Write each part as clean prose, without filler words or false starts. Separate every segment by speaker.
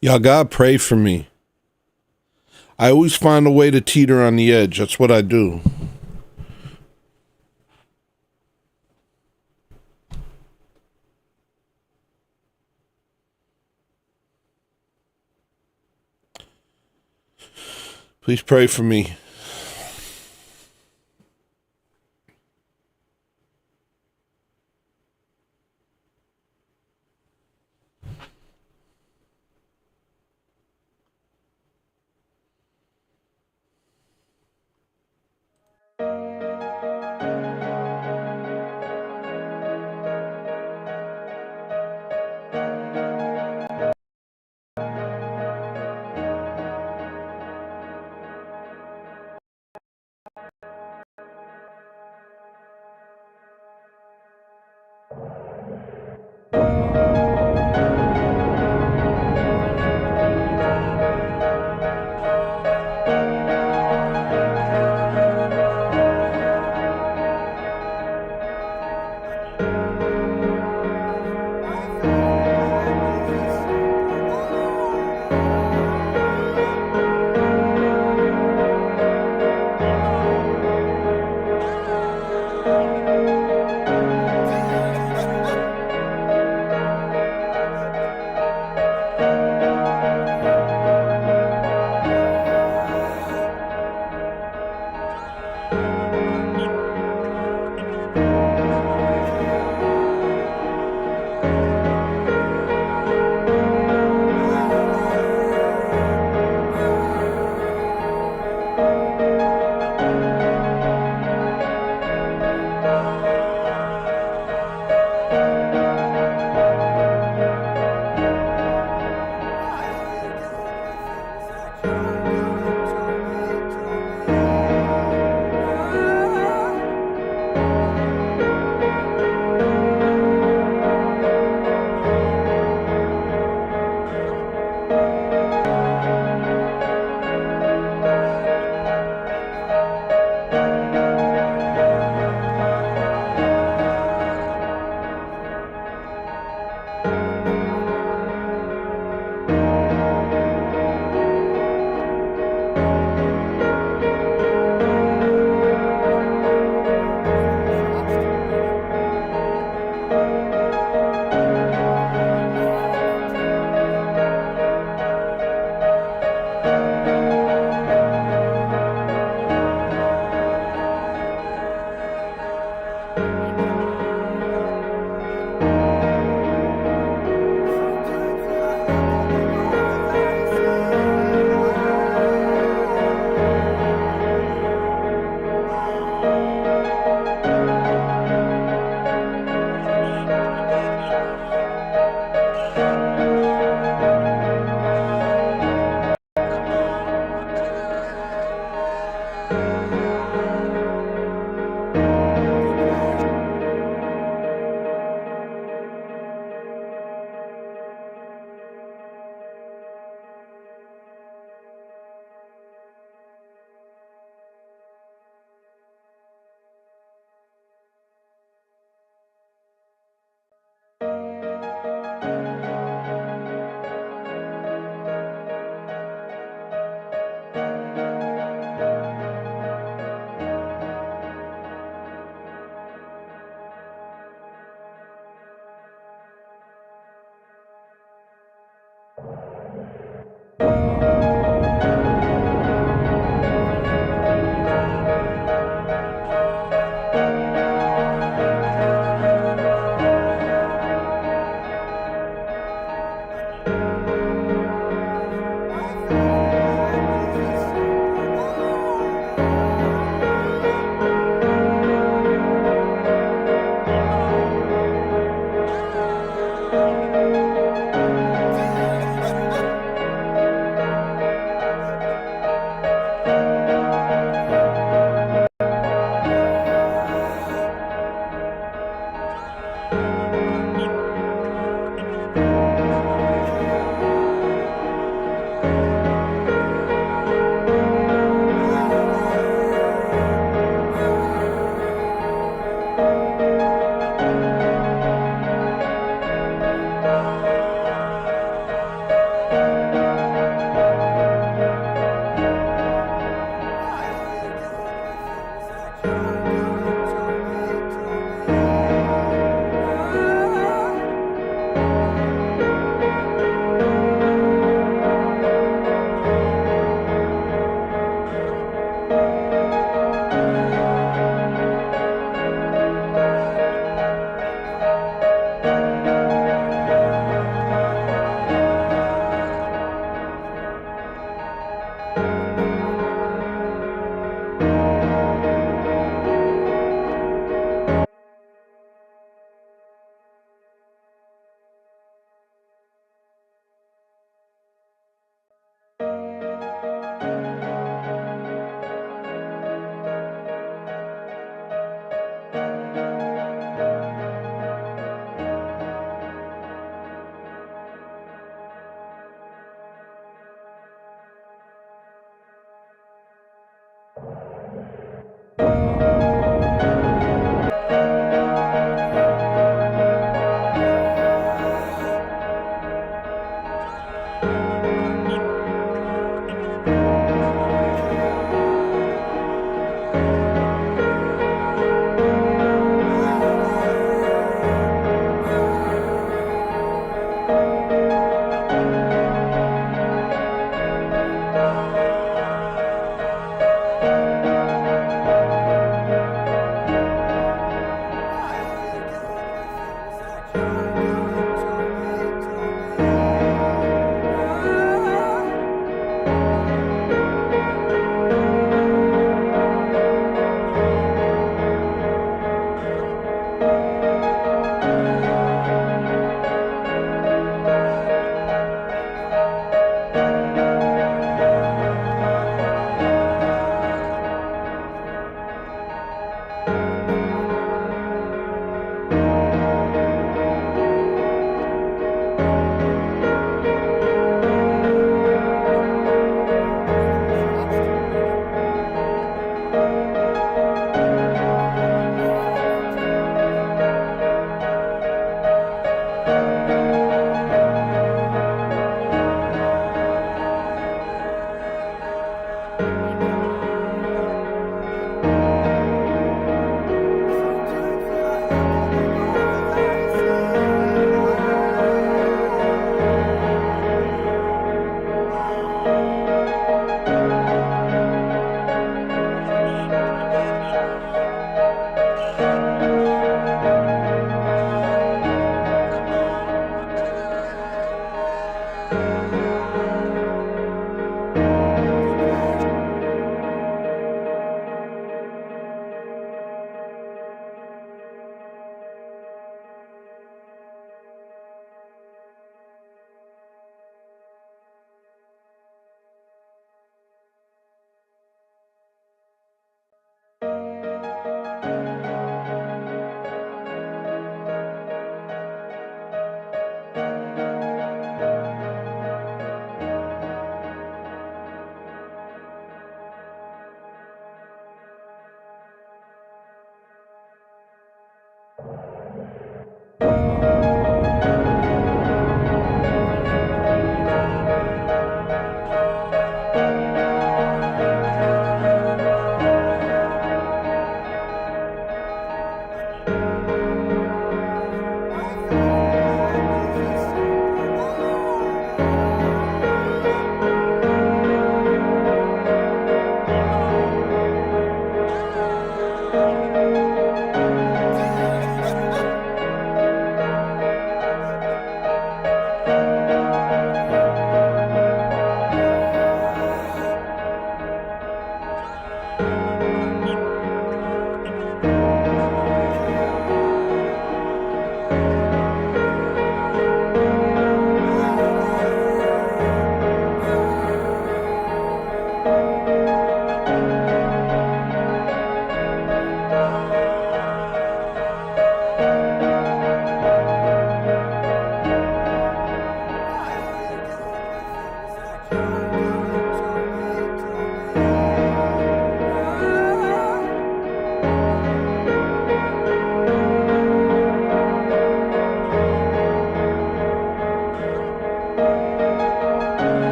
Speaker 1: Y'all God pray for me. I always find a way to teeter on the edge. That's what I do. Please pray for me.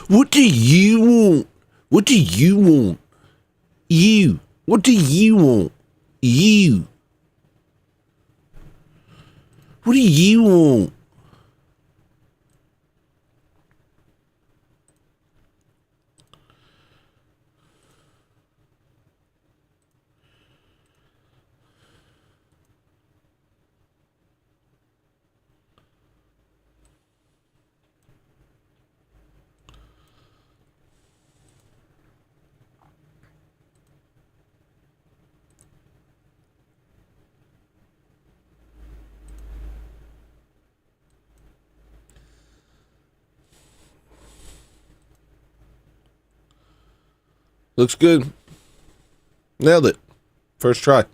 Speaker 1: What do you want? What do you want? You. What do you want? You. What do you want? Looks good. Nailed it. First try.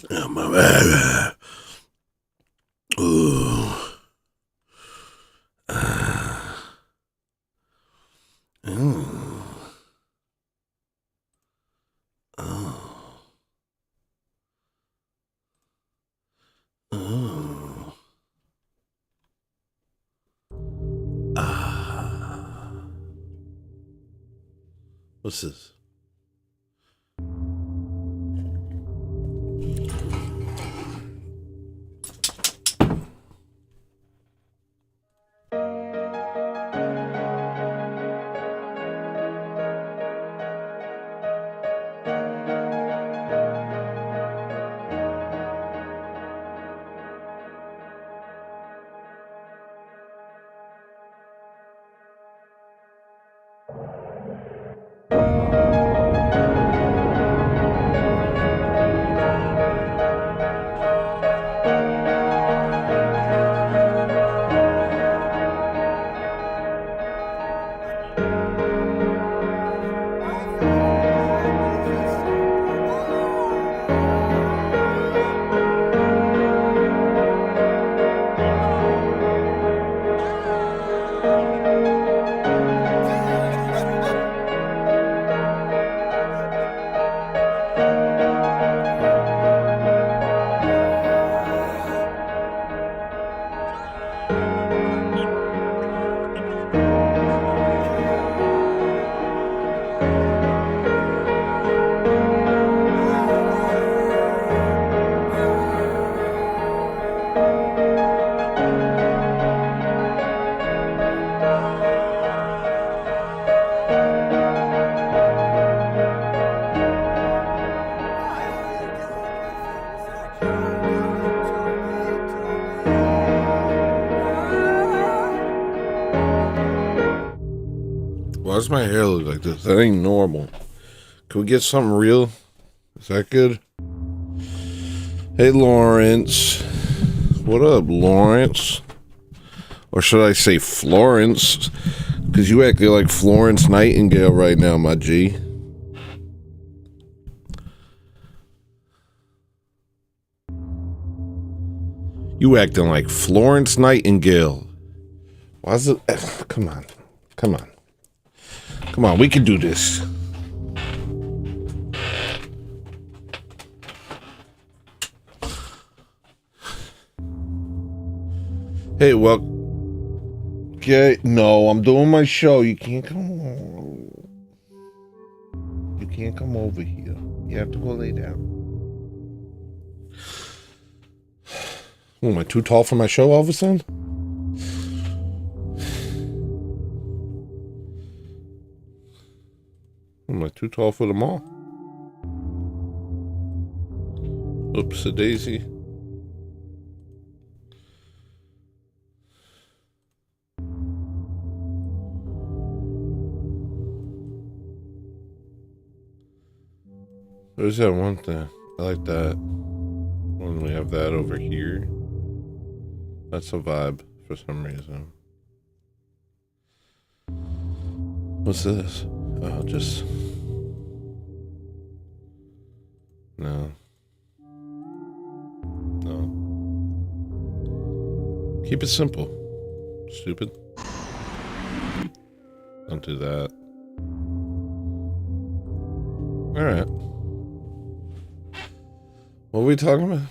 Speaker 1: Ooh. Ooh. Oh. Oh. Ah. What's this? Why does my hair look like this? That ain't normal. Can we get something real? Is that good? Hey, Lawrence. What up, Lawrence? Or should I say Florence? Because you acting like Florence Nightingale right now, my G. You acting like Florence Nightingale. Why is it? Come on. Come on. Come on, we can do this. Hey, well, okay, no, I'm doing my show. You can't come on. You can't come over here. You have to go lay down. Oh, am I too tall for my show all of a sudden? Am I too tall for them all? Oops, a daisy. There's that one thing. I like that. When we have that over here. That's a vibe for some reason. What's this? Oh, just... No. No. Keep it simple. Stupid. Don't do that. Alright. What are we talking about?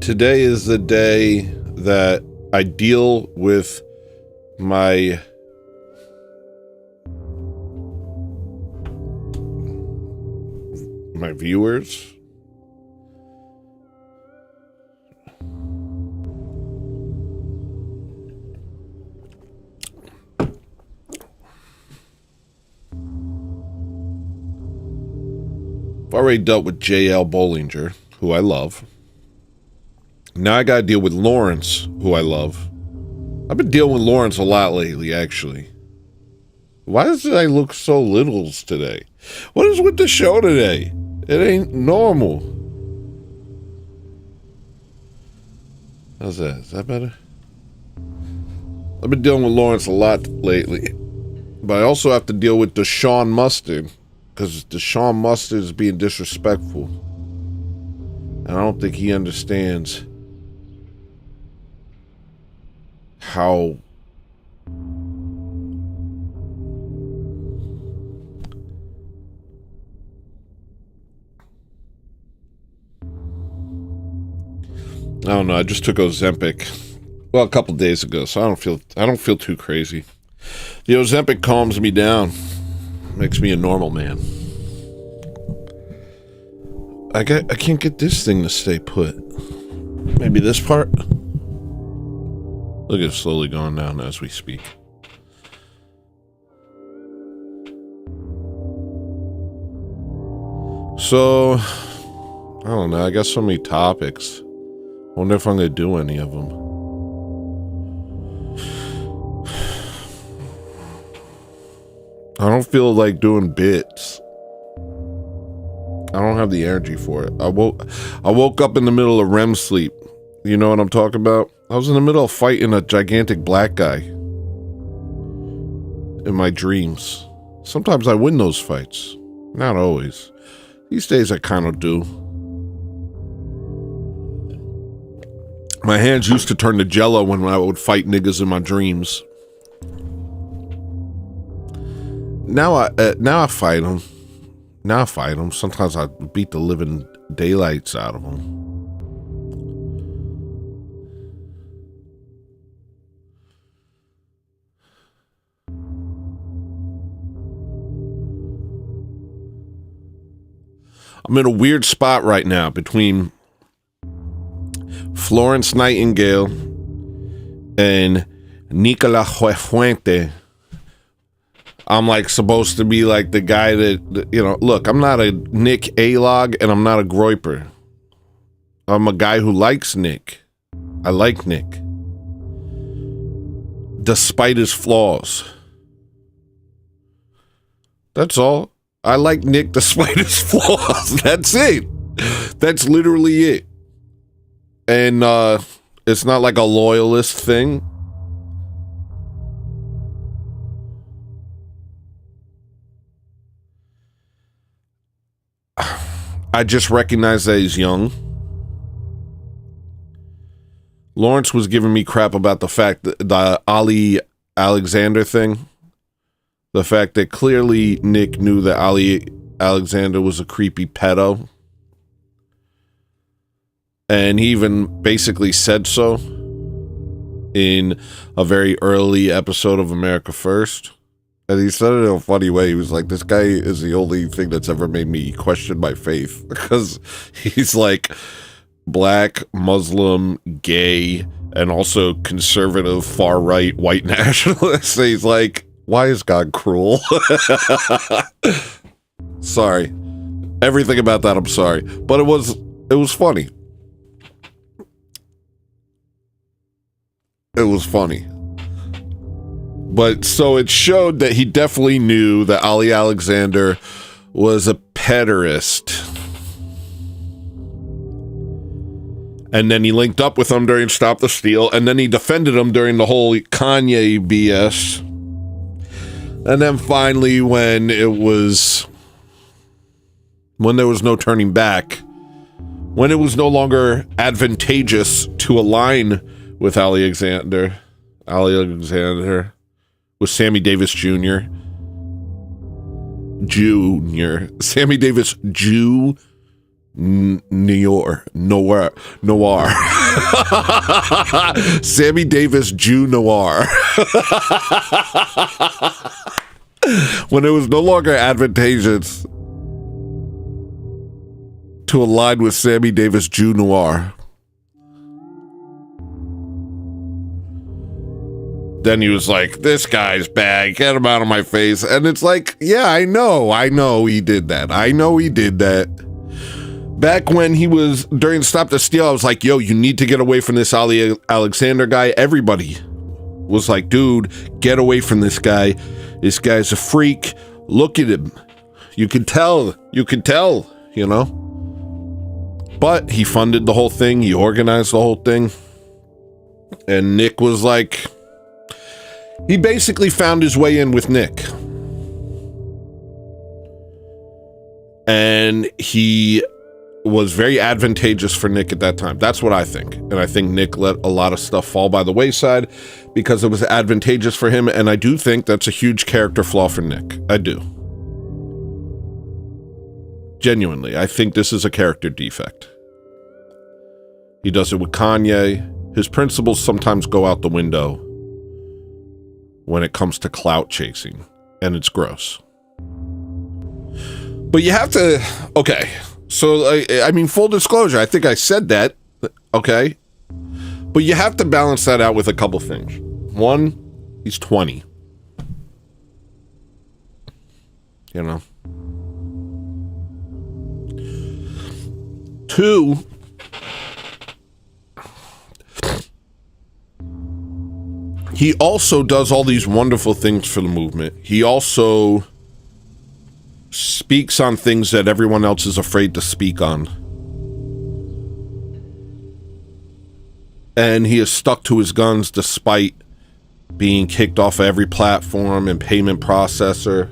Speaker 1: Today is the day that I deal with my viewers. already dealt with J.L. Bollinger, who I love. Now I gotta deal with Lawrence, who I love. I've been dealing with Lawrence a lot lately, actually. Why does I look so littles today? What is with the show today? It ain't normal. How's that? Is that better? I've been dealing with Lawrence a lot lately. But I also have to deal with Deshaun Mustard. Because Deshaun Mustard is being disrespectful. And I don't think he understands how I don't know, I just took Ozempic, well, a couple days ago, so I don't feel too crazy. The Ozempic calms me down, makes me a normal man. I can't get this thing to stay put. Maybe this part? Look at it slowly going down as we speak. So, I don't know, I got so many topics. I wonder if I'm going to do any of them. I don't feel like doing bits. I don't have the energy for it. I woke up in the middle of REM sleep. You know what I'm talking about? I was in the middle of fighting a gigantic black guy in my dreams. Sometimes I win those fights. Not always. These days I kind of do. My hands used to turn to jello when I would fight niggas in my dreams. Now I fight them. Now I fight them. Sometimes I beat the living daylights out of them. I'm in a weird spot right now between Florence Nightingale and Nicola Fuente. I'm like supposed to be like the guy that, you know, look, I'm not a Nick A-log and I'm not a Groiper. I'm a guy who likes Nick. I like Nick. Despite his flaws. That's all. I like Nick despite his flaws. That's it. That's literally it. And it's not like a loyalist thing. I just recognize that he's young. Lawrence was giving me crap about the fact that the Ali Alexander thing. The fact that clearly Nick knew that Ali Alexander was a creepy pedo. And he even basically said so in a very early episode of America First. And he said it in a funny way. He was like, this guy is the only thing that's ever made me question my faith. Because he's like black, Muslim, gay, and also conservative, far-right, white nationalist. He's like, why is God cruel? Sorry. Everything about that, I'm sorry. But it was funny. It was funny. But so it showed that he definitely knew that Ali Alexander was a pederast. And then he linked up with him during Stop the Steal, and then he defended him during the whole Kanye BS. And then finally, when there was no turning back, when it was no longer advantageous to align with Ali Alexander with Sammy Davis Jr. Sammy Davis Noir. Sammy Davis Jew Noir. When it was no longer advantageous to align with Sammy Davis Jew Noir, Then he was like, this guy's bad, get him out of my face. And it's like, yeah, I know he did that. I know he did that. Back when he was, during Stop the Steal, I was like, yo, you need to get away from this Ali Alexander guy. Everybody was like, dude, get away from this guy. This guy's a freak. Look at him. You could tell, you know? But he funded the whole thing. He organized the whole thing. And Nick was like, he basically found his way in with Nick. And he was very advantageous for Nick at that time. That's what I think. And I think Nick let a lot of stuff fall by the wayside because it was advantageous for him. And I do think that's a huge character flaw for Nick. I do. Genuinely, I think this is a character defect. He does it with Kanye. His principles sometimes go out the window when it comes to clout chasing, and it's gross. But you have to, okay, so I mean, full disclosure, I think I said that, okay? But you have to balance that out with a couple things. One, he's 20. You know? Two, he also does all these wonderful things for the movement. He also speaks on things that everyone else is afraid to speak on. And he is stuck to his guns despite being kicked off of every platform and payment processor.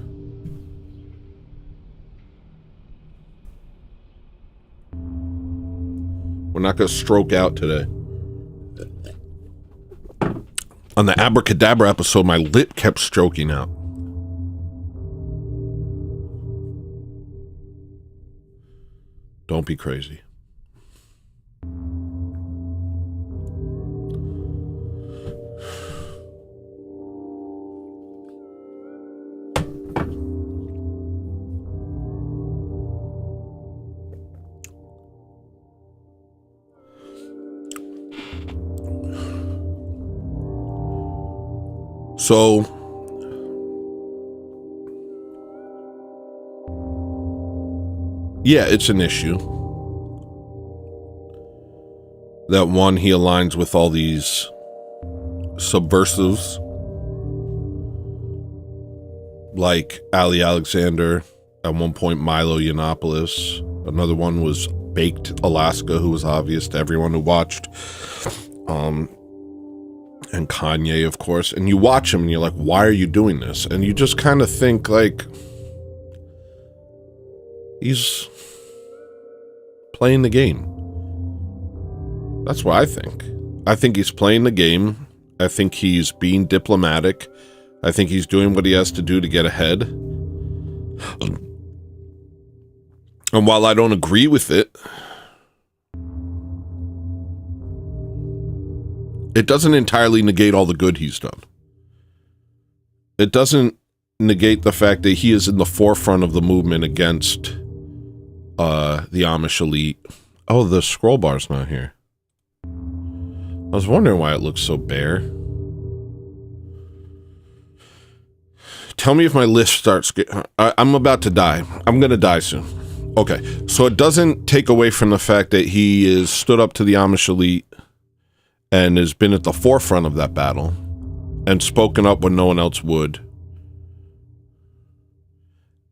Speaker 1: We're not going to stroke out today. On the Abracadabra episode, my lip kept stroking out. Don't be crazy. So, yeah, it's an issue. That one, he aligns with all these subversives like Ali Alexander, at one point Milo Yiannopoulos. Another one was Baked Alaska, who was obvious to everyone who watched. And Kanye, of course. And you watch him and you're like, why are you doing this? And you just kind of think like, he's playing the game. That's what I think. I think he's playing the game. I think he's being diplomatic. I think he's doing what he has to do to get ahead. And while I don't agree with it, it doesn't entirely negate all the good he's done. It doesn't negate the fact that he is in the forefront of the movement against the Amish elite. Oh, the scroll bar's not here. I was wondering why it looks so bare. Tell me if my list starts... I'm about to die. I'm going to die soon. Okay, so it doesn't take away from the fact that he is stood up to the Amish elite and has been at the forefront of that battle and spoken up when no one else would.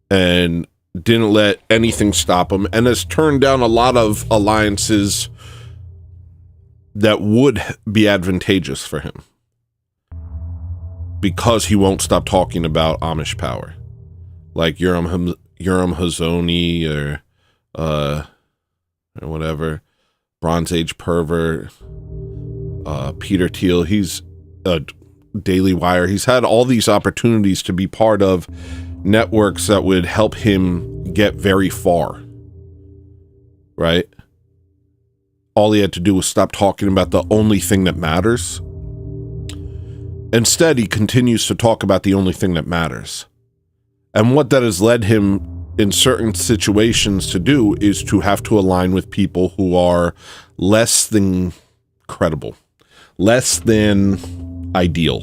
Speaker 1: And didn't let anything stop him, and has turned down a lot of alliances that would be advantageous for him because he won't stop talking about Amish power. Like Urim Hazoni or whatever, Bronze Age pervert, Peter Thiel. He's a Daily Wire. He's had all these opportunities to be part of networks that would help him get very far, right? All he had to do was stop talking about the only thing that matters. Instead, he continues to talk about the only thing that matters. And what that has led him in certain situations to do is to have to align with people who are less than credible, less than ideal.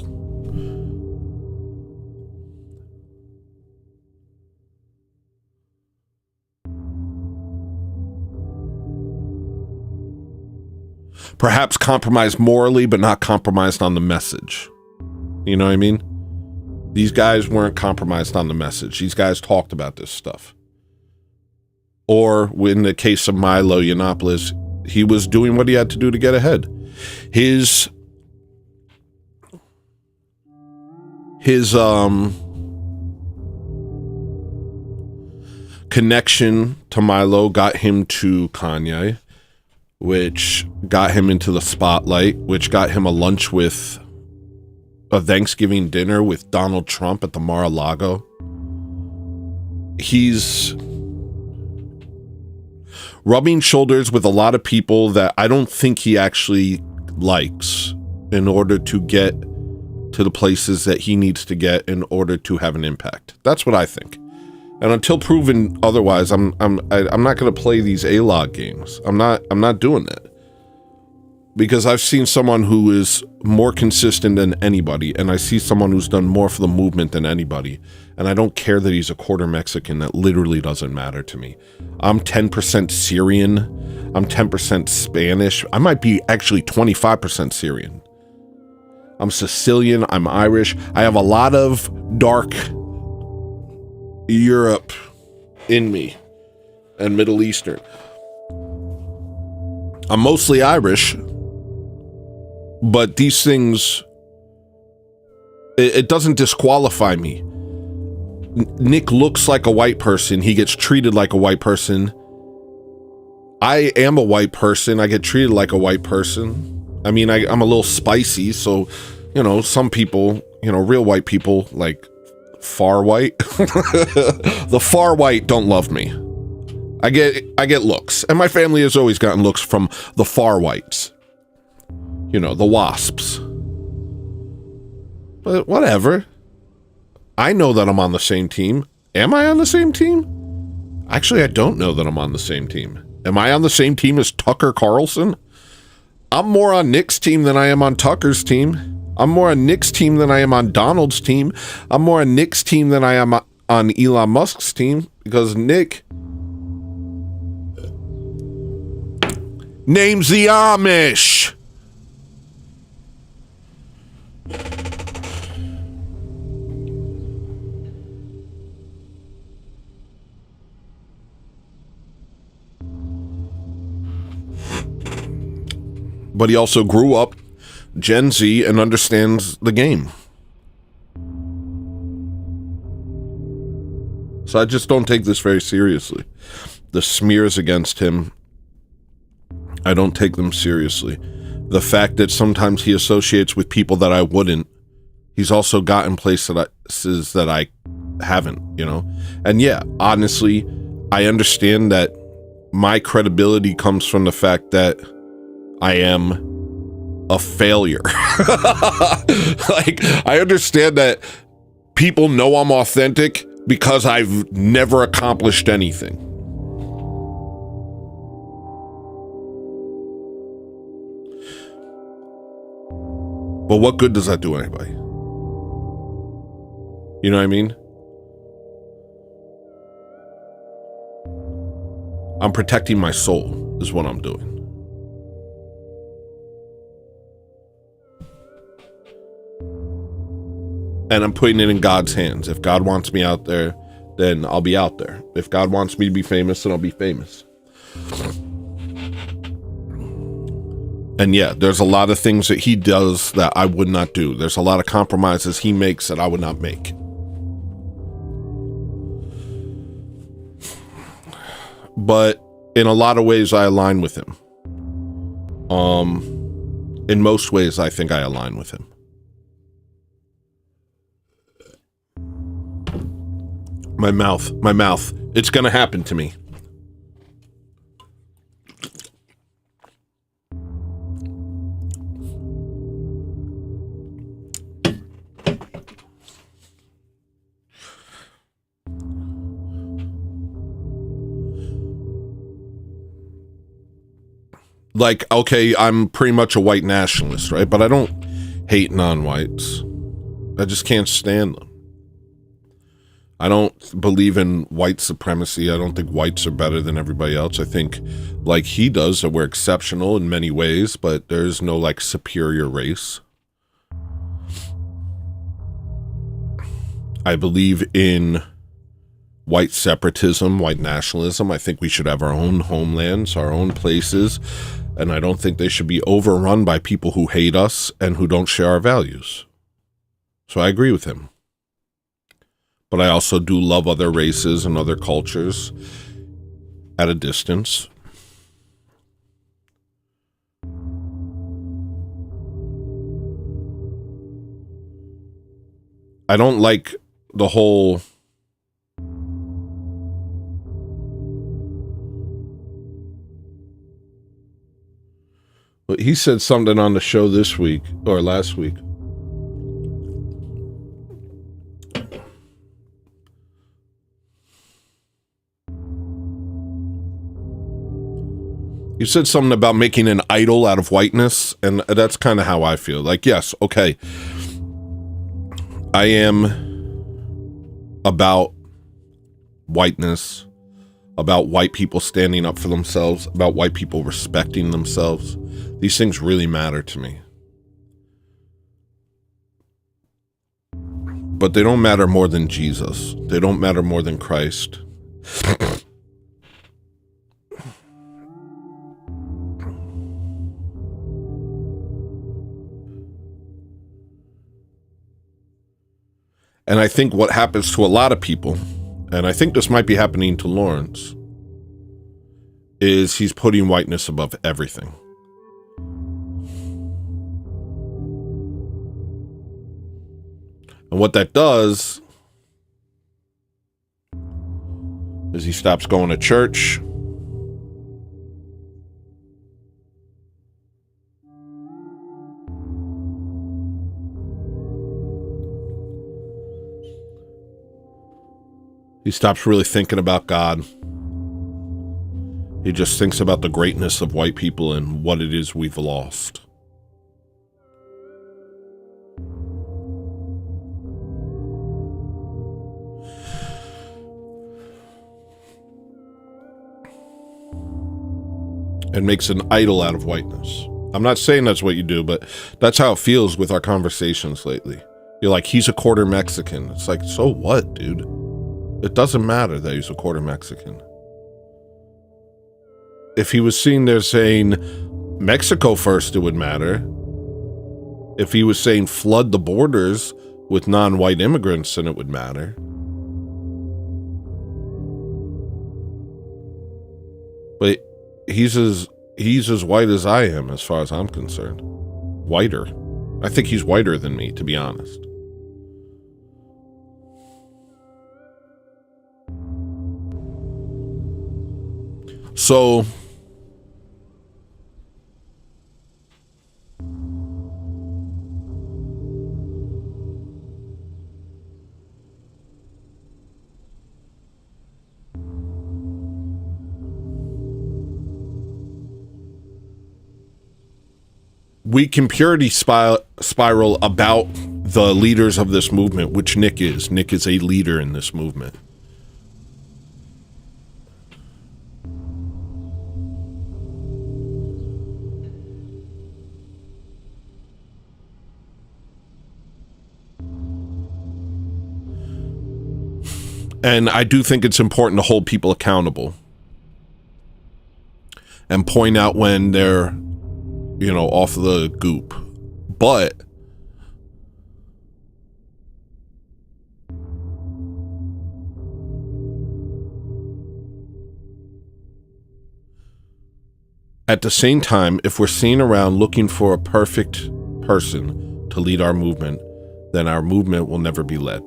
Speaker 1: perhaps compromised morally, but not compromised on the message. You know what I mean? These guys weren't compromised on the message. These guys talked about this stuff. Or in the case of Milo Yiannopoulos, he was doing what he had to do to get ahead. His connection to Milo got him to Kanye, which got him into the spotlight, which got him a Thanksgiving dinner with Donald Trump at the Mar-a-Lago. He's rubbing shoulders with a lot of people that I don't think he actually likes in order to get to the places that he needs to get in order to have an impact. That's what I think. And until proven otherwise, I'm not going to play these A-log games. I'm not doing that. Because I've seen someone who is more consistent than anybody, and I see someone who's done more for the movement than anybody, and I don't care that he's a quarter Mexican. That literally doesn't matter to me. I'm 10% Syrian. I'm 10% Spanish. I might be actually 25% Syrian. I'm Sicilian. I'm Irish. I have a lot of dark Europe in me and Middle Eastern. I'm mostly Irish. But these things, it doesn't disqualify me. Nick looks like a white person. He gets treated like a white person. I am a white person. I get treated like a white person. I mean, I'm a little spicy. So, you know, some people, you know, real white people, like far white, the far white don't love me. I get looks. And my family has always gotten looks from the far whites. You know, the wasps. But whatever. I know that I'm on the same team. Am I on the same team? Actually, I don't know that I'm on the same team. Am I on the same team as Tucker Carlson? I'm more on Nick's team than I am on Tucker's team. I'm more on Nick's team than I am on Donald's team. I'm more on Nick's team than I am on Elon Musk's team, because Nick names the Amish. But he also grew up Gen Z and understands the game. So I just don't take this very seriously. The smears against him, I don't take them seriously. The fact that sometimes he associates with people that I wouldn't, he's also gotten places that I haven't, you know? And yeah, honestly, I understand that my credibility comes from the fact that I am a failure. Like, I understand that people know I'm authentic because I've never accomplished anything. But what good does that do anybody? You know what I mean? I'm protecting my soul, is what I'm doing. And I'm putting it in God's hands. If God wants me out there, then I'll be out there. If God wants me to be famous, then I'll be famous. And yeah, there's a lot of things that he does that I would not do. There's a lot of compromises he makes that I would not make. But in a lot of ways, I align with him. In most ways, I think I align with him. My mouth. It's gonna happen to me. Like, okay, I'm pretty much a white nationalist, right? But I don't hate non-whites. I just can't stand them. I don't believe in white supremacy. I don't think whites are better than everybody else. I think, like he does, that we're exceptional in many ways, but there's no, like, superior race. I believe in white separatism, white nationalism. I think we should have our own homelands, our own places, and I don't think they should be overrun by people who hate us and who don't share our values. So I agree with him. But I also do love other races and other cultures at a distance. I don't like the whole he said something on the show this week or last week. You said something about making an idol out of whiteness, and that's kind of how I feel. Like, yes, okay, I am about whiteness, about white people standing up for themselves, about white people respecting themselves. These things really matter to me. But they don't matter more than Jesus. They don't matter more than Christ. And I think what happens to a lot of people, and I think this might be happening to Lawrence, is he's putting whiteness above everything. And what that does is he stops going to church. He stops really thinking about God. He just thinks about the greatness of white people and what it is we've lost. And makes an idol out of whiteness. I'm not saying that's what you do, but that's how it feels with our conversations lately. You're like, he's a quarter Mexican. It's like, so what, dude? It doesn't matter that he's a quarter Mexican. If he was seen there saying Mexico first, it would matter. If he was saying flood the borders with non-white immigrants, then it would matter. But he's as white as I am, as far as I'm concerned. Whiter. I think he's whiter than me, to be honest. So, we can purity spiral about the leaders of this movement, which Nick is. Nick is a leader in this movement. And I do think it's important to hold people accountable and point out when they're, you know, off the goop. But at the same time, if we're seen around looking for a perfect person to lead our movement, then our movement will never be led.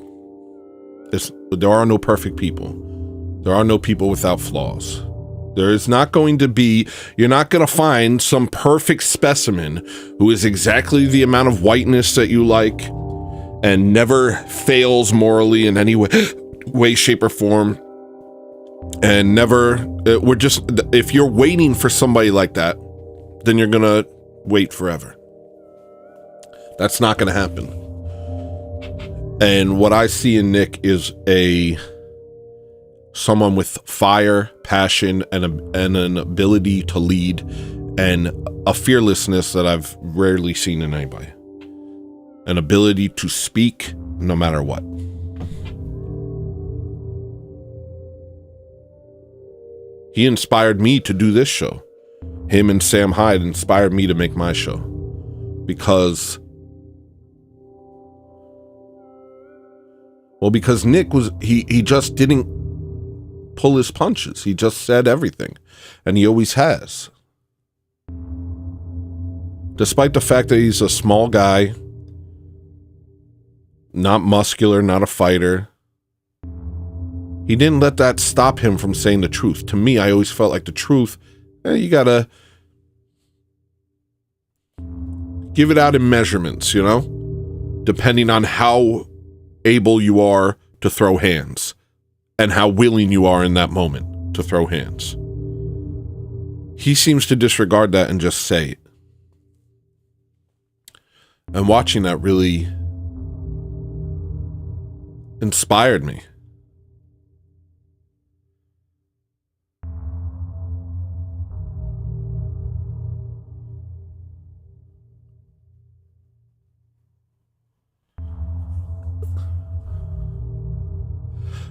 Speaker 1: There are no perfect people. There are no people without flaws. There is not going to be, you're not going to find some perfect specimen who is exactly the amount of whiteness that you like and never fails morally in any way, shape, or form. And never, if you're waiting for somebody like that, then you're going to wait forever. That's not going to happen. And what I see in Nick is someone with fire, passion, and an ability to lead, and a fearlessness that I've rarely seen in anybody. An ability to speak no matter what. He inspired me to do this show. Him and Sam Hyde inspired me to make my show. Because Nick he just didn't pull his punches. He just said everything. And he always has. Despite the fact that he's a small guy, not muscular, not a fighter, he didn't let that stop him from saying the truth. To me, I always felt like the truth, you gotta give it out in measurements, you know? Depending on how able you are to throw hands and how willing you are in that moment to throw hands. He seems to disregard that and just say it. And watching that really inspired me.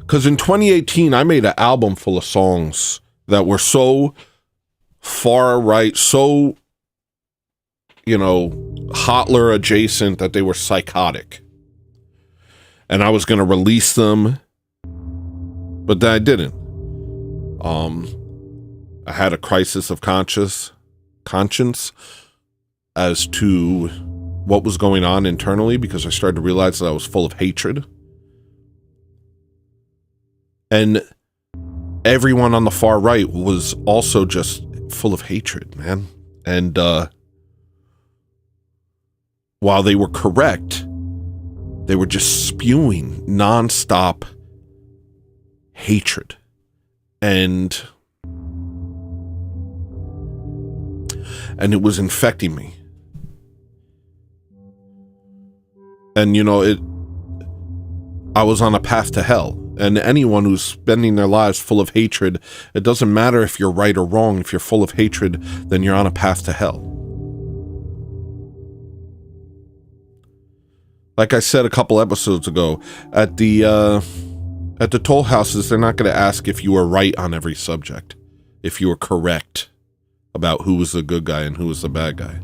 Speaker 1: Because in 2018, I made an album full of songs that were so far right, so, Hotler adjacent that they were psychotic. And I was going to release them, but then I didn't. I had a crisis of conscience as to what was going on internally, because I started to realize that I was full of hatred. And everyone on the far right was also just full of hatred, man. And while they were correct, they were just spewing nonstop hatred. And it was infecting me. And, I was on a path to hell. And anyone who's spending their lives full of hatred, it doesn't matter if you're right or wrong. If you're full of hatred, then you're on a path to hell. Like I said a couple episodes ago, at the toll houses, they're not going to ask if you were right on every subject, if you were correct about who was the good guy and who was the bad guy.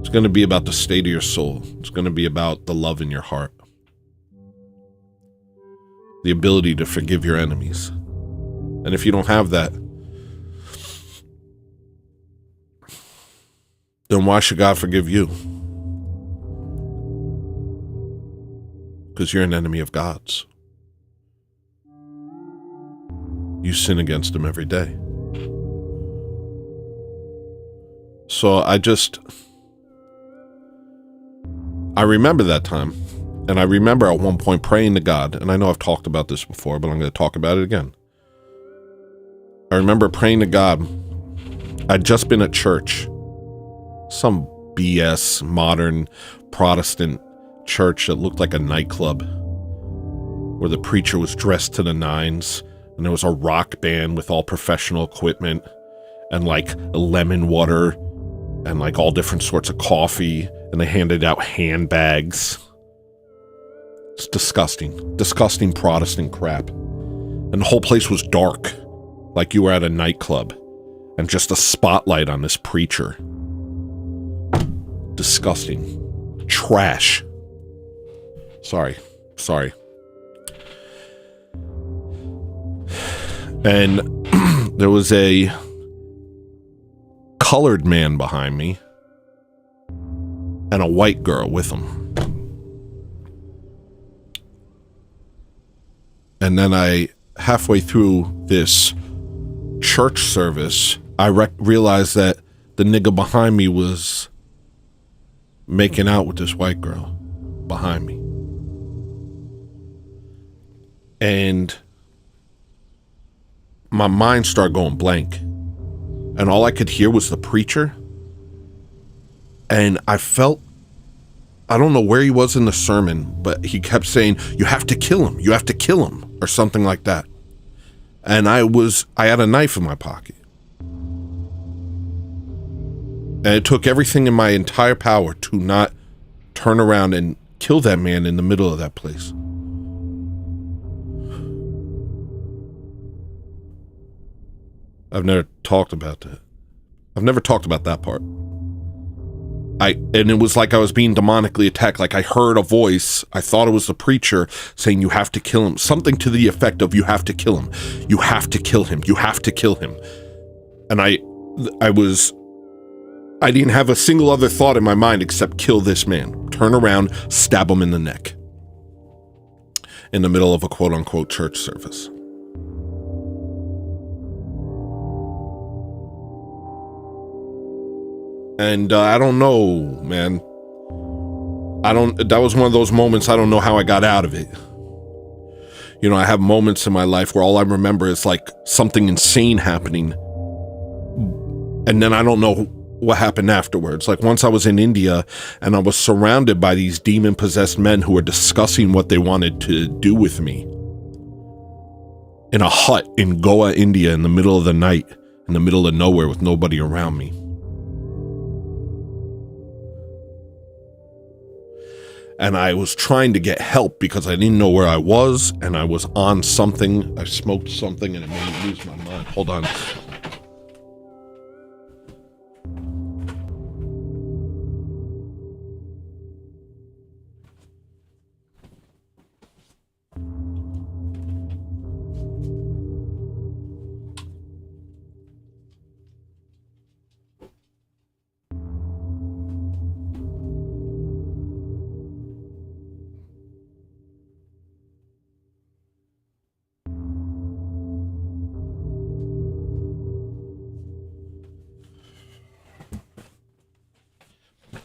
Speaker 1: It's going to be about the state of your soul. It's going to be about the love in your heart. The ability to forgive your enemies. And if you don't have that, then why should God forgive you? Because you're an enemy of God's. You sin against him every day. So I remember that time. And I remember at one point praying to God, and I know I've talked about this before, but I'm going to talk about it again. I remember praying to God. I'd just been at church, some BS modern Protestant church that looked like a nightclub, where the preacher was dressed to the nines, and there was a rock band with all professional equipment, and like lemon water, and like all different sorts of coffee, and they handed out handbags. It's disgusting Protestant crap. And the whole place was dark, like you were at a nightclub, and just a spotlight on this preacher. Disgusting. Trash. Sorry. And there was a colored man behind me and a white girl with him. And then halfway through this church service, I realized that the nigga behind me was making out with this white girl behind me. And my mind started going blank. And all I could hear was the preacher. And I felt I don't know where he was in the sermon, but he kept saying, you have to kill him. You have to kill him, or something like that. And I had a knife in my pocket. And it took everything in my entire power to not turn around and kill that man in the middle of that place. I've never talked about that. I've never talked about that part. And it was like I was being demonically attacked. Like I heard a voice. I thought it was the preacher saying, you have to kill him. Something to the effect of, you have to kill him. You have to kill him. You have to kill him. And I didn't have a single other thought in my mind except kill this man. Turn around, stab him in the neck. In the middle of a quote unquote church service. And I don't know, man. That was one of those moments, I don't know how I got out of it. You know, I have moments in my life where all I remember is like something insane happening. And then I don't know what happened afterwards. Like once I was in India and I was surrounded by these demon-possessed men who were discussing what they wanted to do with me. In a hut in Goa, India, in the middle of the night, in the middle of nowhere with nobody around me. And I was trying to get help because I didn't know where I was, and I was on something. I smoked something and it made me lose my mind. Hold on.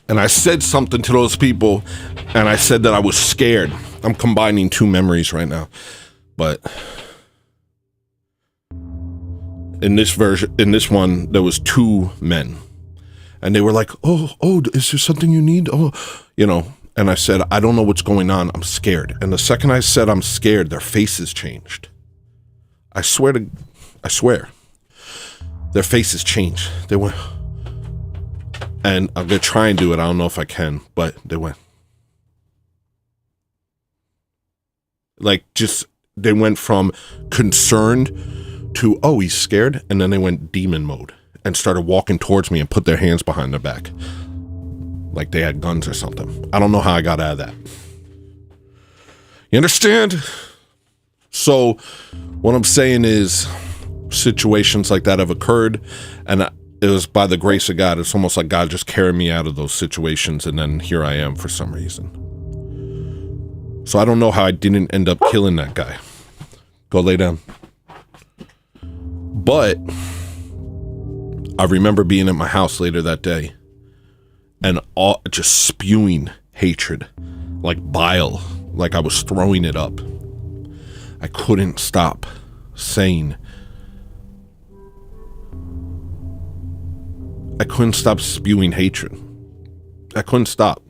Speaker 1: And I said something to those people, and I said that I was scared. I'm combining two memories right now. But in this one, there was two men. And they were like, oh, is there something you need? Oh, you know. And I said, I don't know what's going on. I'm scared. And the second I said I'm scared, their faces changed. I swear. Their faces changed. They went... And I'm going to try and do it. I don't know if I can, but they went. Like, they went from concerned to, oh, he's scared. And then they went demon mode and started walking towards me and put their hands behind their back. Like they had guns or something. I don't know how I got out of that. You understand? So what I'm saying is situations like that have occurred, and it was by the grace of God. It's almost like God just carried me out of those situations, and then here I am for some reason. So I don't know how I didn't end up killing that guy. Go lay down. But I remember being at my house later that day and just spewing hatred, like bile, like I was throwing it up. I couldn't stop saying, I couldn't stop spewing hatred. I couldn't stop.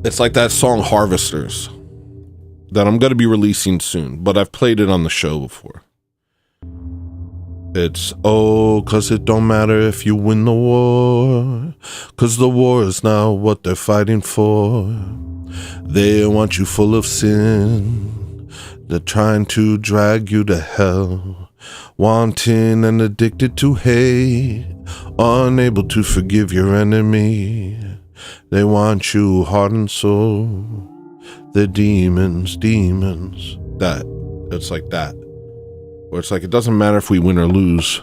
Speaker 1: It's like that song Harvesters that I'm going to be releasing soon, but I've played it on the show before. It's, oh, 'cause it don't matter if you win the war, 'cause the war is not what they're fighting for. They want you full of sin. They're trying to drag you to hell. Wanting and addicted to hate, unable to forgive your enemy. They want you heart and soul. They're demons. That, it's like that. Where it's like, it doesn't matter if we win or lose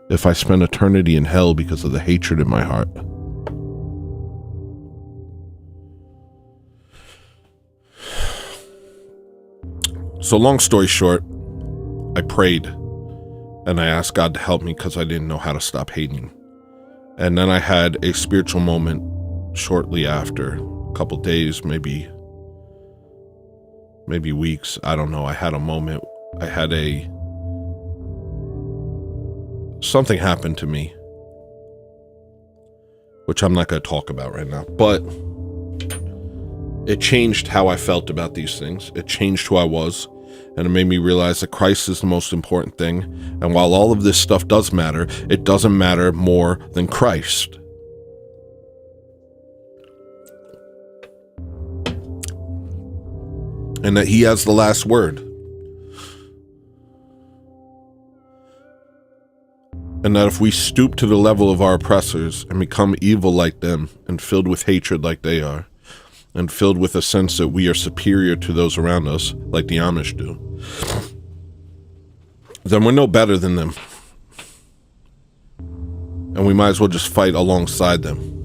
Speaker 1: if I spend eternity in hell because of the hatred in my heart. So long story short, I prayed and I asked God to help me because I didn't know how to stop hating. And then I had a spiritual moment shortly after, a couple days, maybe maybe weeks. I don't know. I had a moment. Something happened to me, which I'm not going to talk about right now, but it changed how I felt about these things. It changed who I was, and it made me realize that Christ is the most important thing. And while all of this stuff does matter, it doesn't matter more than Christ. And that he has the last word. And that if we stoop to the level of our oppressors and become evil like them and filled with hatred like they are, and filled with a sense that we are superior to those around us, like the Amish do, then we're no better than them. And we might as well just fight alongside them.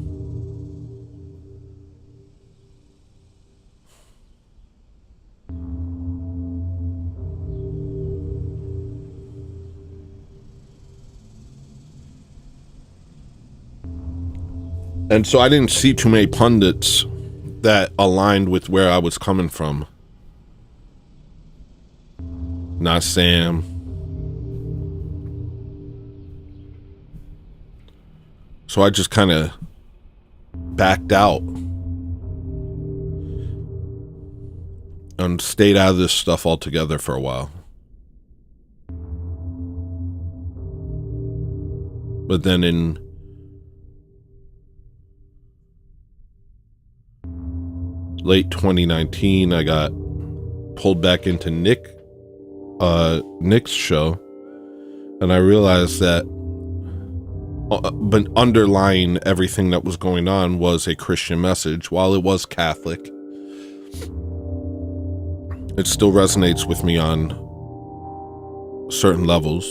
Speaker 1: And so I didn't see too many pundits that aligned with where I was coming from. Not Sam. So I just kind of backed out and stayed out of this stuff altogether for a while. But then in late 2019, I got pulled back into Nick's show, and I realized that but underlying everything that was going on was a Christian message. While it was Catholic, it still resonates with me on certain levels.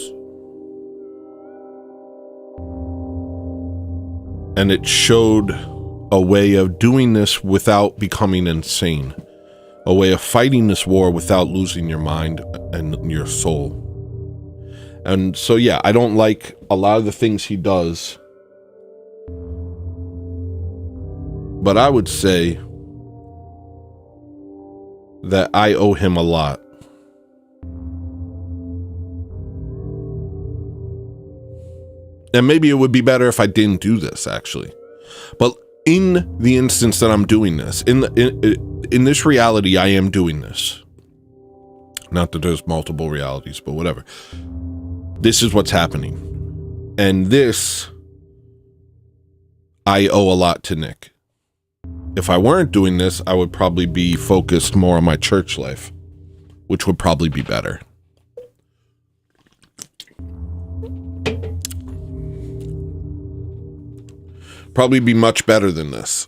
Speaker 1: And it showed a way of doing this without becoming insane. A way of fighting this war without losing your mind and your soul. And so, yeah, I don't like a lot of the things he does. But I would say that I owe him a lot. And maybe it would be better if I didn't do this, actually. But in the instance that I'm doing this, in this reality, I am doing this. Not that there's multiple realities, but whatever. This is what's happening. And this, I owe a lot to Nick. If I weren't doing this, I would probably be focused more on my church life, which would probably be better. Probably be much better than this.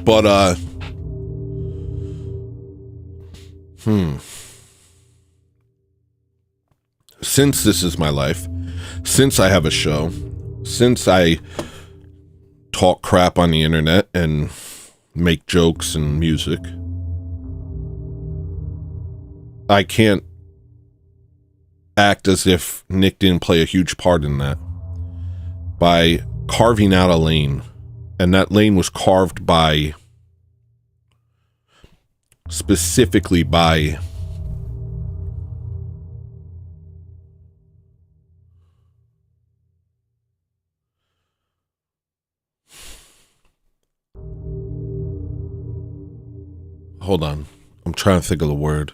Speaker 1: But, since this is my life, since I have a show, since I talk crap on the internet and make jokes and music, I can't act as if Nick didn't play a huge part in that. By carving out a lane, and that lane was carved by, specifically by hold on, I'm trying to think of the word.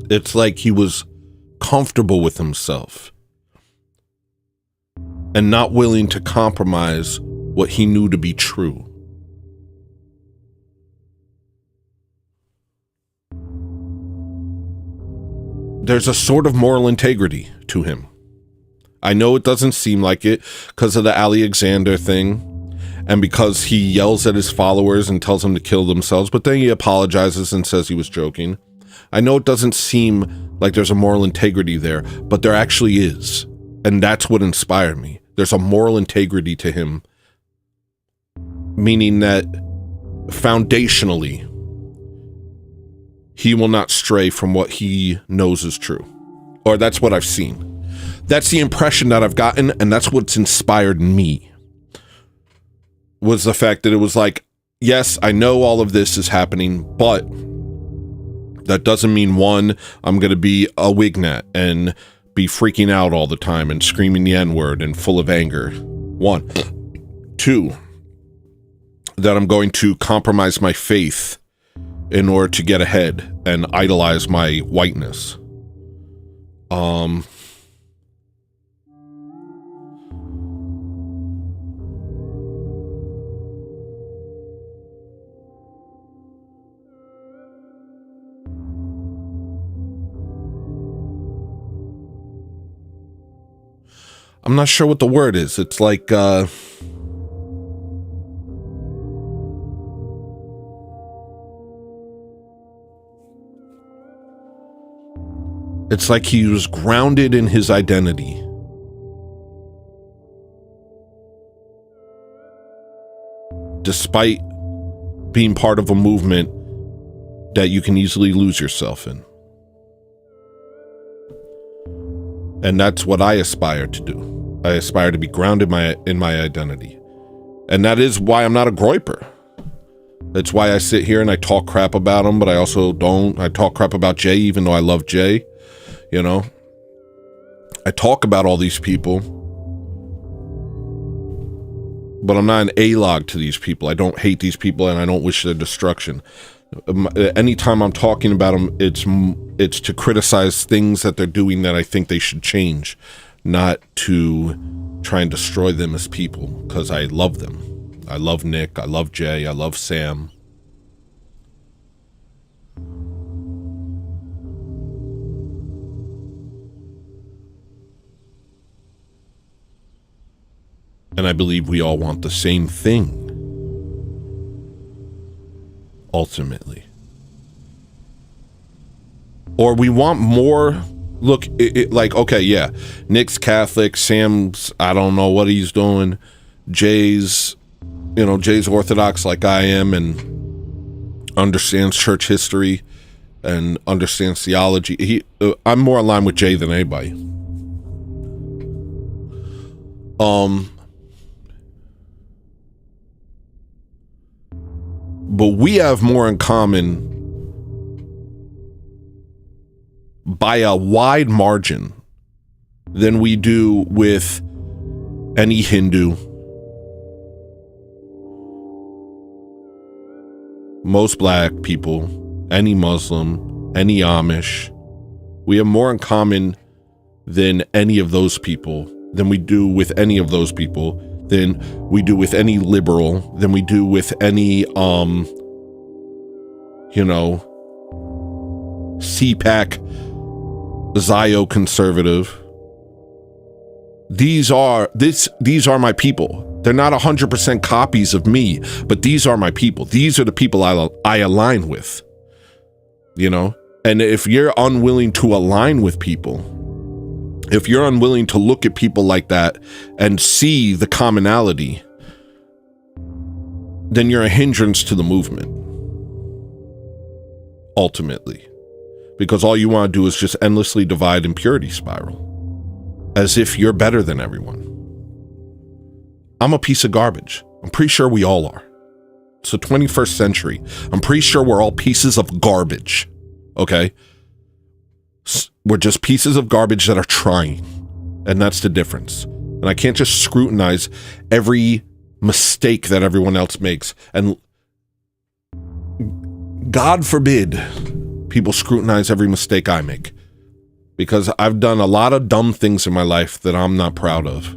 Speaker 1: It's like he was comfortable with himself and not willing to compromise what he knew to be true. There's a sort of moral integrity to him. I know it doesn't seem like it because of the Alexander thing and because he yells at his followers and tells them to kill themselves, but then he apologizes and says he was joking. I know it doesn't seem like there's a moral integrity there, but there actually is. And that's what inspired me. There's a moral integrity to him. Meaning that foundationally, he will not stray from what he knows is true. Or that's what I've seen. That's the impression that I've gotten, and that's what's inspired me. Was the fact that it was like, yes, I know all of this is happening, but that doesn't mean, one, I'm going to be a wignut and be freaking out all the time and screaming the N-word and full of anger. One. Two, that I'm going to compromise my faith in order to get ahead and idolize my whiteness. I'm not sure what the word is. It's like, it's like he was grounded in his identity. Despite being part of a movement that you can easily lose yourself in. And that's what I aspire to do. I aspire to be grounded in my identity. And that is why I'm not a groiper. That's why I sit here and I talk crap about him, but I also don't. I talk crap about Jay, even though I love Jay. You know? I talk about all these people, but I'm not an A-log to these people. I don't hate these people and I don't wish their destruction. Anytime I'm talking about them, it's to criticize things that they're doing that I think they should change, not to try and destroy them as people, because I love them. I love Nick, I love Jay, I love Sam. And I believe we all want the same thing. Ultimately. Or we want more. Look, like, okay, yeah, Nick's Catholic, Sam's, I don't know what he's doing, Jay's Orthodox like I am and understands church history and understands theology. I'm more aligned with Jay than anybody. But we have more in common by a wide margin than we do with any Hindu, most black people, any Muslim, any Amish. We have more in common than any of those people, than we do with any of those people, than we do with any liberal, than we do with any, CPAC, Zio conservative. These are my people. They're not 100% copies of me, but these are my people. These are the people I align with, And if you're unwilling to align with people, if you're unwilling to look at people like that and see the commonality, then you're a hindrance to the movement. Ultimately. Because all you want to do is just endlessly divide and purity spiral. As if you're better than everyone. I'm a piece of garbage. I'm pretty sure we all are. It's the 21st century. I'm pretty sure we're all pieces of garbage. Okay? We're just pieces of garbage that are trying. And that's the difference. And I can't just scrutinize every mistake that everyone else makes. And God forbid people scrutinize every mistake I make. Because I've done a lot of dumb things in my life that I'm not proud of.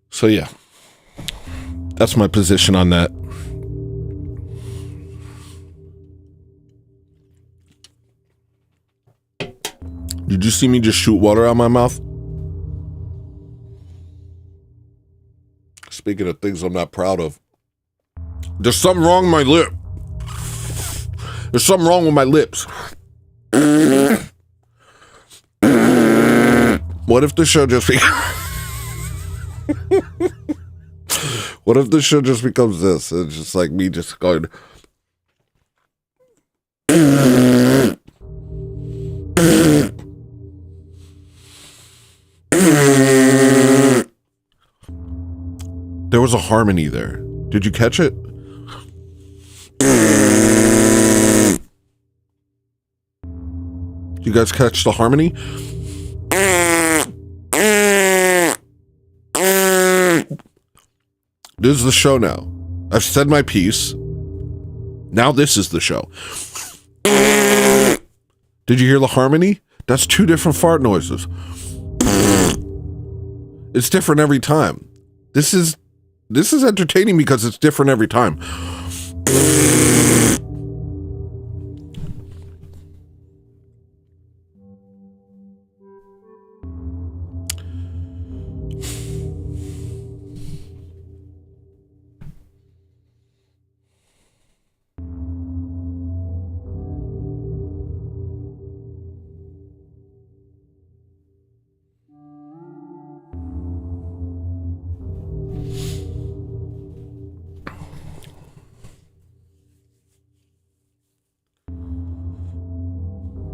Speaker 1: So yeah. That's my position on that. Did you see me just shoot water out of my mouth? Speaking of things I'm not proud of. There's something wrong with my lip. There's something wrong with my lips. What if the show just What if the show just becomes this? It's just like me just going. There was a harmony there. Did you catch it? You guys catch the harmony? This is the show now. I've said my piece. Now this is the show. Did you hear the harmony? That's two different fart noises. It's different every time. This is entertaining because it's different every time.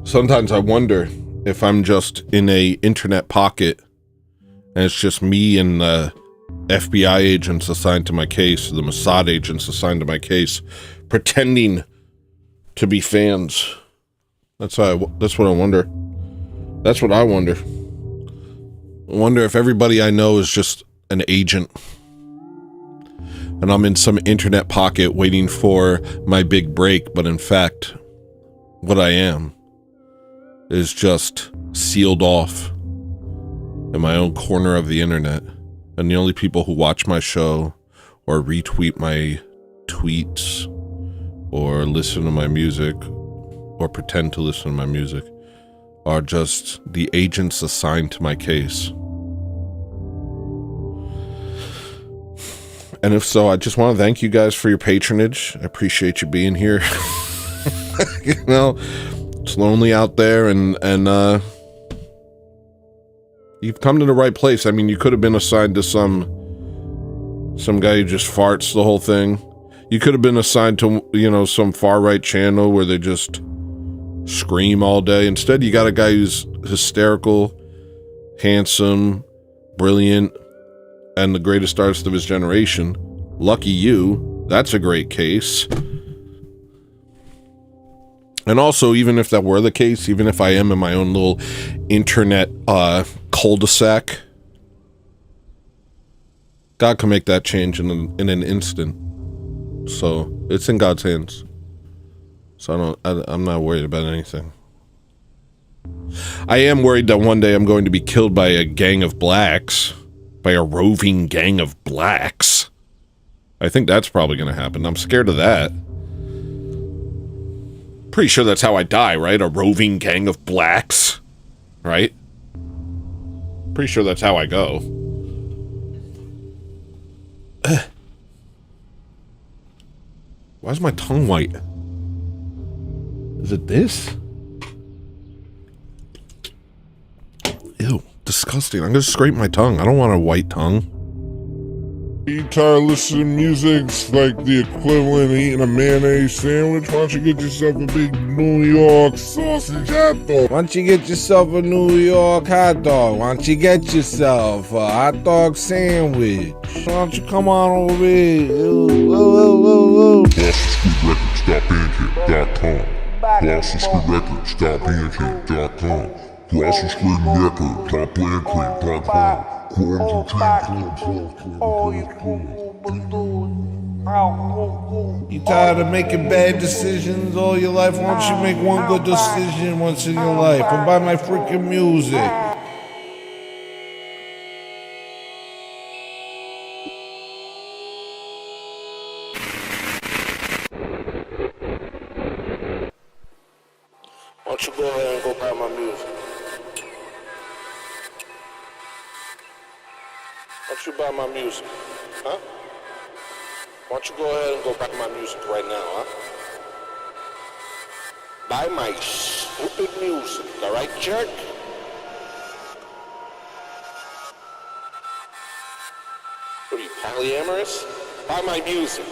Speaker 1: Sometimes I wonder if I'm just in a internet pocket and it's just me and the FBI agents assigned to my case, the Mossad agents assigned to my case, pretending to be fans. That's what I wonder. That's what I wonder. I wonder if everybody I know is just an agent. And I'm in some internet pocket waiting for my big break, but in fact, what I am is just sealed off in my own corner of the internet. And the only people who watch my show or retweet my tweets or listen to my music or pretend to listen to my music are just the agents assigned to my case. And if so, I just want to thank you guys for your patronage. I appreciate you being here. You know, it's lonely out there, and you've come to the right place. I mean, you could have been assigned to some guy who just farts the whole thing. You could have been assigned to, you know, some far-right channel where they just scream all day. Instead, you got a guy who's hysterical, handsome, brilliant, and the greatest artist of his generation. Lucky you. That's a great case. And also, even if that were the case, even if I am in my own little internet cul-de-sac, God can make that change in an instant. So it's in God's hands. So I'm not worried about anything. I am worried that one day I'm going to be killed by a gang of blacks, by a roving gang of blacks. I think that's probably going to happen. I'm scared of that. Pretty sure that's how I die, right? A roving gang of blacks, right? Pretty sure that's how I go. Why is my tongue white? Is it this? Ew, disgusting. I'm gonna scrape my tongue. I don't want a white tongue.
Speaker 2: You tired of listening to music's like the equivalent of eating a mayonnaise sandwich? Why don't you get yourself a big New York sausage hot dog?
Speaker 3: Why don't you get yourself a New York hot dog? Why don't you get yourself a hot dog sandwich? Why don't you come on over here?
Speaker 2: BostonStreetRecords.bandcamp.com. BostonStreetRecords.bandcamp.com.
Speaker 3: You tired of making bad decisions all your life? Why don't you make one good decision once in your life and buy my freaking music?
Speaker 1: Why don't you go ahead and go buy my music? Why don't you buy my music? Huh? Why don't you go ahead and go buy my music right now, huh? Buy my stupid music, alright, jerk? What are you, polyamorous? Buy my music.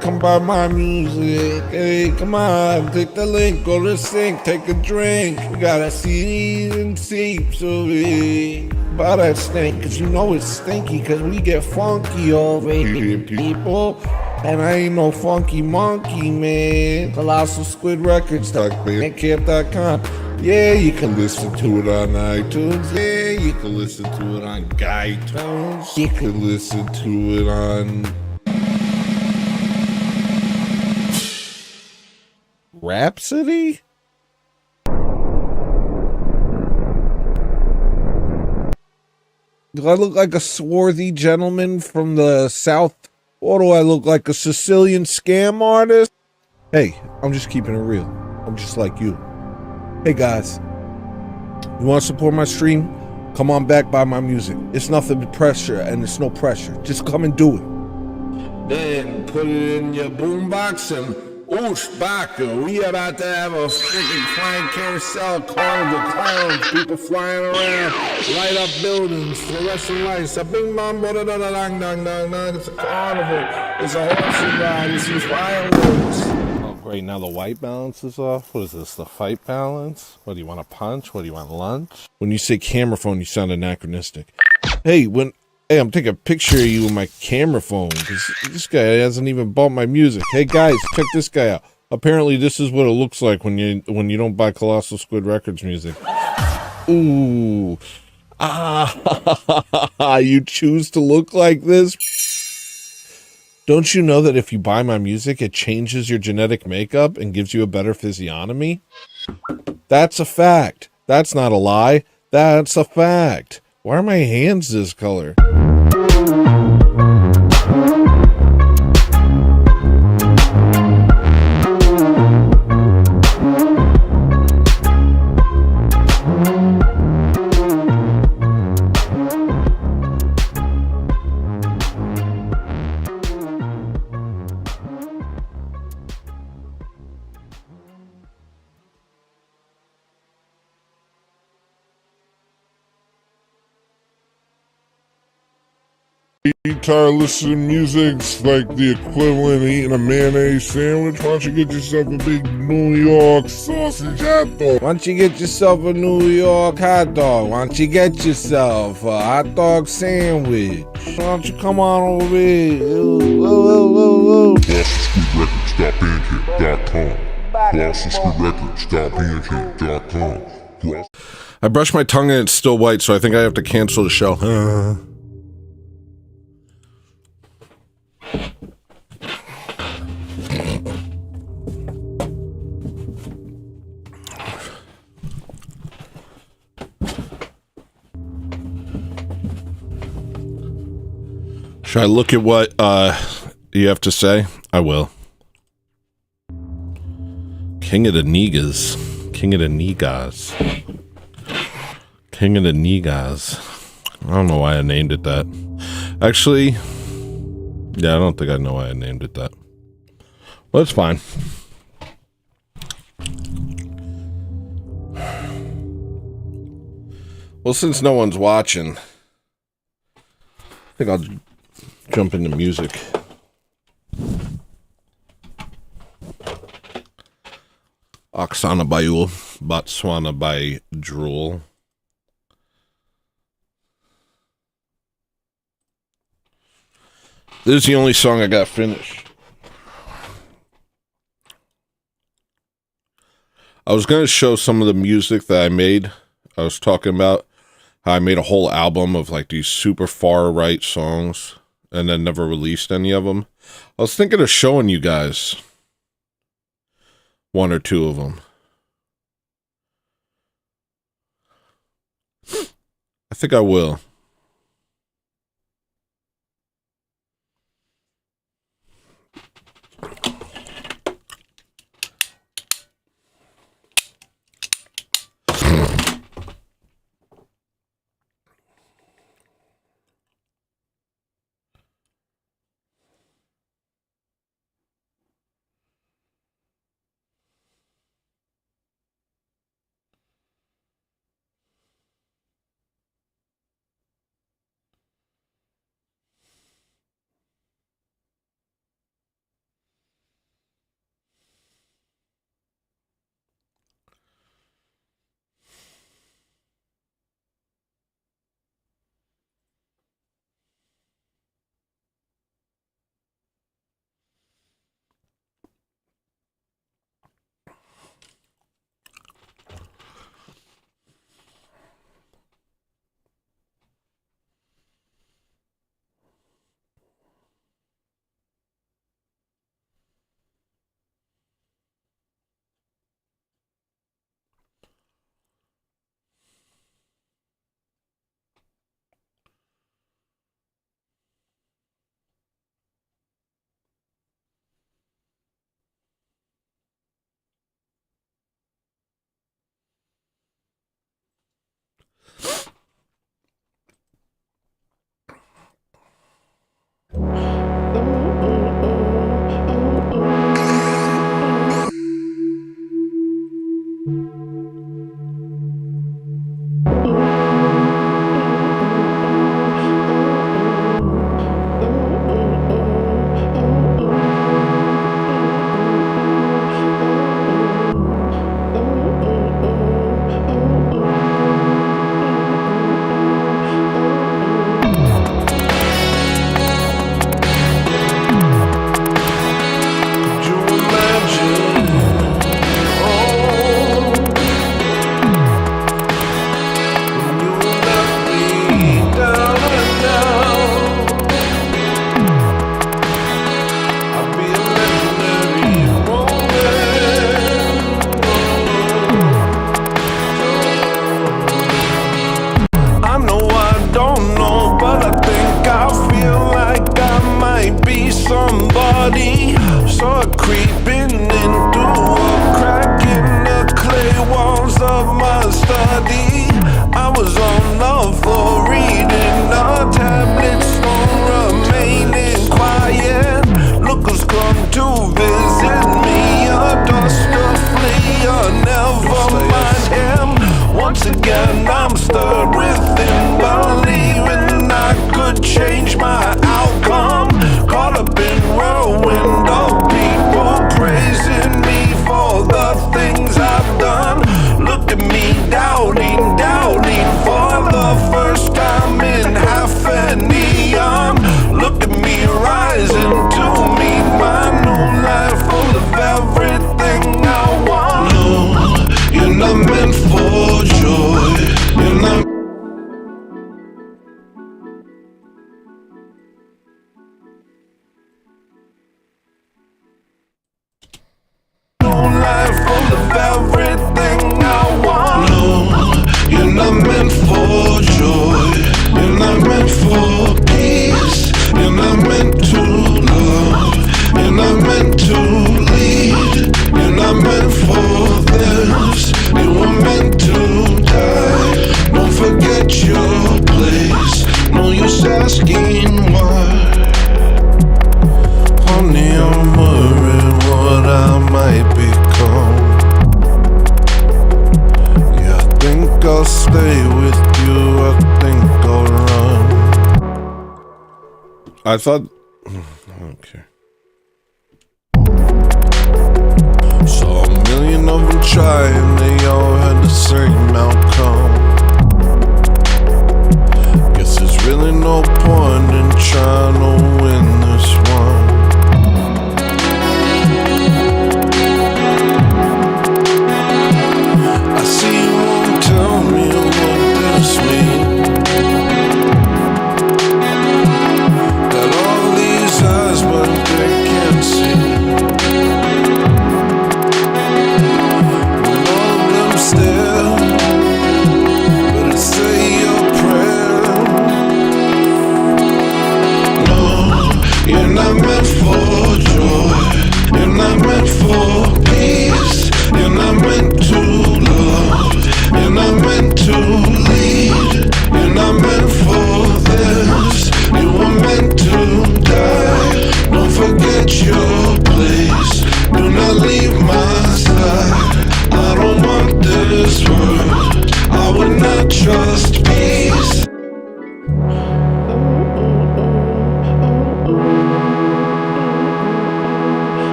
Speaker 3: Come buy my music. Hey, come on, click the link, go to the sink, take a drink. We got a CDs and tapes of it. Buy that stink, cause you know it's stinky, cause we get funky over here, people. And I ain't no funky monkey, man. Colossal Squid Records, Bandcamp.com. Yeah, you can listen to it on iTunes. Yeah, you can listen to it on iTunes. You can listen to it on Rhapsody? Do I look like a swarthy gentleman from the South? Or do I look like a Sicilian scam artist? Hey, I'm just keeping it real. I'm just like you. Hey guys, you want to support my stream? Come on back, buy my music. It's nothing but pressure, and it's no pressure. Just come and do it. Then put it in your boombox and oosh baka. We about to have a freaking flying carousel, carnival, clowns, people flying around, light up buildings, fluorescent lights, a bing bong, da da da da dang dang dang dang. It's a carnival. It's a horse ride. It's some fireworks. Oh great! Now the white balance is off. What is this? The fight balance? What do you want? A punch? What do you want? Lunch? When you say camera phone, you sound anachronistic. Hey, I'm taking a picture of you with my camera phone because this guy hasn't even bought my music. Hey guys, check this guy out. Apparently, this is what it looks like when you don't buy Colossal Squid Records music. Ooh, you choose to look like this. Don't you know that if you buy my music, it changes your genetic makeup and gives you a better physiognomy? That's a fact. That's not a lie. That's a fact. Why are my hands this color?
Speaker 2: You tired of listening to music? It's like the equivalent of eating a mayonnaise sandwich. Why don't you get yourself a big New York sausage hot dog?
Speaker 3: Why don't you get yourself a New York hot dog? Why don't you get yourself a hot dog sandwich? Why don't you come on over here?
Speaker 2: ColossalSquidRecords.bandcamp.com.
Speaker 1: I brushed my tongue and it's still white, so I think I have to cancel the show. Should I look at what you have to say? I will. King of the Negas. King of the Negas. King of the Negas. I don't know why I named it that. Actually, yeah, I don't think I know why I named it that. Well, it's fine. Well, since no one's watching, I think I'll jump into music. Oksana Bayul, Botswana by Drool. This is the only song I got finished. I was going to show some of the music that I made. I was talking about how I made a whole album of like these super far right songs and then never released any of them. I was thinking of showing you guys one or two of them. I think I will.
Speaker 4: again. I'm stirred within, believing I could change my outcome. Caught up in whirlwind of people praising me for the things I've done. Look at me doubting, doubting for the first time in half a neon. Look at me rising to meet my new life full of everything I want. No, you're not meant for joy. You're not life full of everything I want. No, you're not meant for joy. You're not meant for peace. You're not meant to love. You're not meant to lead. You're not meant for this. You were meant to die. Don't forget your place. No use asking why. Honey, I'm worried what I might become. Yeah, I think I'll stay with you. I think I'll run.
Speaker 1: I thought. Okay.
Speaker 4: Saw a million of them try and they all had the same outcome. Guess there's really no point in trying to win this one. I see you won't tell me what this means. Got all these eyes but they can't see. When all of them stare, better say your prayer. No, you're not meant for joy. You're not meant for peace. You're not meant to love. You're not meant to lead. You're not meant for this. You were meant to die. Don't forget your place. Do not leave my side. I don't want this world. I would not trust peace.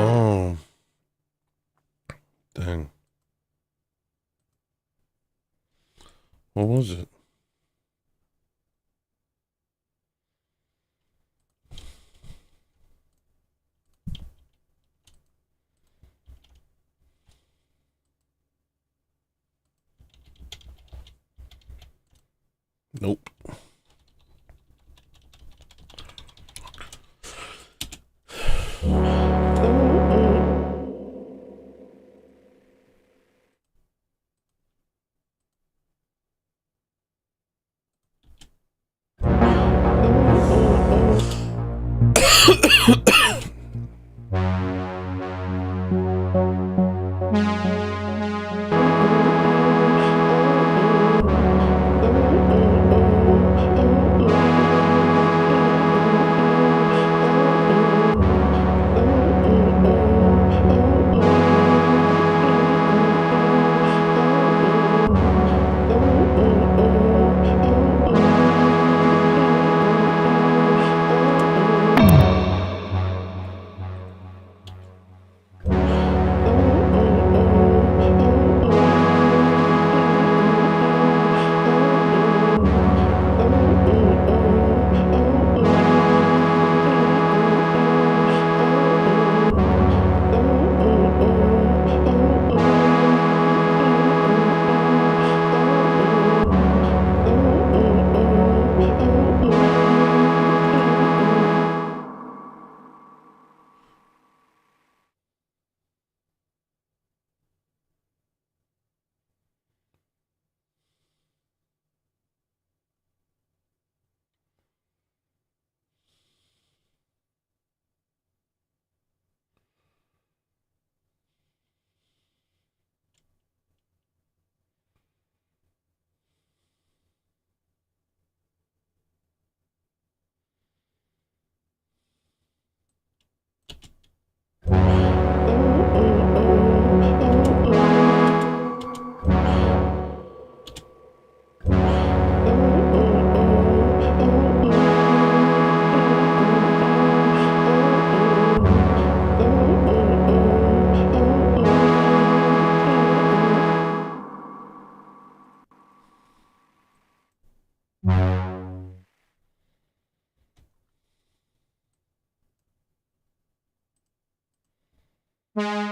Speaker 4: Oh, dang. What was it? Nope.
Speaker 1: Uh,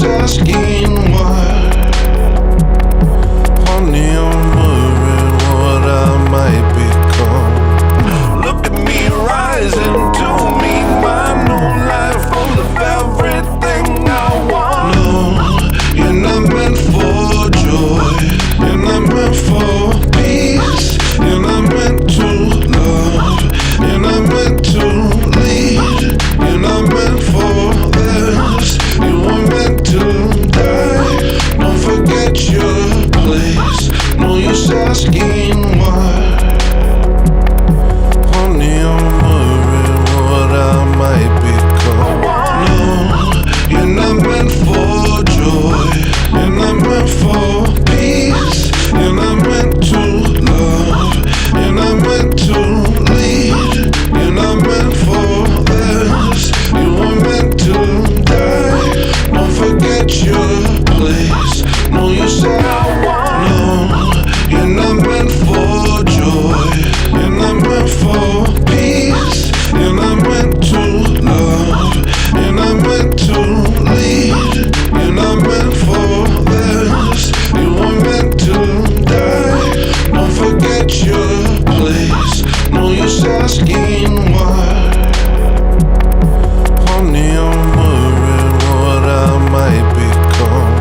Speaker 4: use asking why. Honey, I'm worried what I might become. Look at me rising to meet my new life, full of everything I want. No, you're not meant for joy, you're not meant for peace, you're not meant to love, you're not meant to lead, you're not meant for this, you were meant to die. Don't forget your place, no use asking why. Honey, I'm worried what I might become. No, you're not meant for joy, you're not meant for peace, you're not meant to love, you're not meant to lead, you're not meant for this, you were meant to die. Don't forget your place, no you say I want. No, you're not meant for joy, you're not meant for peace, you're not meant to love, you're not meant to lead, you're not meant for this, you were meant to die. Don't forget your place, no use asking why. Honey, I'm worried what I might become.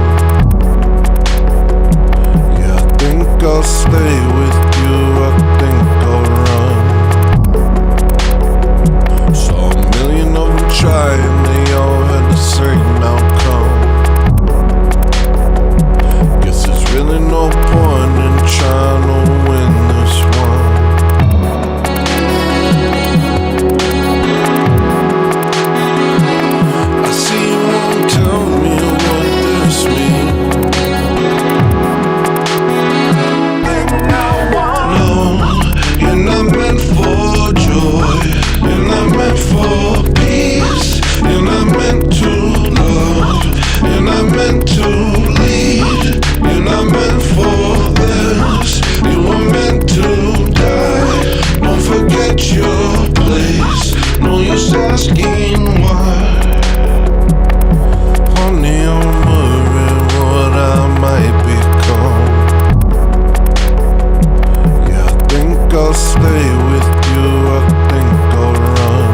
Speaker 4: Yeah, I think I'll stay with you, I think I'll run. Saw a million of them try and they all had the same outcome. Guess there's really no point in trying to win this one. I see you won't tell me what this means. No, you're not meant for joy, you're not meant for peace, you're not meant to love, you're not meant to lead, you're not meant for this, you were meant to die. Don't forget your place, no use asking why. Honey, I'm worried what I might become. Yeah, I think I'll stay with you, I think I'll run.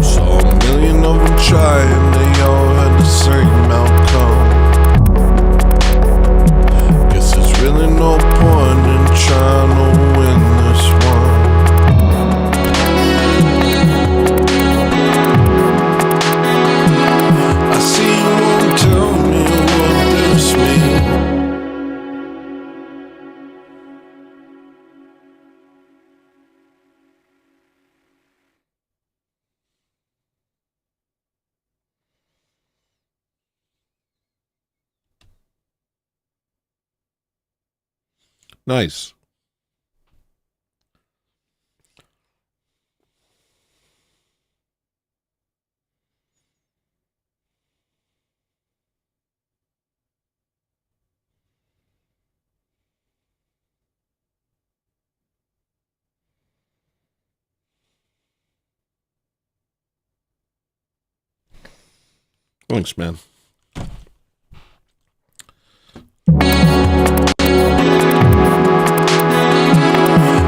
Speaker 4: Saw a million of them try and they all had the same outcome. Guess there's really no point in trying to win this one. I see you won't tell me what this means.
Speaker 1: Nice. Thanks, man.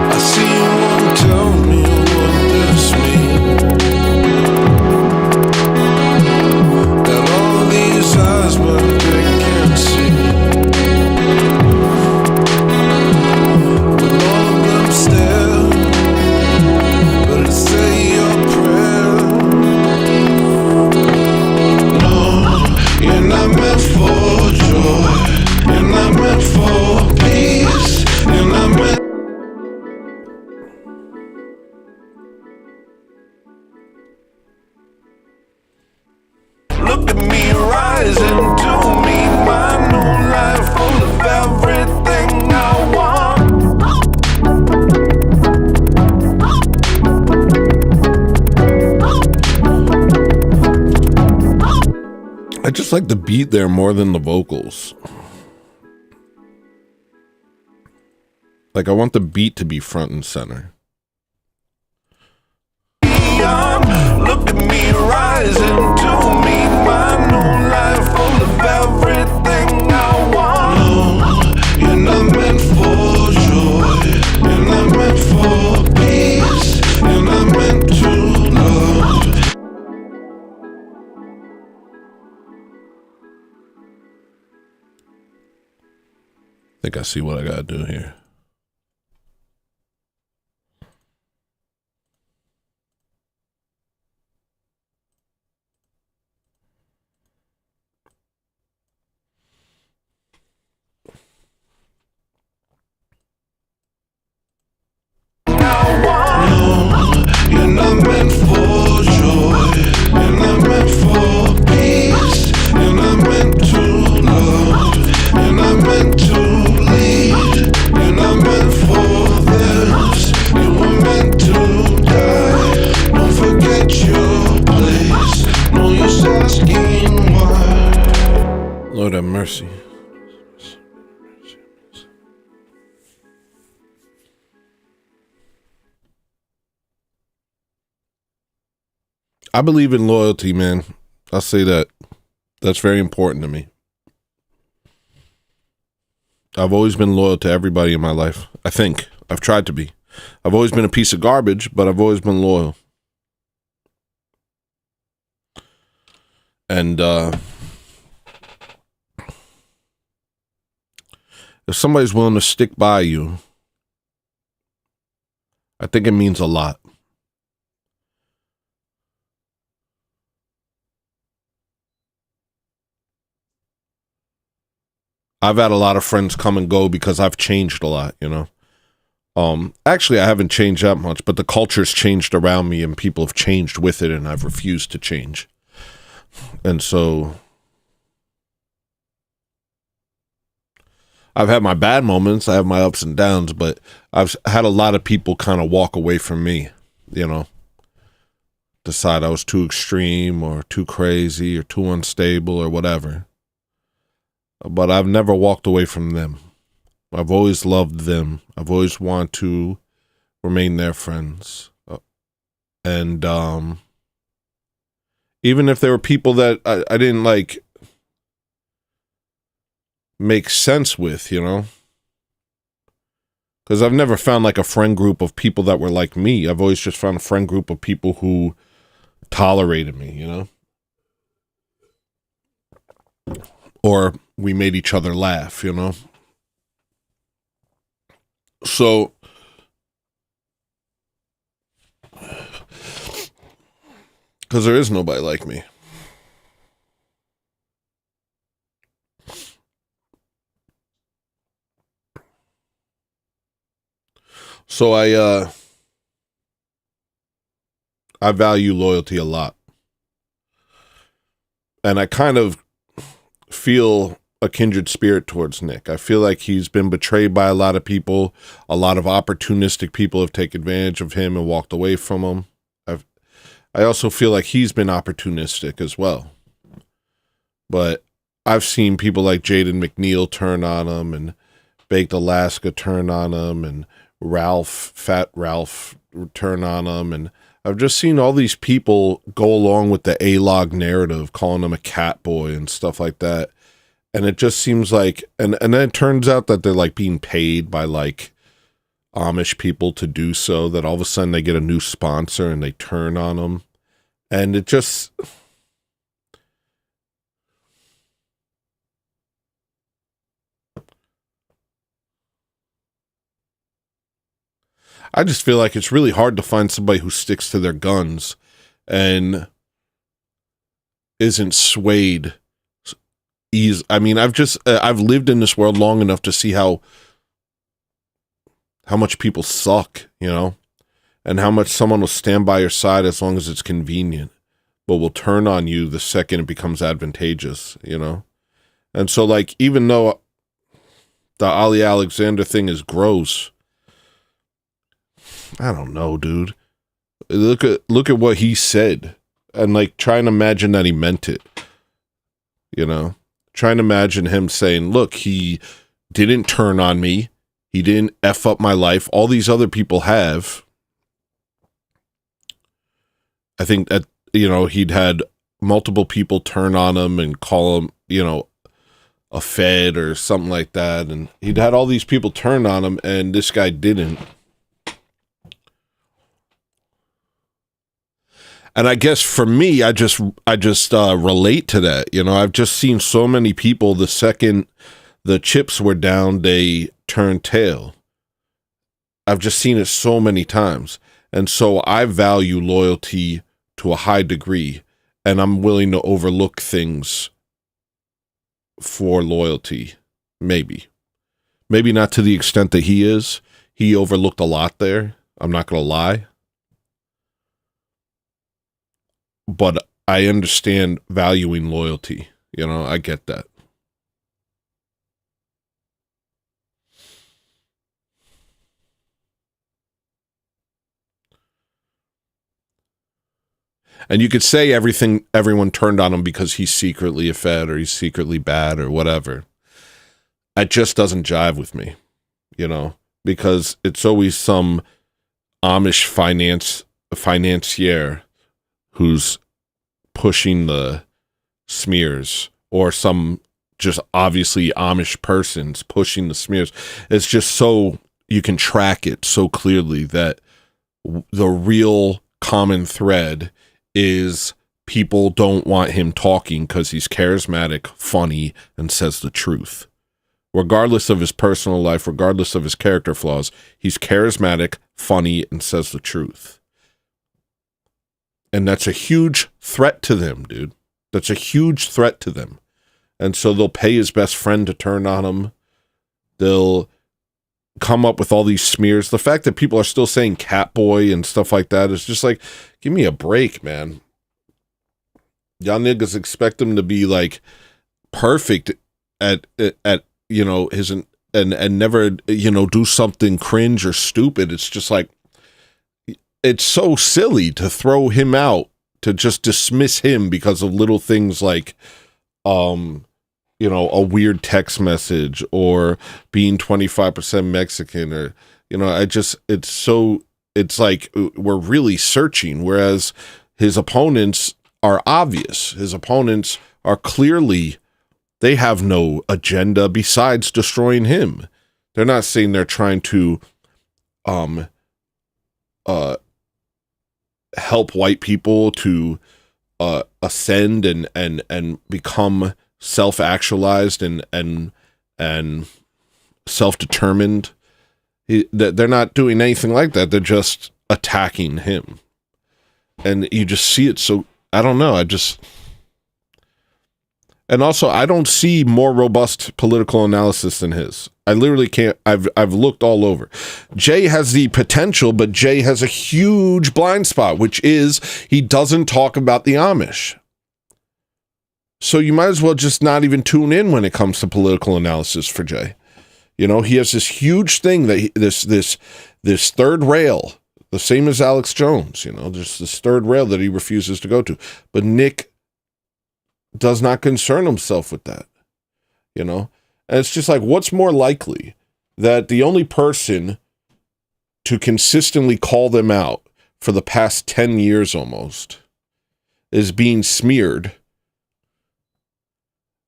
Speaker 4: I see you won't tell me what this means. Got all these eyes but they can't see. When all of them stare, better say your prayer. No, you're not meant for joy, you're not meant for peace, you're not meant. Look at me rising to meet my new life, full of everything I want.
Speaker 1: I just like the beat there more than the vocals. Like, I want the beat to be front and center.
Speaker 4: Look at me rising to meet my
Speaker 1: think I see what I gotta do here.
Speaker 4: You're not meant for joy. You're not meant for peace. You're not meant to love. You're not meant to lead. You're not meant for this. You were meant to die. Don't forget your place. No use asking why.
Speaker 1: Lord have mercy. I believe in loyalty, man. I'll say that. That's very important to me. I've always been loyal to everybody in my life. I think. I've tried to be. I've always been a piece of garbage, but I've always been loyal. And if somebody's willing to stick by you, I think it means a lot. I've had a lot of friends come and go because I've changed a lot, you know. Actually, I haven't changed that much, but the culture's changed around me and people have changed with it, and I've refused to change. And so I've had my bad moments, I have my ups and downs, but I've had a lot of people kind of walk away from me, you know. Decide I was too extreme or too crazy or too unstable or whatever. But I've never walked away from them. I've always loved them. I've always wanted to remain their friends. And even if there were people that I didn't like make sense with, you know? Because I've never found like a friend group of people that were like me. I've always just found a friend group of people who tolerated me, you know? Or we made each other laugh, you know? So, because there is nobody like me. So I value loyalty a lot. And I kind of feel a kindred spirit towards Nick. I feel like he's been betrayed by a lot of people. A lot of opportunistic people have taken advantage of him and walked away from him. I also feel like he's been opportunistic as well. But I've seen people like Jaden McNeil turn on him, and Baked Alaska turn on him, and Fat Ralph turn on him, and I've just seen all these people go along with the A-log narrative, calling him a cat boy and stuff like that. And it just seems like, and then it turns out that they're like being paid by like Amish people to do so, that all of a sudden they get a new sponsor and they turn on them. And it just, I just feel like it's really hard to find somebody who sticks to their guns and isn't swayed. I mean, I've lived in this world long enough to see how much people suck, you know, and how much someone will stand by your side as long as it's convenient, but will turn on you the second it becomes advantageous, you know? And so, like, even though the Ali Alexander thing is gross, I don't know, dude. Look at what he said, and like try and imagine that he meant it, you know? Trying to imagine him saying, look, he didn't turn on me. He didn't F up my life. All these other people have. I think that, you know, he'd had multiple people turn on him and call him, you know, a Fed or something like that. And he'd had all these people turn on him, and this guy didn't. And I guess for me, I just relate to that. You know, I've just seen so many people the second the chips were down, they turned tail. I've just seen it so many times. And so I value loyalty to a high degree, and I'm willing to overlook things for loyalty. Maybe not to the extent that he is. He overlooked a lot there. I'm not going to lie. But I understand valuing loyalty. You know, I get that. And you could say everyone turned on him because he's secretly a Fed or he's secretly bad or whatever. It just doesn't jive with me, you know, because it's always some Amish financier who's pushing the smears, or some just obviously Amish persons pushing the smears. It's just so you can track it so clearly that the real common thread is people don't want him talking because he's charismatic, funny, and says the truth. Regardless of his personal life, regardless of his character flaws, he's charismatic, funny, and says the truth. And that's a huge threat to them, dude. That's a huge threat to them. And so they'll pay his best friend to turn on him. They'll come up with all these smears. The fact that people are still saying Catboy and stuff like that is just like, give me a break, man. Y'all niggas expect him to be like perfect at you know, his and never, you know, do something cringe or stupid. It's just like, it's so silly to throw him out, to just dismiss him because of little things like you know, a weird text message or being 25% Mexican, or, you know, it's like we're really searching, whereas his opponents are obvious. His opponents are clearly, they have no agenda besides destroying him. They're not saying they're trying to help white people to ascend and become self-actualized and self-determined. They're not doing anything like that. They're just attacking him. And you just see it. So I don't know. And also, I don't see more robust political analysis than his. I literally can't. I've looked all over. Jay has the potential, but Jay has a huge blind spot, which is he doesn't talk about the Amish. So you might as well just not even tune in when it comes to political analysis for Jay. You know, he has this huge thing that this third rail, the same as Alex Jones. You know, there's this third rail that he refuses to go to. But Nick does not concern himself with that, you know? And it's just like, what's more likely, that the only person to consistently call them out for the past 10 years almost is being smeared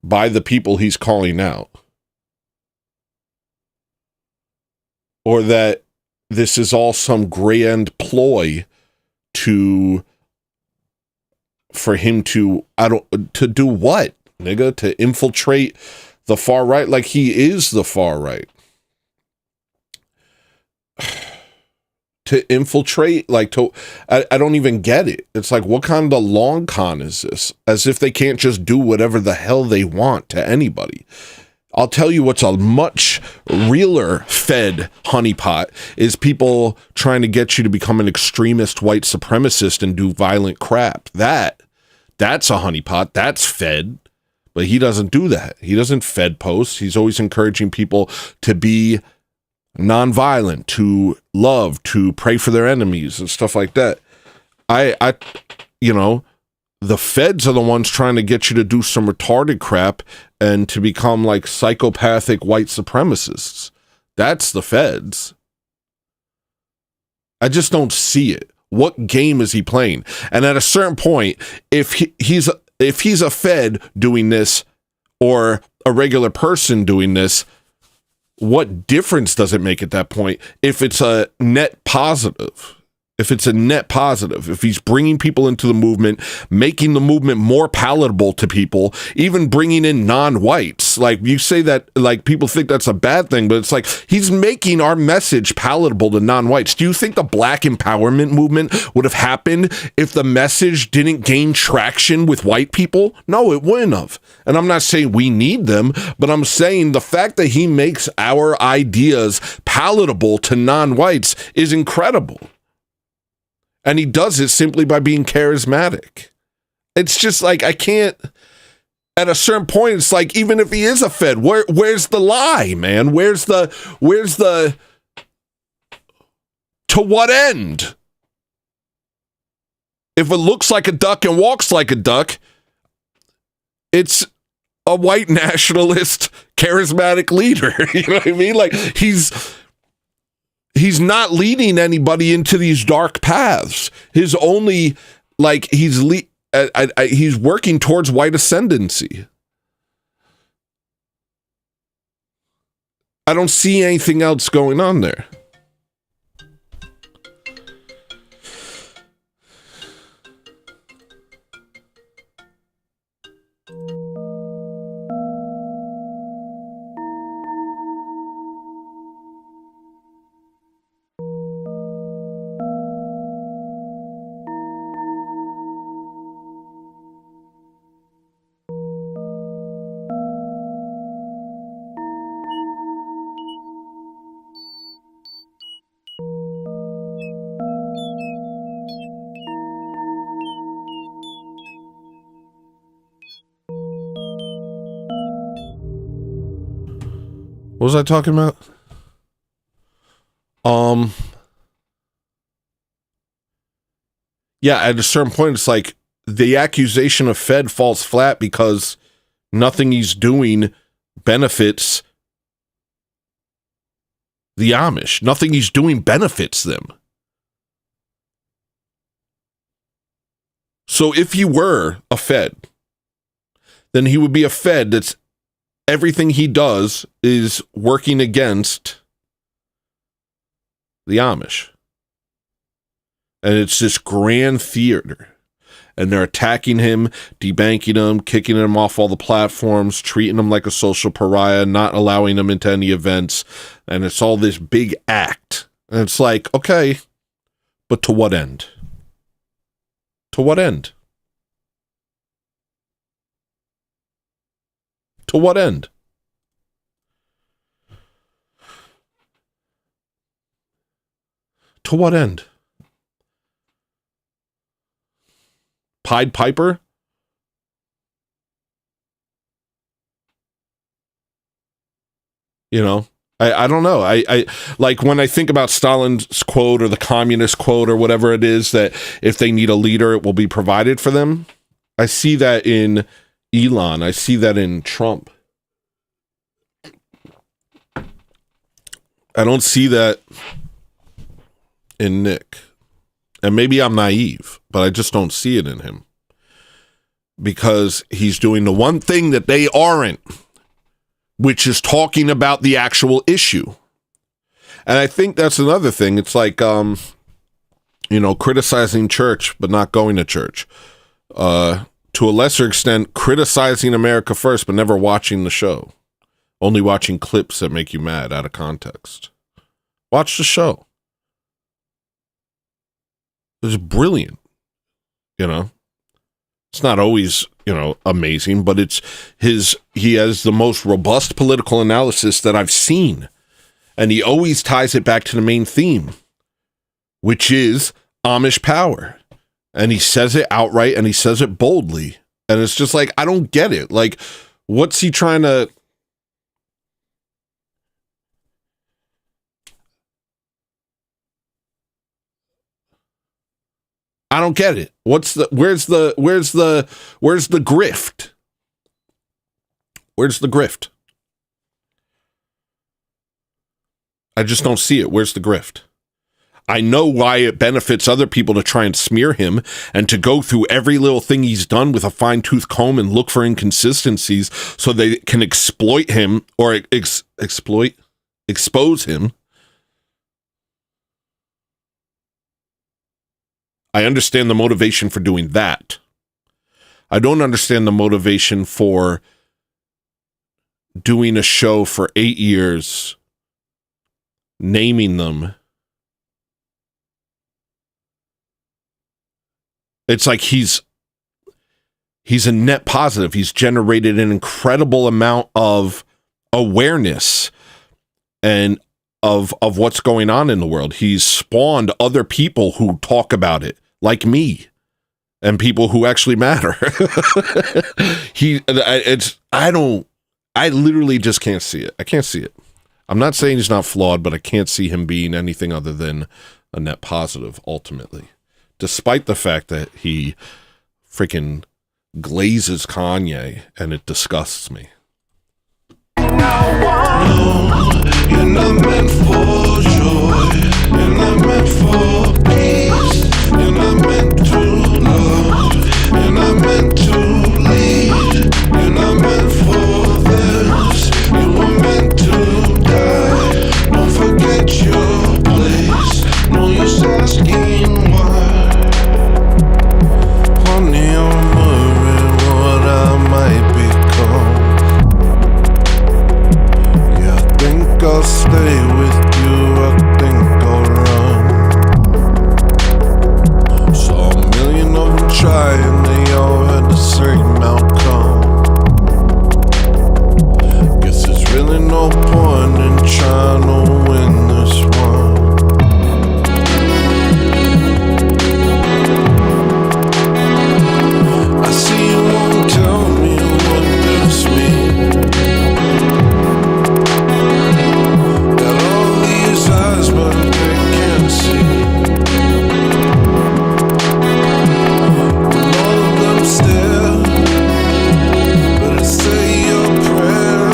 Speaker 1: by the people he's calling out? Or that this is all some grand ploy for him to do what, nigga? To infiltrate the far right? Like, he is the far right. To infiltrate, like, I don't even get it. It's like, what kind of long con is this? As if they can't just do whatever the hell they want to anybody. I'll tell you what's a much realer fed honeypot is people trying to get you to become an extremist white supremacist and do violent crap. That's a honeypot. That's fed. But he doesn't do that. He doesn't fed posts. He's always encouraging people to be nonviolent, to love, to pray for their enemies and stuff like that. I you know, the feds are the ones trying to get you to do some retarded crap and to become like psychopathic white supremacists. That's the feds. I just don't see it. What game is he playing? And at a certain point, if he's a fed doing this or a regular person doing this, what difference does it make at that point if it's a net positive? if it's a net positive, if he's bringing people into the movement, making the movement more palatable to people, even bringing in non-whites. Like, you say that, like, people think that's a bad thing, but it's like he's making our message palatable to non-whites. Do you think the black empowerment movement would have happened if the message didn't gain traction with white people? No, it wouldn't have. And I'm not saying we need them, but I'm saying the fact that he makes our ideas palatable to non-whites is incredible. And he does it simply by being charismatic. It's just like, I can't, at a certain point, it's like, even if he is a Fed, where's the lie, man? Where's the, to what end? If it looks like a duck and walks like a duck, it's a white nationalist, charismatic leader. You know what I mean? Like, he's not leading anybody into these dark paths. His only, like, he's working towards white ascendancy. I don't see anything else going on there. What was I talking about? Yeah, at a certain point, it's like the accusation of Fed falls flat because nothing he's doing benefits the Amish. Nothing he's doing benefits them. So if he were a Fed, then he would be a Fed that's everything he does is working against the Amish. And it's this grand theater. And they're attacking him, debanking him, kicking him off all the platforms, treating him like a social pariah, not allowing him into any events. And it's all this big act. And it's like, okay, but to what end? To what end? To what end? To what end? Pied Piper? You know, I don't know. I like when I think about Stalin's quote or the communist quote or whatever it is, that if they need a leader, it will be provided for them. I see that in Elon. I see that in Trump. I don't see that in Nick. And maybe I'm naive, but I just don't see it in him. Because he's doing the one thing that they aren't, which is talking about the actual issue. And I think that's another thing. It's like, criticizing church, but not going to church. To a lesser extent, criticizing America First, but never watching the show. Only watching clips that make you mad out of context. Watch the show. It's brilliant. You know? It's not always, amazing, but he has the most robust political analysis that I've seen. And he always ties it back to the main theme, which is Amish power. And he says it outright and he says it boldly. And it's just like, I don't get it. Like, what's he trying to... I don't get it. Where's the grift? Where's the grift? I just don't see it. Where's the grift? I know why it benefits other people to try and smear him and to go through every little thing he's done with a fine-tooth comb and look for inconsistencies so they can exploit him or expose him. I understand the motivation for doing that. I don't understand the motivation for doing a show for 8 years, naming them. It's like he's a net positive. He's generated an incredible amount of awareness and of what's going on in the world. He's spawned other people who talk about it, like me, and people who actually matter. I literally just can't see it. I can't see it. I'm not saying he's not flawed, but I can't see him being anything other than a net positive ultimately. Despite the fact that he freaking glazes Kanye, and it disgusts me.
Speaker 4: You're not meant for joy, you're not meant for peace, you're not meant to love, you're not meant to lead, you're not meant for this, you were meant to die. Don't forget your place, no use asking why. Honey, I'm worried what I might become. I'll stay with you, I think I'll run. Saw a million of them try and they all had the same outcome. Guess there's really no point in trying to win this one. I see you won't tell me what this means. But they can't see. When all of them stare, better say your prayer.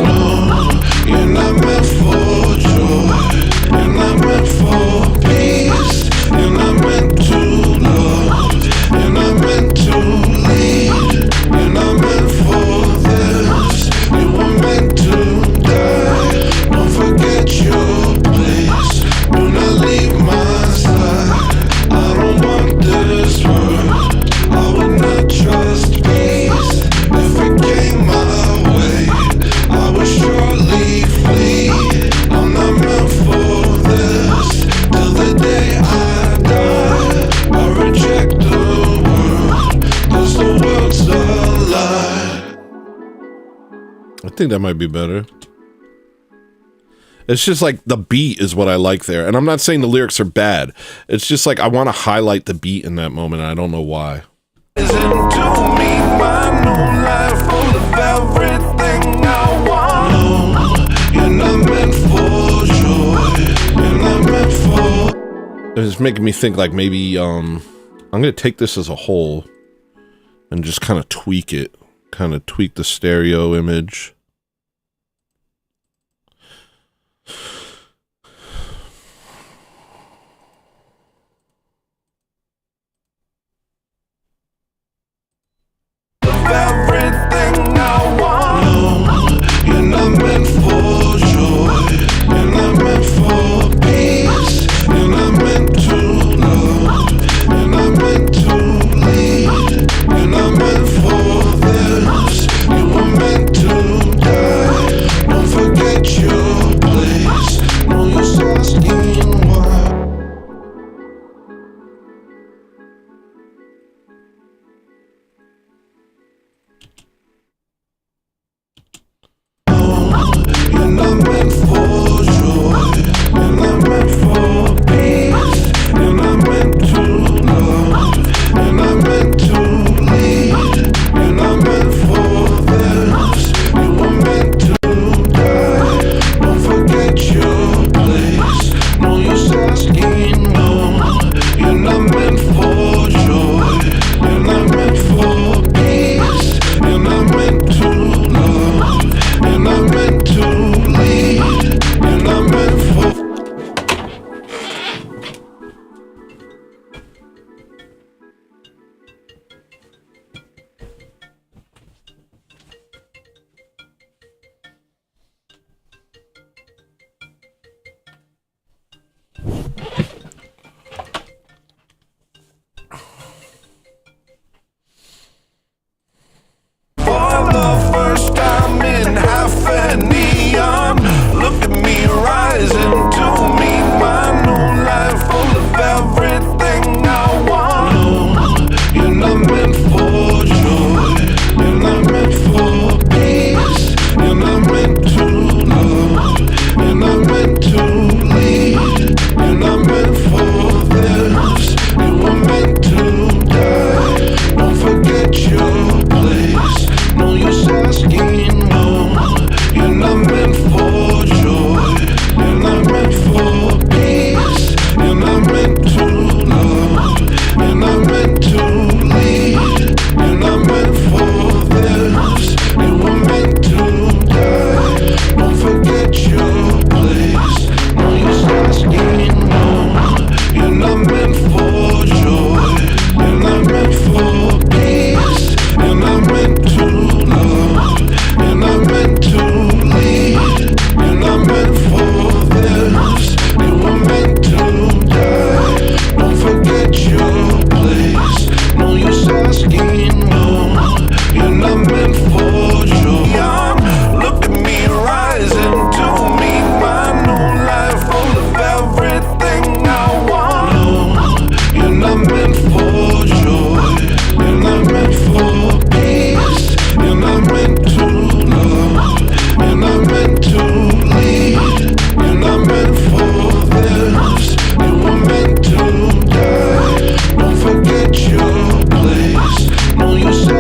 Speaker 4: No, you're not meant for joy, you're not meant for peace, you're not meant to love, you're not meant to lead, you're not meant for this, you were meant to die. Don't forget your place, do not leave my side. I don't want this world, I would not trust peace. If it came my way, I would surely flee. I'm not meant for this, till the day I die. I reject the world, 'cause the world's a lie.
Speaker 1: I think that might be better. It's just like the beat is what I like there. And I'm not saying the lyrics are bad. It's just like I want to highlight the beat in that moment. And I don't know why.
Speaker 4: Listen to me, my new life full of everything I want. No, you're not meant for joy, you're not meant for.
Speaker 1: It's making me think like maybe I'm going to take this as a whole and just kind of tweak it. Kind of tweak the stereo image.
Speaker 4: Everything I want. No, you're not meant for joy, you're not meant for peace, you're not meant to love, you're not meant to lead, you're not meant for this, you were meant to die. Don't forget your place, no use asking why.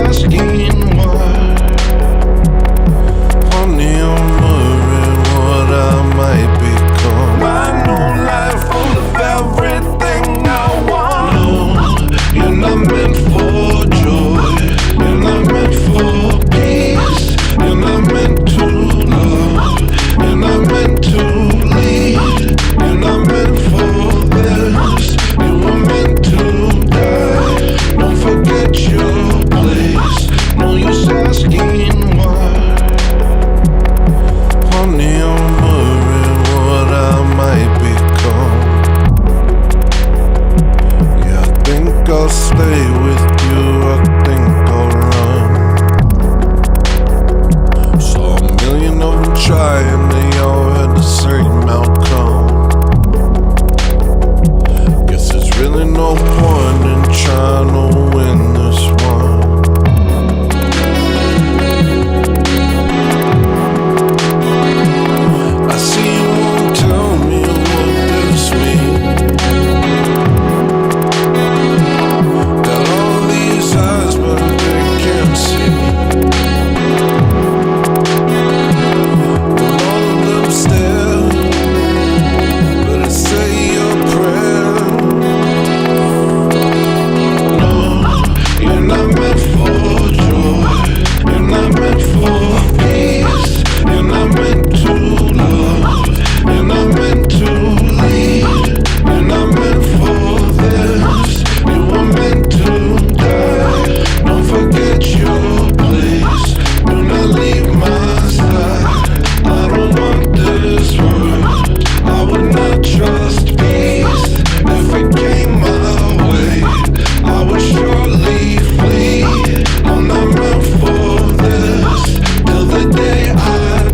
Speaker 4: asking why. Honey, I'm worried what I might become. My new life full of everything I want. No, you're not meant for joy. You're not meant for peace. You're not meant to love. You're not meant to lead. You're not meant for this. You were meant to die. Don't forget your place. No use asking why. Honey, I'm worried what I might become. Yeah, I think I'll stay with you. I think I'll run. Saw a million of them try and they all had the same outcome. Guess there's really no point in trying to win this one. I see you won't tell me what this means. Got all these eyes but they can't see. And all of them stare, but I say your prayer. No, you're not meant for joy. You're not meant for peace. You're not meant to love. You're not meant to lead. You're not meant for this. You were meant to die. Don't forget your place. Do not leave my side. I don't want this world. I would not trust peace. If it came my way, I would surely flee. I'm not meant for this. Till the day I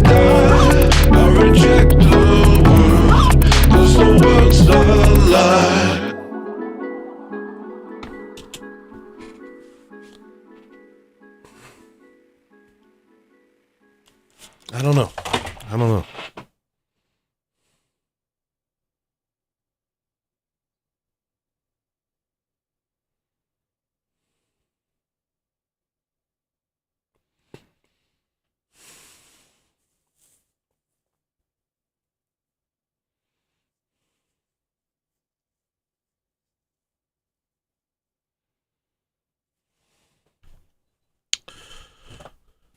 Speaker 4: die, I reject the world, 'cause the world's a lie.
Speaker 1: I don't know. I don't know.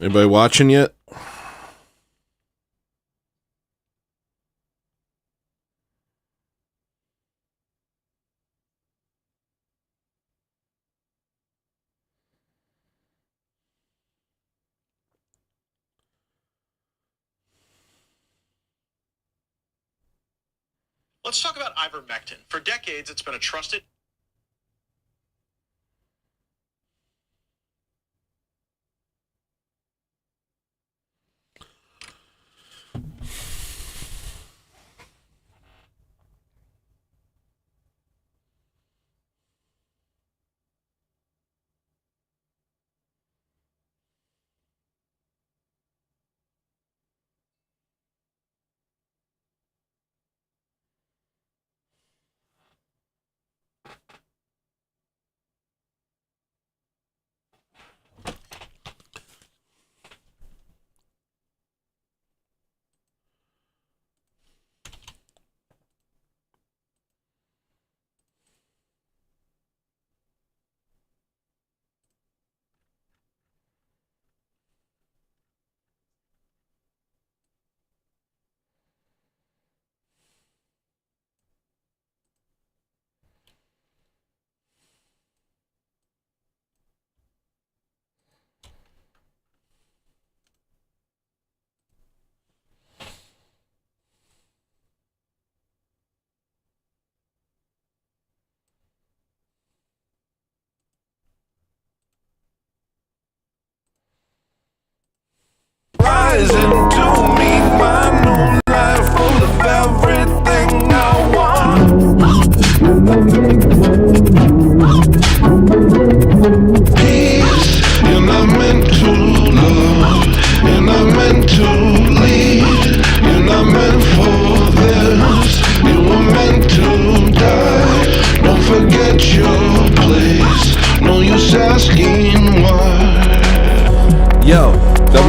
Speaker 1: Anybody watching yet?
Speaker 5: Let's talk about ivermectin. For decades, it's been a trusted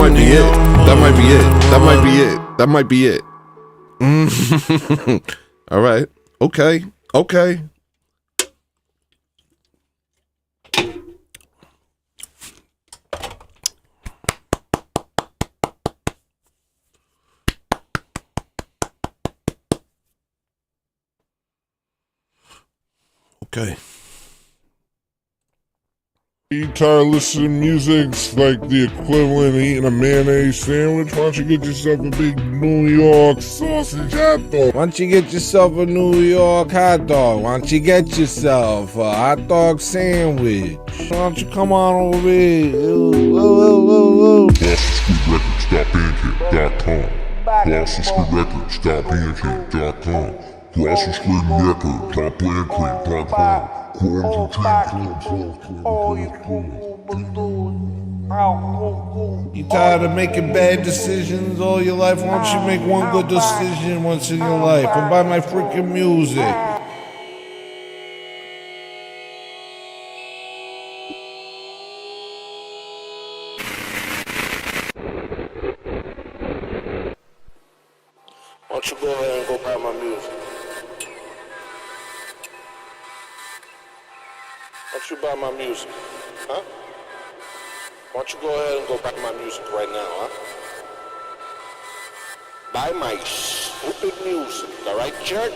Speaker 1: might be it. That might be it. That might be it. That might be it. All right. Okay. Okay. Okay.
Speaker 2: You tired of listening to music's like the equivalent of eating a mayonnaise sandwich? Why don't you get yourself a big New York sausage hot dog?
Speaker 3: Why don't you get yourself a New York hot dog? Why don't you get yourself a hot dog sandwich? Why don't you come on over here? Whoa.
Speaker 2: GlossonSquareRecords.bandcamp.com. GlossonSquareRecords.bandcamp.com.
Speaker 3: You tired of making bad decisions all your life? Why don't you make one good decision once in your life and buy my freaking music? Why don't you go ahead and go buy my music? Why don't you buy my music? Huh? Why don't you go ahead and go buy my music right now, huh? Buy my stupid music, alright, jerk?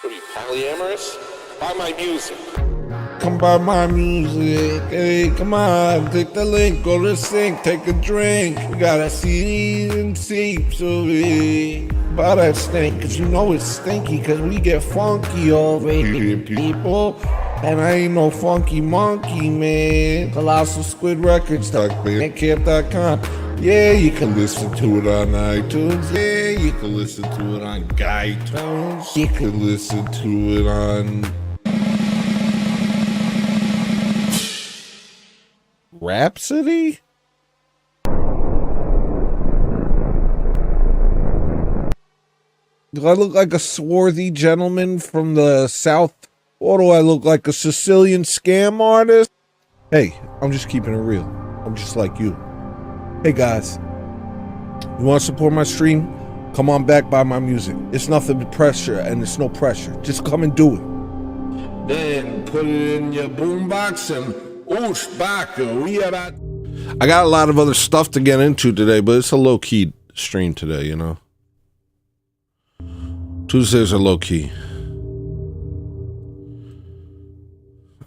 Speaker 3: What are you, polyamorous? Buy my music. Come buy my music, hey, come on, click the link, go to the sink, take a drink. We got a CDs and tapes of it. Buy that stink, cause you know it's stinky, cause we get funky over here, people. And I ain't no funky monkey, man. Colossal Squid Records, bandcamp.com. Yeah, you can listen to it on iTunes. Yeah, you can listen to it on iTunes. You can listen to it on Rhapsody? Do I look like a swarthy gentleman from the South? Or do I look like a Sicilian scam artist? Hey, I'm just keeping it real. I'm just like you. Hey guys, you want to support my stream? Come on back, buy my music. It's nothing but pressure, and it's no pressure. Just come and do it. Then put it in your boombox and oosh, baka, we about.
Speaker 1: I got a lot of other stuff to get into today, but it's a low-key stream today, you know? Tuesdays are low-key.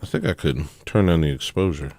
Speaker 1: I think I could turn on the exposure.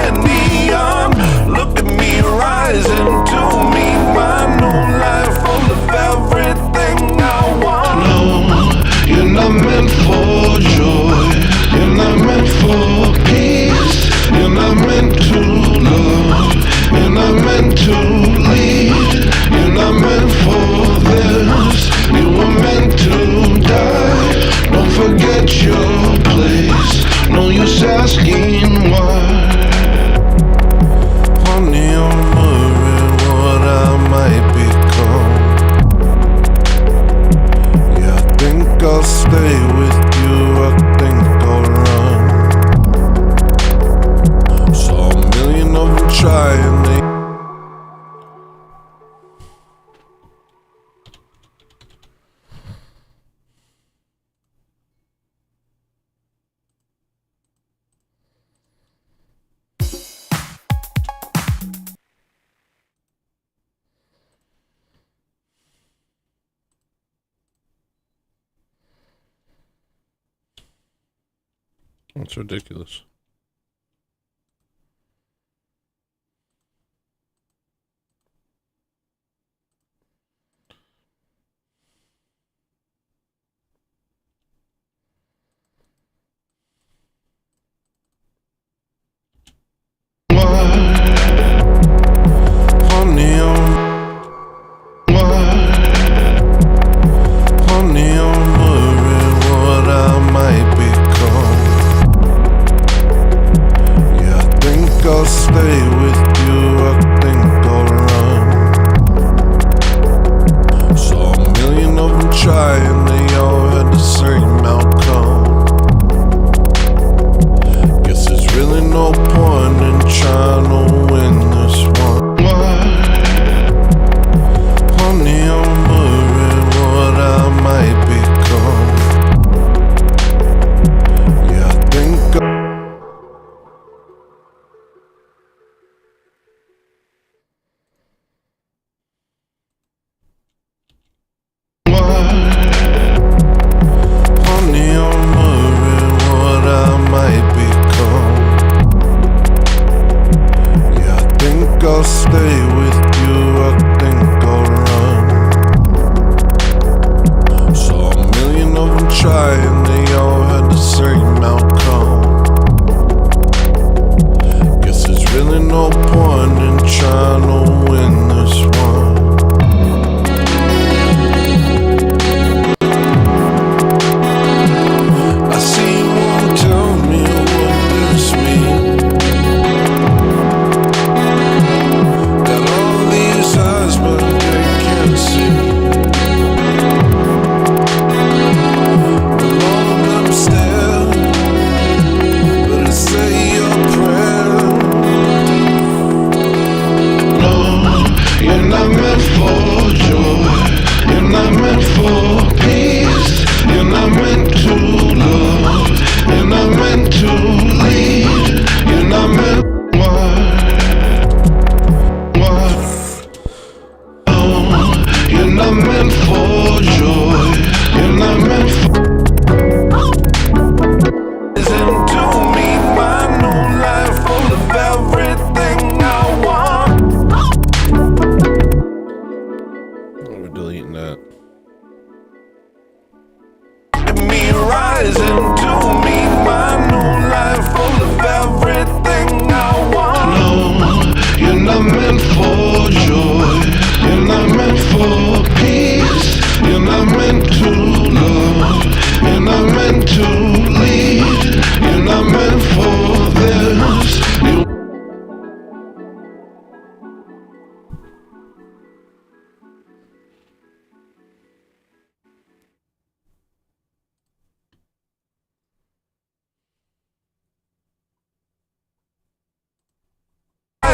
Speaker 4: Neon, look at me rising to me, my new life full of everything I want. No, you're not meant for joy, you're not meant for peace, you're not meant to love, you're not meant to lead, you're not meant for this, you were meant to die. Don't forget your place, no use asking why. Honey, I'm worried what I might become. Yeah, I think I'll stay with you, I think I'll run. Saw a million of them trying, they
Speaker 1: That's ridiculous.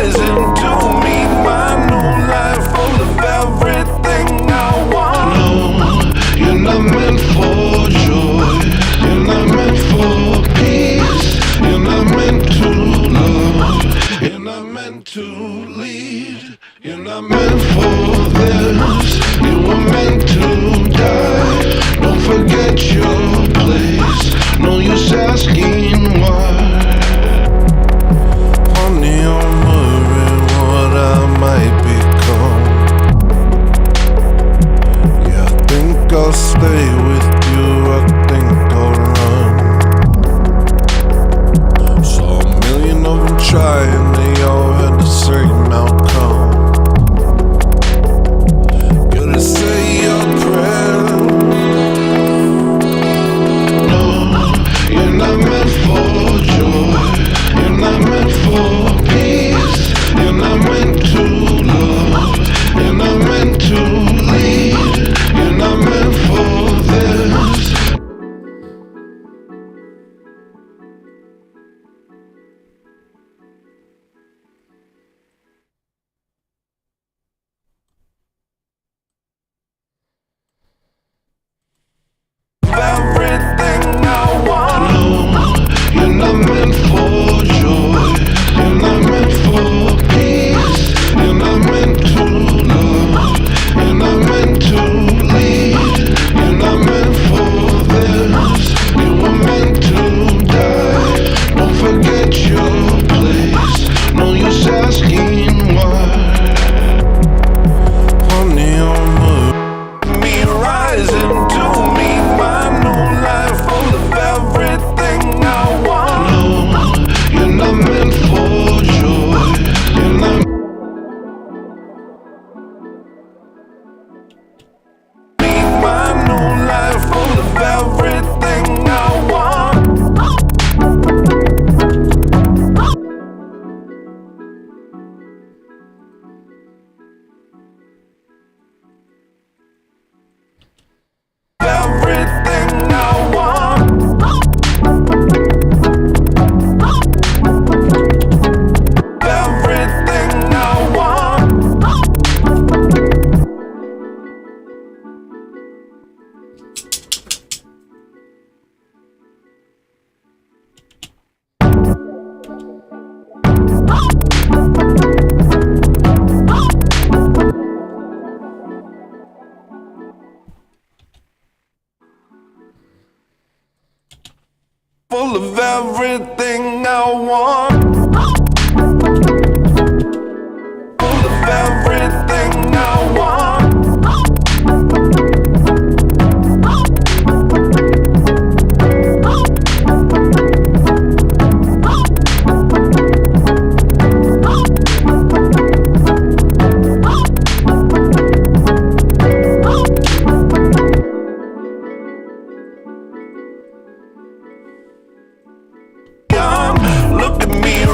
Speaker 4: rising to meet my new life full of everything I want. No, you're not meant for joy. You're not meant for peace. You're not meant to love. You're not meant to lead. You're not meant for this. You were meant to die. Don't forget your place. No use asking why. Honey, I'm worried what I might become. Yeah, I think I'll stay with you. I think I'll run. Saw a million of them try and they all had the same outcome. Gotta say your prayer. No, you're not meant for joy. You're not meant for peace. You're not meant to love. You're not meant to lead. You're not meant for this. Everything I want. No, you're not meant for joy. You're not meant for peace. You're not meant to love. You're not meant to lead. You're not meant for this. You were meant to die. Don't forget your place. No use asking why. Honey, me rising to meet my new life full of everything I want. No, you're not meant for joy. You're not meet my new life full of everything I want. Everything I want. Everything I want. Full of everything I want. Full of everything I want. Look at me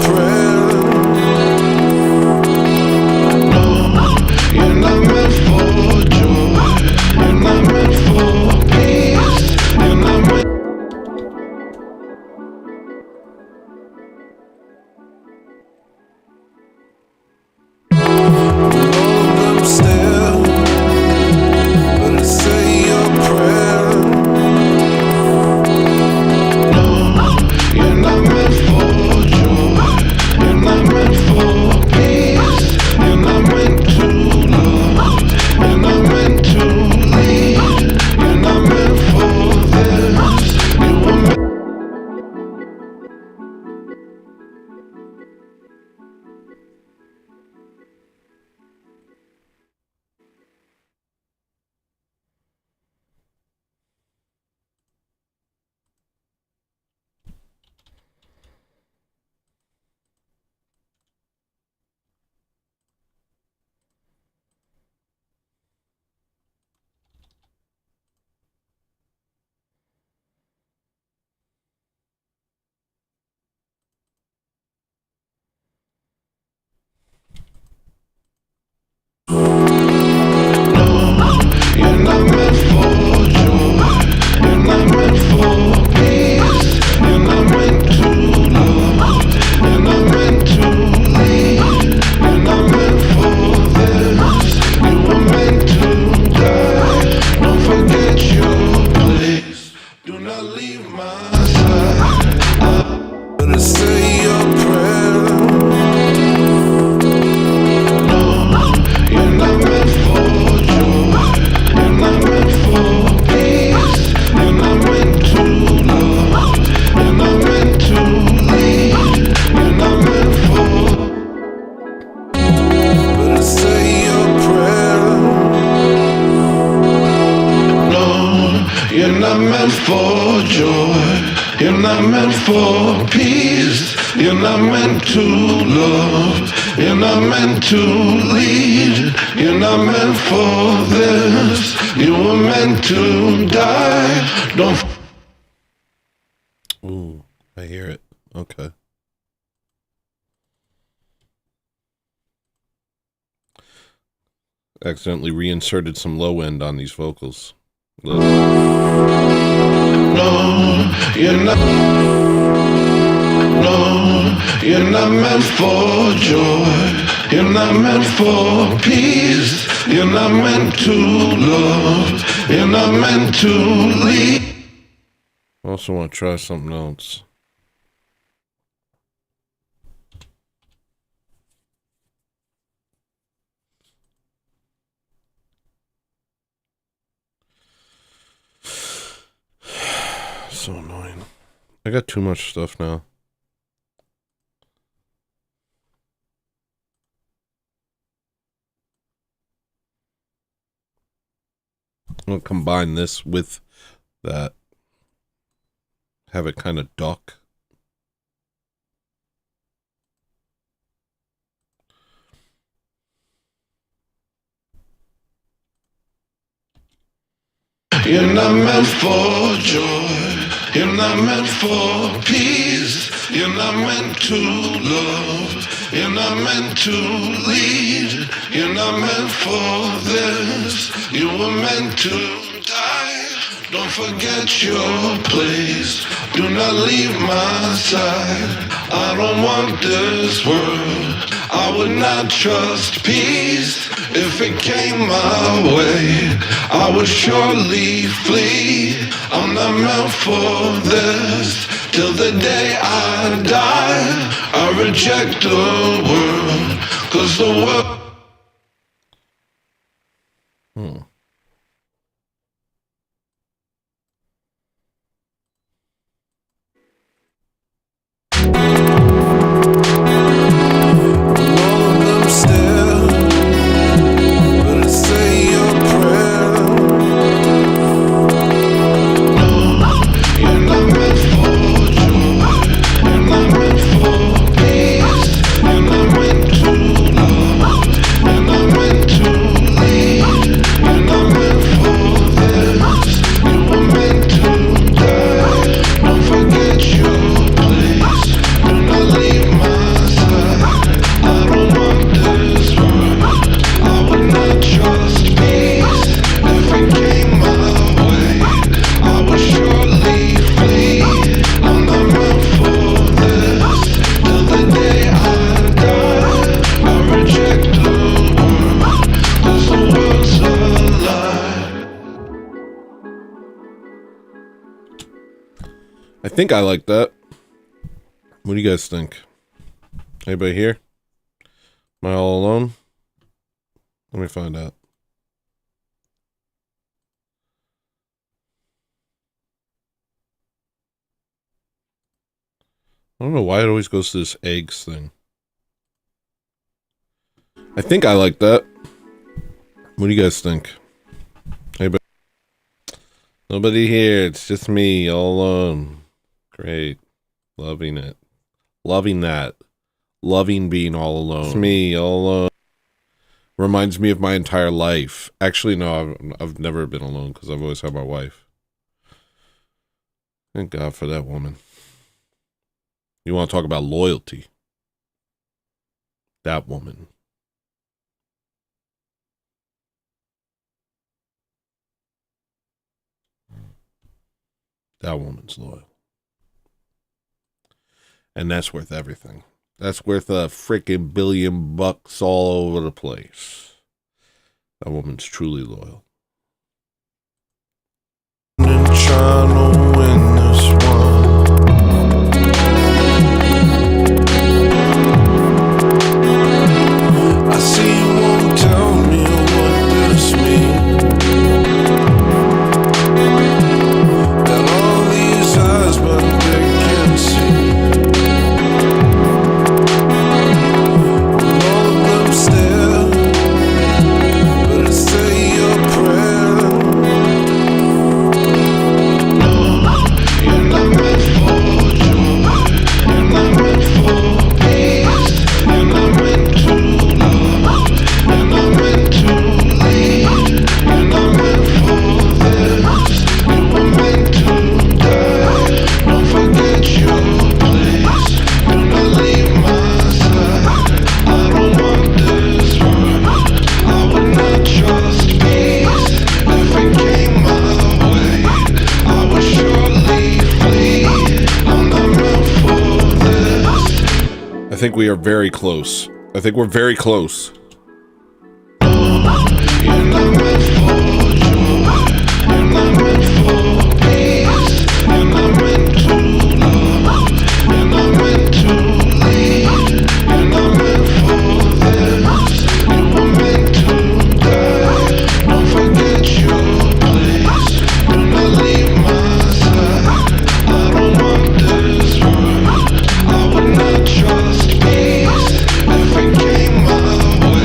Speaker 4: prayer. You're not meant for joy. You're not meant for peace. You're not meant. All of them stare, but it's say your prayer. You're not meant for joy. You're not meant for peace. You're not meant to love. You're not meant to lead. You're not meant for this. You were meant. You're not meant for joy. You're not meant for peace. You're not meant to love. You're not meant to lead. You're not meant for this. You were meant to die. Don't forget your place. Do not leave my side. I'm gonna say your prayer. You're not meant for joy. You're not meant for peace. You're not meant to love. You're not meant to lead. You're not meant for. Better say your prayer. No, you're not meant for joy. You're not meant for peace. You're not meant to love. You're not meant to lead. You're not meant for this. You were meant to die. Don't.
Speaker 1: Ooh, I hear it. Okay. Accidentally reinserted some low end on these vocals. Look.
Speaker 4: No, you're not. No, you're not meant for joy. You're not meant for peace. You're not meant to love. You're not meant to lead.
Speaker 1: I also want to try something else. So annoying. I got too much stuff now. I'm gonna combine this with that. Have it kind of duck.
Speaker 4: You're not meant for joy. You're not meant for peace. You're not meant to love. You're not meant to lead. You're not meant for this. You were meant to die. Don't forget your place. Do not leave my side. I don't want this world. I would not trust peace. If it came my way, I would surely flee. I'm not meant for this. Till the day I die, I reject the world. 'Cause the world. You're not meant for peace. You're not meant to love.
Speaker 1: I think I like that. What do you guys think? Anybody here? Am I all alone? Let me find out. I don't know why it always goes to this eggs thing. I think I like that. What do you guys think? Anybody? Nobody here. It's just me all alone. Great. Loving it. Loving that. Loving being all alone. It's me all alone. Reminds me of my entire life. Actually, no, I've never been alone because I've always had my wife. Thank God for that woman. You want to talk about loyalty? That woman. That woman's loyal. And that's worth everything. That's worth a freaking $1 billion all over the place. That woman's truly loyal.
Speaker 4: Trying to win this one. I see you won't tell me what this means. Got all these eyes, but they can't see. All of them stare, but I say your prayer. You're not meant for joy. You're not meant for peace. You're not meant to love. You're not meant to lead. You're not meant for this. You were meant to die. Don't forget your place. Do not leave my side. I don't want this world. I would not trust peace if it came my way. I would surely flee. I'm not meant for this.
Speaker 1: I think we are very close. I think we're very close.
Speaker 4: You're not meant for joy. You're not meant for peace. You're not meant to love. You're not meant to lead. You're not meant for this. You were meant to die. Don't forget your place. Do not leave my side. I don't want this world. I would not trust peace if it came my way.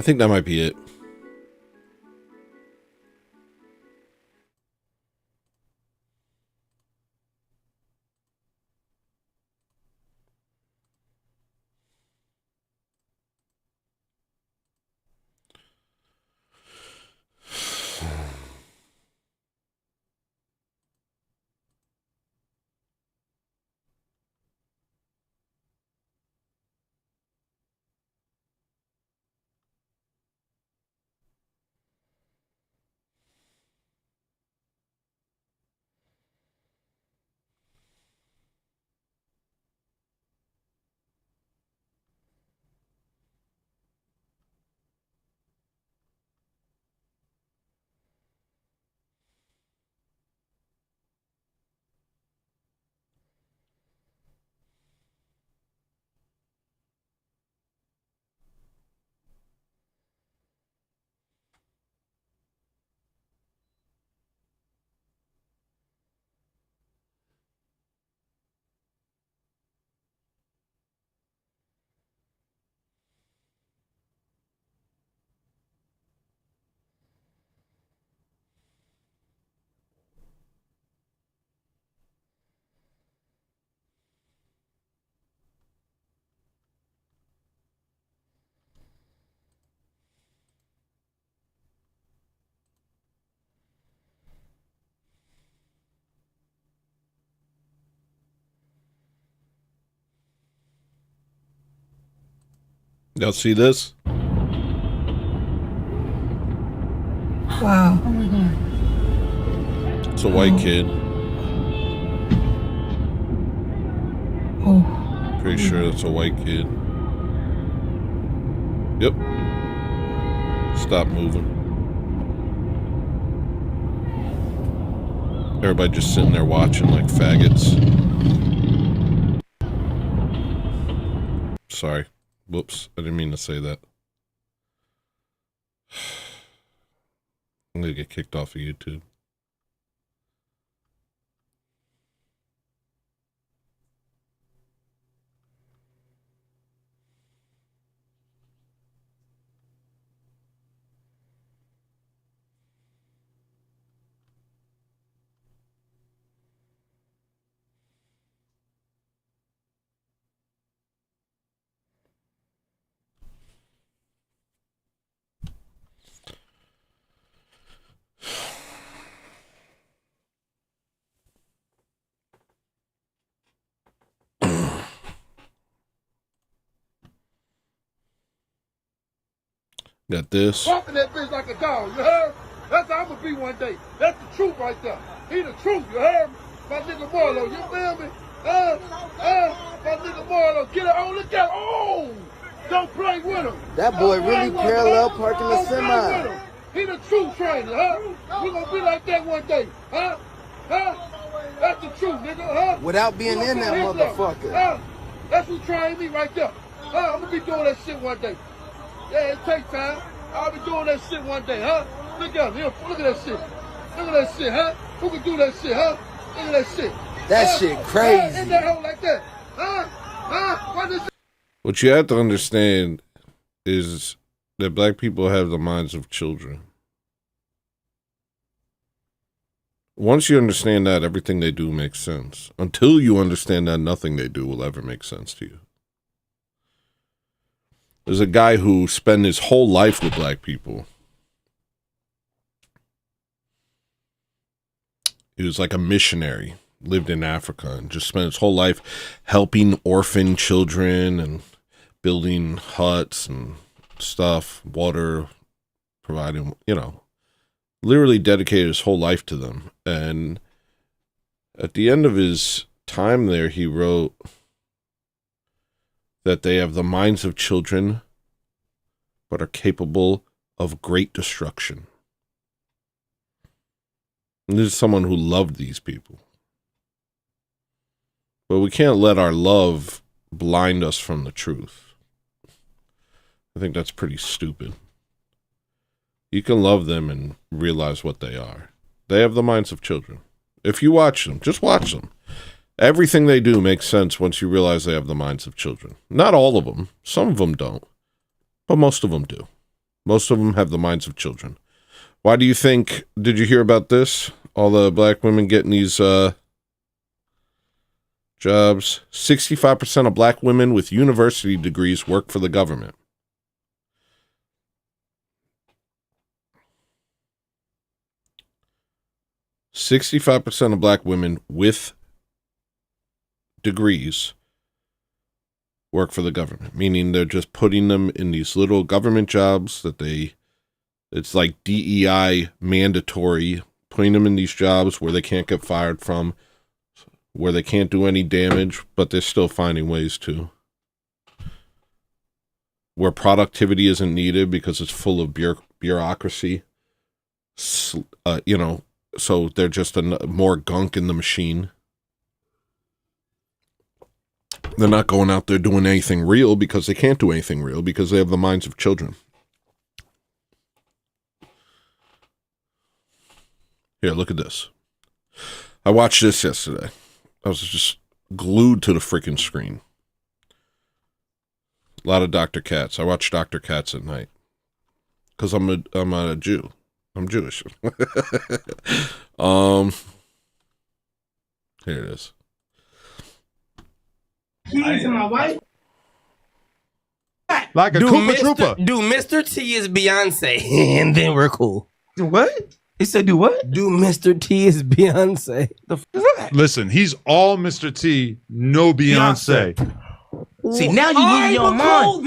Speaker 1: think that might be it. Y'all see this?
Speaker 6: Wow.
Speaker 1: It's a white kid.
Speaker 6: Oh.
Speaker 1: Pretty sure that's a white kid. Yep. Stop moving. Everybody just sitting there watching like faggots. Sorry. Whoops. I didn't mean to say that. I'm gonna get kicked off of YouTube. Got this.
Speaker 7: Walking that bitch like a dog, you heard? That's how I'm gonna be one day. That's the truth right there. He the truth, you heard? My nigga Marlo, you feel me? My nigga Marlo, get it on, look at oh! Don't play with him.
Speaker 8: That boy really parallel parking the
Speaker 7: Don't play
Speaker 8: semi.
Speaker 7: with him. He the truth trainer, huh? We gonna be like that one day, huh? That's the truth, nigga, huh?
Speaker 8: Without being in that motherfucker.
Speaker 7: Huh? That's who trying me right there. I'm gonna be doing that shit one day. Yeah, it takes time. I'll be doing that shit one day, huh? Look at him. Look at that shit. Look at that shit, huh? Who can do that shit, huh? Look at that shit.
Speaker 8: That shit crazy.
Speaker 7: In that hole like that, huh? What is it?
Speaker 1: What you have to understand is that black people have the minds of children. Once you understand that, everything they do makes sense. Until you understand that, nothing they do will ever make sense to you. There's a guy who spent his whole life with black people. He was like a missionary, lived in Africa, and just spent his whole life helping orphan children and building huts and stuff, water, providing, literally dedicated his whole life to them. And at the end of his time there, he wrote that they have the minds of children, but are capable of great destruction. And this is someone who loved these people. But we can't let our love blind us from the truth. I think that's pretty stupid. You can love them and realize what they are. They have the minds of children. If you watch them, just watch them. Everything they do makes sense once you realize they have the minds of children. Not all of them. Some of them don't. But most of them do. Most of them have the minds of children. Why do you think, did you hear about this? All the black women getting these jobs. 65% of black women with university degrees work for the government. "65% of black women with degrees work for the government," meaning they're just putting them in these little government jobs that it's like DEI mandatory, putting them in these jobs where they can't get fired from, where they can't do any damage, but they're still finding ways to. Where productivity isn't needed because it's full of bureaucracy, so they're just more gunk in the machine. They're not going out there doing anything real because they can't do anything real because they have the minds of children. Here, look at this. I watched this yesterday. I was just glued to the freaking screen. A lot of Dr. Katz. I watch Dr. Katz at night because I'm a Jew. I'm Jewish. Here it is.
Speaker 9: Keys and my wife.
Speaker 10: Like a Koopa Troopa.
Speaker 9: Do Mr. T is Beyonce, and then we're cool.
Speaker 11: Do what? He said do what?
Speaker 9: Do Mr. T is Beyonce.
Speaker 11: The f is that?
Speaker 10: Listen, he's all Mr. T, no Beyonce.
Speaker 11: See, now you losing your mind.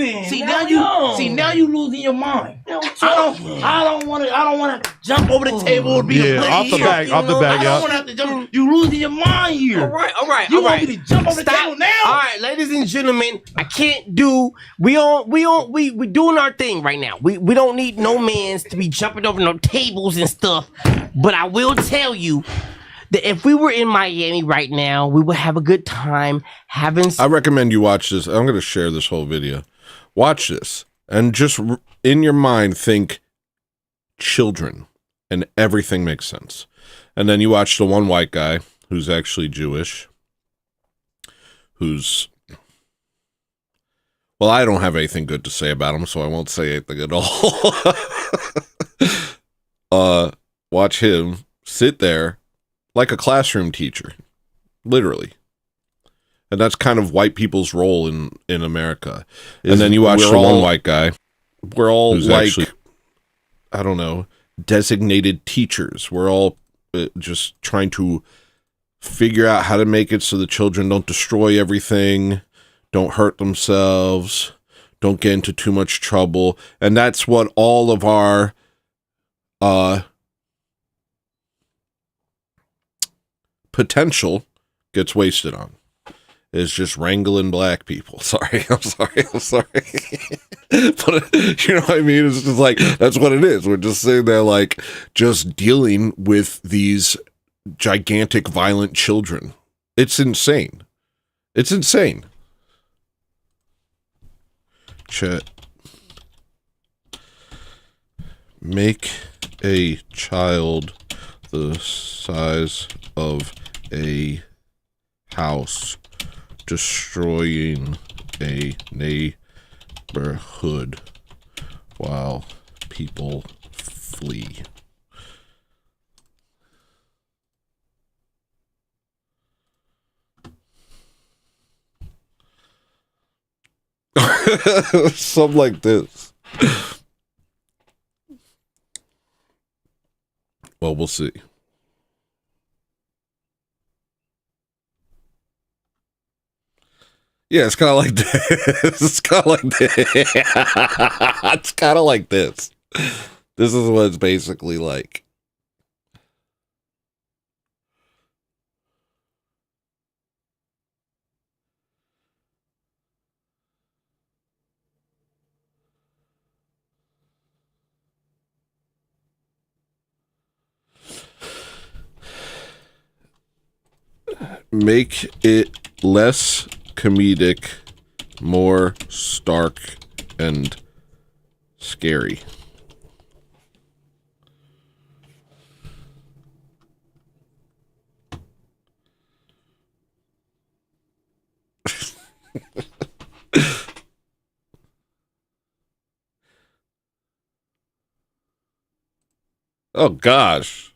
Speaker 11: Now you losing your mind. I don't want to jump over the table and be a player.
Speaker 10: Off the back,
Speaker 11: I don't want to have to jump. You losing your mind here.
Speaker 9: All right.
Speaker 11: You want me to jump over the table now?
Speaker 9: All right, ladies and gentlemen, I can't do. We doing our thing right now. We don't need no mans to be jumping over no tables and stuff. But I will tell you that if we were in Miami right now, we would have a good time having.
Speaker 1: I recommend you watch this. I'm going to share this whole video. Watch this and just in your mind think children, and everything makes sense. And then you watch the one white guy who's actually Jewish, who's, well, I don't have anything good to say about him, so I won't say anything at all. Watch him sit there like a classroom teacher, literally. And that's kind of white people's role in America. And then you watch the one white guy. We're all like, actually, I don't know, designated teachers. We're all just trying to figure out how to make it so the children don't destroy everything, don't hurt themselves, don't get into too much trouble. And that's what all of our potential gets wasted on, is just wrangling black people. I'm sorry. But you know what I mean? It's just like, that's what it is. We're just sitting there like just dealing with these gigantic violent children. It's insane. Chat. Make a child the size of a house destroying a neighborhood while people flee. Something like this. Well, we'll see. Yeah, it's kind of like this. It's kind of like this. It's kind of like this. This is what it's basically like. Make it less comedic, more stark and scary. Oh gosh.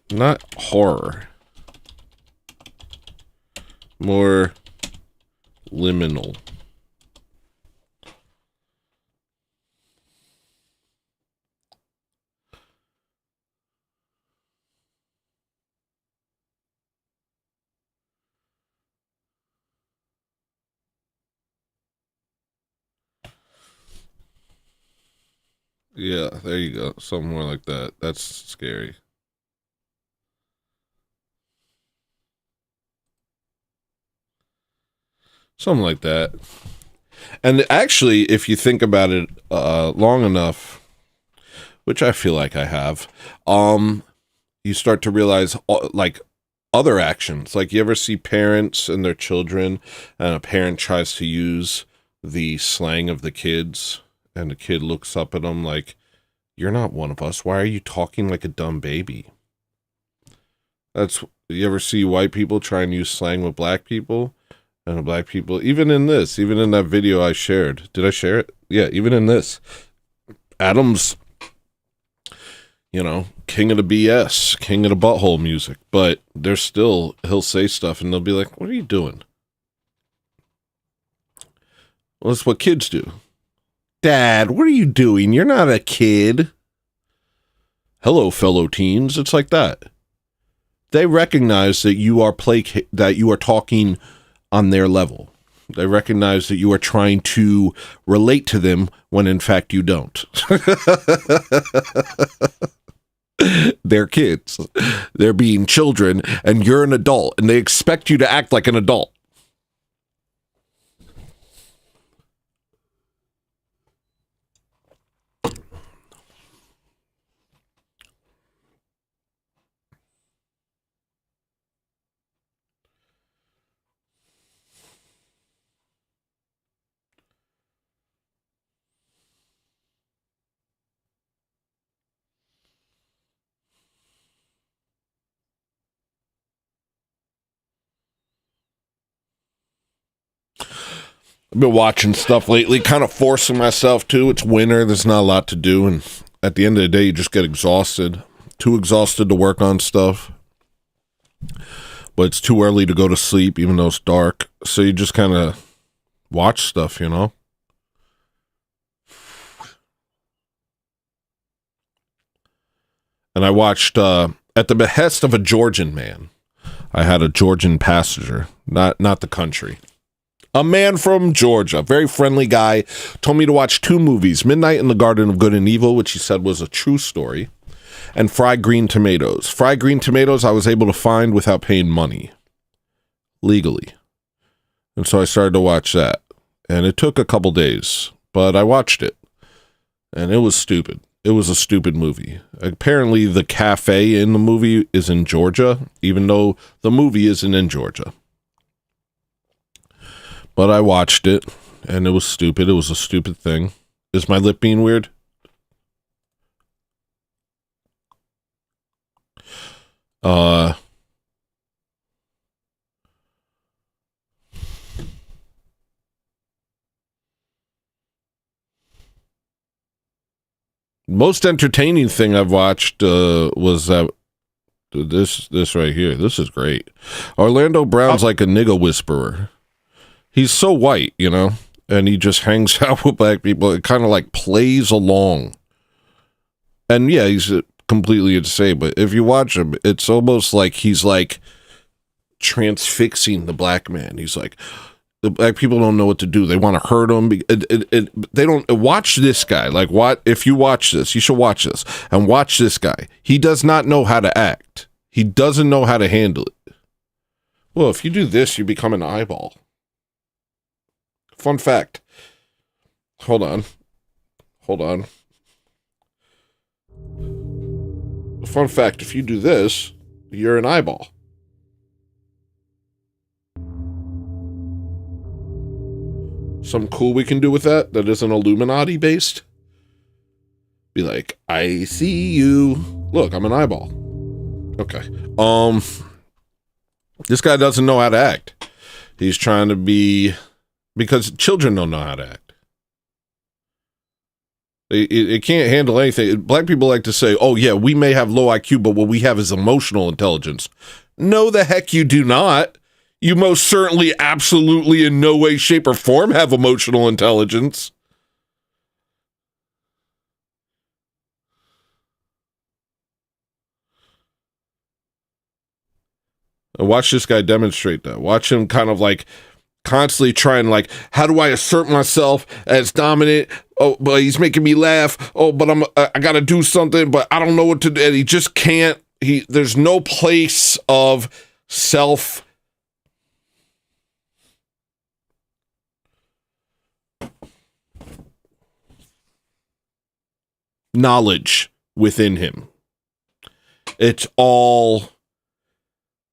Speaker 1: Not horror. More liminal. Yeah, there you go. Something more like that. That's scary. Something like that. And actually, if you think about it long enough, which I feel like I have, you start to realize like other actions. Like, you ever see parents and their children, and a parent tries to use the slang of the kids, and the kid looks up at them like, "You're not one of us. Why are you talking like a dumb baby?" You ever see white people try and use slang with black people? And the black people, even in that video I shared. Did I share it? Yeah, even in this. Adam's, king of the BS, king of the butthole music. But he'll say stuff and they'll be like, "What are you doing?" Well, that's what kids do. "Dad, what are you doing? You're not a kid." Hello, fellow teens. It's like that. They recognize that you are talking on their level. They recognize that you are trying to relate to them when in fact you don't. They're kids. They're being children, and you're an adult, and they expect you to act like an adult. I've been watching stuff lately, kind of forcing myself to. It's winter, there's not a lot to do, and at the end of the day, you just get exhausted. Too exhausted to work on stuff. But it's too early to go to sleep, even though it's dark. So you just kind of watch stuff, And I watched, at the behest of a Georgian man, I had a Georgian passenger, not the country. A man from Georgia, very friendly guy, told me to watch 2 movies, Midnight in the Garden of Good and Evil, which he said was a true story, and Fried Green Tomatoes. Fried Green Tomatoes I was able to find without paying money, legally. And so I started to watch that. And it took a couple days, but I watched it. And it was stupid. It was a stupid movie. Apparently the cafe in the movie is in Georgia, even though the movie isn't in Georgia. But I watched it, and it was stupid. It was a stupid thing. Is my lip being weird? Most entertaining thing I've watched was this right here. This is great. Orlando Brown's like a nigga whisperer. He's so white, and he just hangs out with black people. It kind of like plays along. And yeah, he's completely insane, but if you watch him, it's almost like he's like transfixing the black man. He's like, the black people don't know what to do. They want to hurt him. They don't watch this guy. Like, what? If you watch this, you should watch this and watch this guy. He does not know how to act. He doesn't know how to handle it. Well, if you do this, you become an eyeball. Fun fact. Hold on. Fun fact, if you do this, you're an eyeball. Something cool we can do with that isn't Illuminati based? Be like, "I see you. Look, I'm an eyeball." Okay. This guy doesn't know how to act. He's trying to be... Because children don't know how to act. It can't handle anything. Black people like to say, oh, yeah, we may have low IQ, but what we have is emotional intelligence. No, the heck you do not. You most certainly, absolutely, in no way, shape, or form have emotional intelligence. Watch this guy demonstrate that. Watch him kind of like constantly trying like, how do I assert myself as dominant? Oh, but he's making me laugh. Oh, but I got to do something, but I don't know what to do. And he just can't. There's no place of self knowledge within him. It's all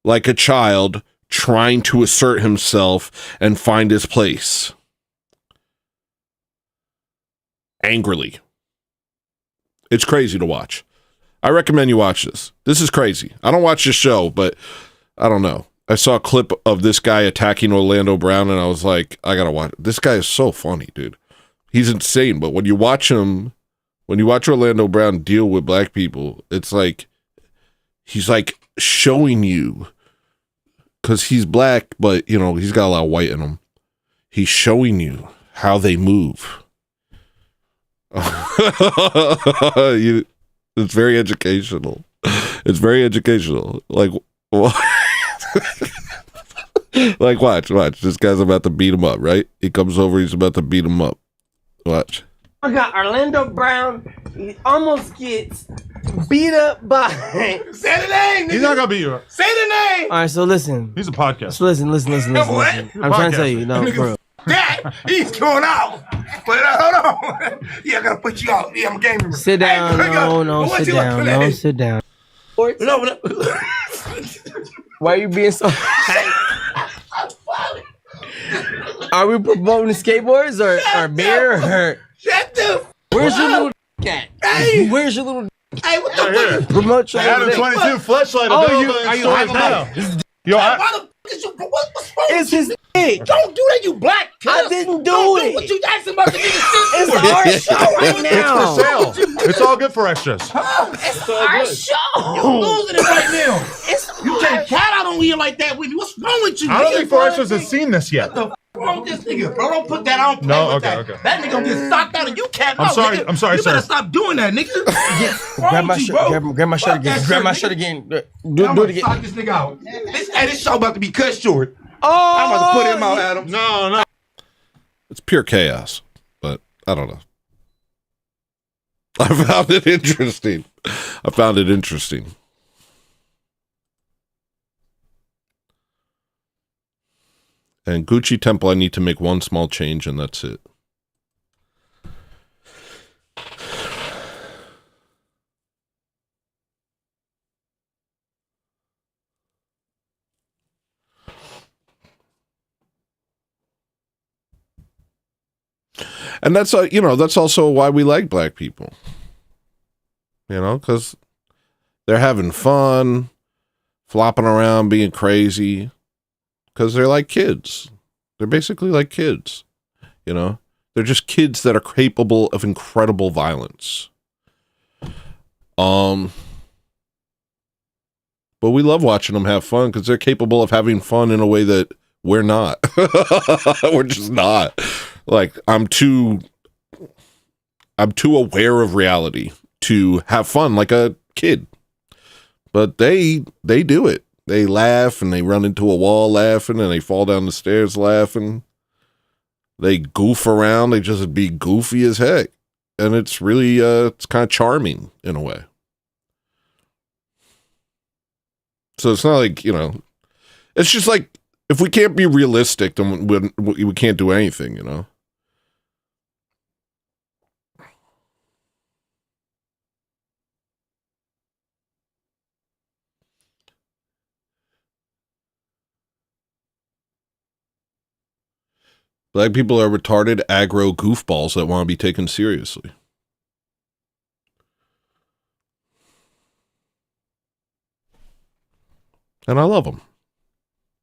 Speaker 1: like a child trying to assert himself and find his place. Angrily. It's crazy to watch. I recommend you watch this. This is crazy. I don't watch this show, but I don't know. I saw a clip of this guy attacking Orlando Brown, and I was like, I gotta watch. This guy is so funny, dude. He's insane, but when you watch Orlando Brown deal with black people, it's like, he's like showing you, because he's black, but, you know, he's got a lot of white in him. He's showing you how they move. It's very educational. It's very educational. Like, like watch. This guy's about to beat him up, right? He comes over, he's about to beat him up. Watch.
Speaker 9: I got Orlando Brown. He almost gets beat up by.
Speaker 11: Say the name.
Speaker 10: He's not gonna beat you up.
Speaker 11: Say the name.
Speaker 9: All right, so listen.
Speaker 10: He's a podcast.
Speaker 9: So listen. I'm trying to tell you, no, bro.
Speaker 11: That he's going out. But hold on. Yeah, I gotta put you out. Yeah, I'm a game member.
Speaker 9: Sit down.
Speaker 11: Hey,
Speaker 9: No, sit down. No, sit down.
Speaker 11: No.
Speaker 9: Why are you being so? Are we promoting skateboards or beer or?
Speaker 11: Shut the.
Speaker 9: Where's your little cat?
Speaker 11: Hey.
Speaker 9: Where's your little?
Speaker 11: Hey, what the fuck?
Speaker 9: Promote your
Speaker 10: Adam
Speaker 9: little
Speaker 10: 22 fleshlight.
Speaker 9: are you hyping now?
Speaker 10: Yo,
Speaker 11: Why the fuck is you? What's wrong?
Speaker 9: It's his dick.
Speaker 11: Don't do that, you black.
Speaker 9: I didn't do
Speaker 11: Don't
Speaker 9: it.
Speaker 11: do what you asking about the nigga.
Speaker 9: It's our show right now.
Speaker 10: it's for sale. It's all good for extras.
Speaker 9: It's our show.
Speaker 11: You're losing it right now.
Speaker 9: It's
Speaker 11: You can't cat out on here like that with me. What's wrong with you?
Speaker 10: I don't
Speaker 11: nigga?
Speaker 10: think for extras has seen this yet.
Speaker 11: What the fuck wrong with this nigga, bro? Don't put that on.
Speaker 10: No,
Speaker 11: with
Speaker 10: okay,
Speaker 11: that.
Speaker 10: okay.
Speaker 11: That nigga gonna get socked out and you cat
Speaker 10: I'm
Speaker 11: out.
Speaker 10: sorry,
Speaker 11: nigga.
Speaker 10: I'm sorry,
Speaker 11: You
Speaker 10: sir.
Speaker 11: better stop doing that, nigga.
Speaker 9: grab my shirt. Grab my shirt again. Grab my shirt again. Do it again.
Speaker 11: Sock this nigga out. This show about to be cut short.
Speaker 9: Oh,
Speaker 11: I'm about to put him out, Adam.
Speaker 10: No.
Speaker 1: It's pure chaos, but I don't know. I found it interesting. And Gucci Temple, I need to make one small change, and that's it. And that's that's also why we like black people. Because they're having fun, flopping around, being crazy. Because they're like kids. They're basically like kids. They're just kids that are capable of incredible violence. But we love watching them have fun because they're capable of having fun in a way that we're not. We're just not. Like, I'm too aware of reality to have fun like a kid. But they do it. They laugh and they run into a wall laughing and they fall down the stairs laughing. They goof around. They just be goofy as heck. And it's really, it's kind of charming in a way. So it's not like, it's just like, if we can't be realistic, then we can't do anything, Black people are retarded, aggro goofballs that want to be taken seriously. And I love them.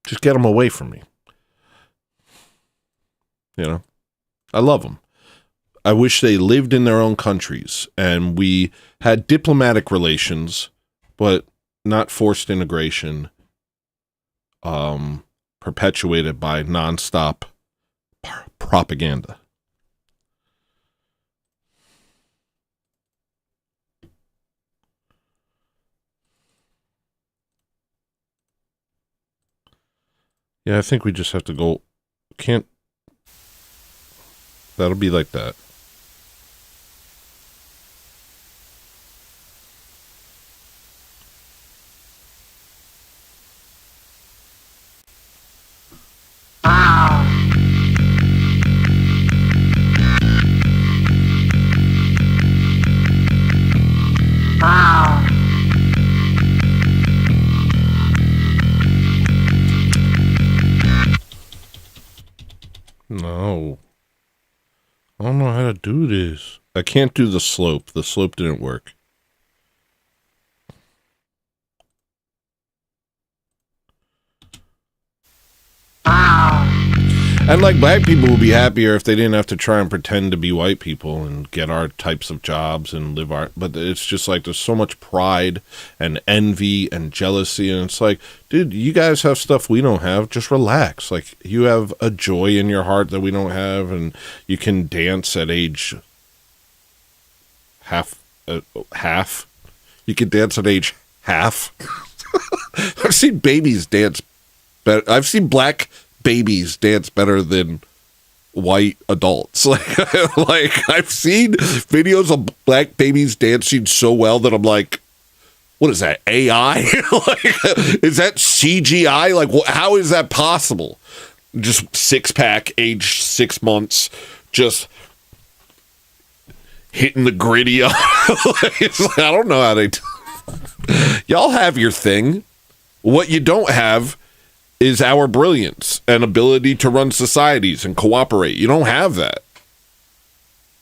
Speaker 1: Just get them away from me. I love them. I wish they lived in their own countries and we had diplomatic relations, but not forced integration, perpetuated by nonstop propaganda. Yeah, I think we just have to go. Can't. That'll be like that. No. I don't know how to do this. I can't do the slope. The slope didn't work. And like black people would be happier if they didn't have to try and pretend to be white people and get our types of jobs and live our, but it's just like there's so much pride and envy and jealousy, and it's like, dude, you guys have stuff we don't have, just relax. Like, you have a joy in your heart that we don't have, and you can dance at age half. You can dance at age half. I've seen babies dance better. I've seen black babies dance better than white adults. Like I've seen videos of black babies dancing so well that I'm like, what is that, AI? Like, is that CGI? Like, how is that possible? Just six-pack, age 6 months, just hitting the gritty. It's like, I don't know how they do. Y'all have your thing. What you don't have is our brilliance and ability to run societies and cooperate. You don't have that.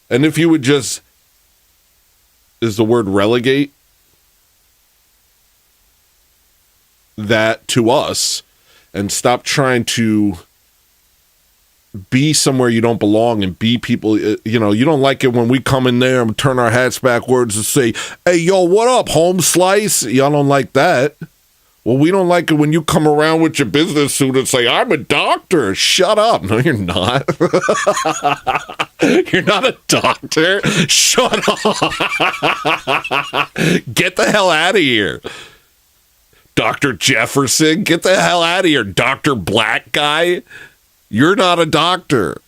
Speaker 1: And if you would just, is the word relegate that to us and stop trying to be somewhere you don't belong and be people, you know, you don't like it when we come in there and turn our hats backwards and say, hey, yo, what up, home slice? Y'all don't like that. Well, we don't like it when you come around with your business suit and say, I'm a doctor. Shut up. No, you're not. You're not a doctor. Shut up. Get the hell out of here. Dr. Jefferson, get the hell out of here. Dr. Black Guy, you're not a doctor.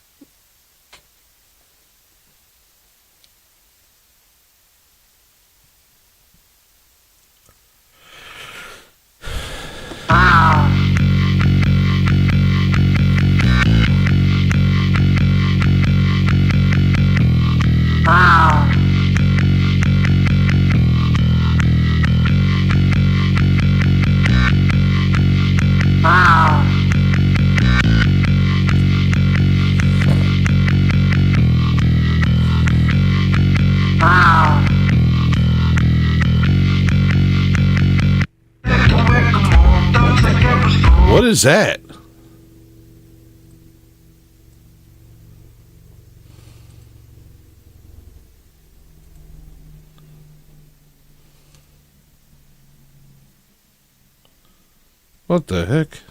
Speaker 1: What is that? What the heck?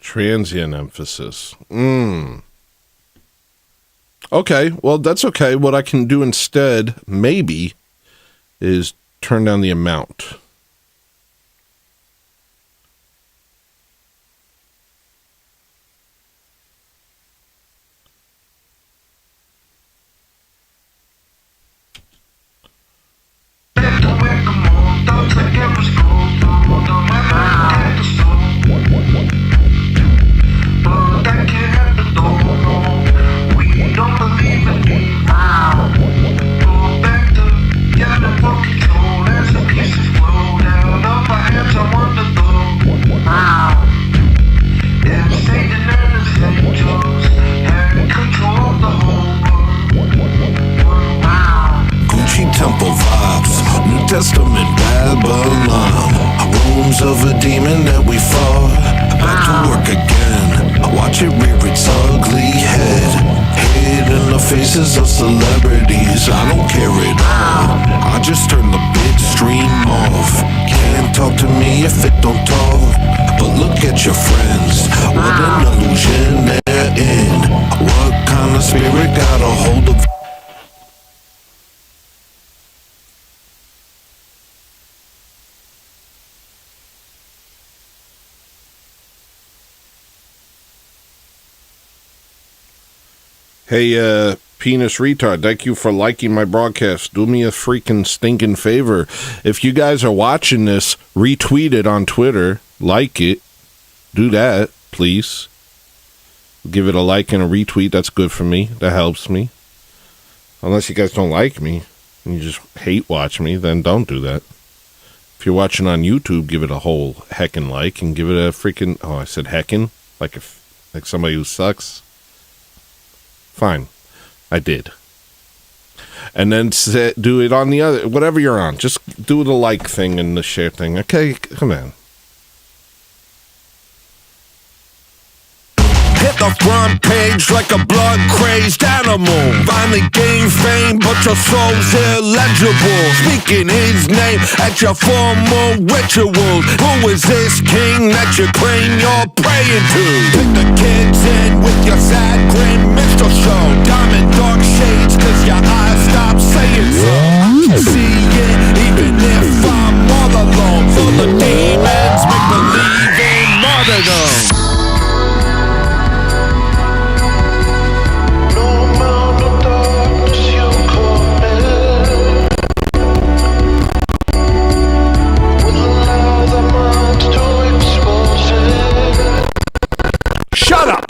Speaker 1: Transient emphasis. Okay, well, that's okay. What I can do instead, maybe, is turn down the amount.
Speaker 4: Testament Babylon, rooms of a demon that we fought. Back to work again, watch it rear its ugly head. Hid in the faces of celebrities, I don't care at all. I just turn the big stream off. Can't talk to me if it don't talk. But look at your friends, what an illusion they're in. What kind of spirit got a hold of?
Speaker 1: Hey, penis retard, thank you for liking my broadcast. Do me a freaking stinking favor. If you guys are watching this, retweet it on Twitter. Like it. Do that, please. Give it a like and a retweet. That's good for me. That helps me. Unless you guys don't like me and you just hate watch me, then don't do that. If you're watching on YouTube, give it a whole heckin' like and give it a freaking... Oh, I said heckin'? Like somebody who sucks? Fine. I did. And then do it on the other... Whatever you're on. Just do the like thing and the share thing. Okay? Come on.
Speaker 4: Hit the front page like a blood-crazed animal. Finally gained fame, but your soul's illegible. Speaking his name at your formal rituals. Who is this king that you claim you're praying to? Pick the kids in with your sad grin minstrel show. Diamond dark shades, cause your eyes stop saying so. See it, even if I'm all alone. Full of demons, make believe in martyrdom. Shut up!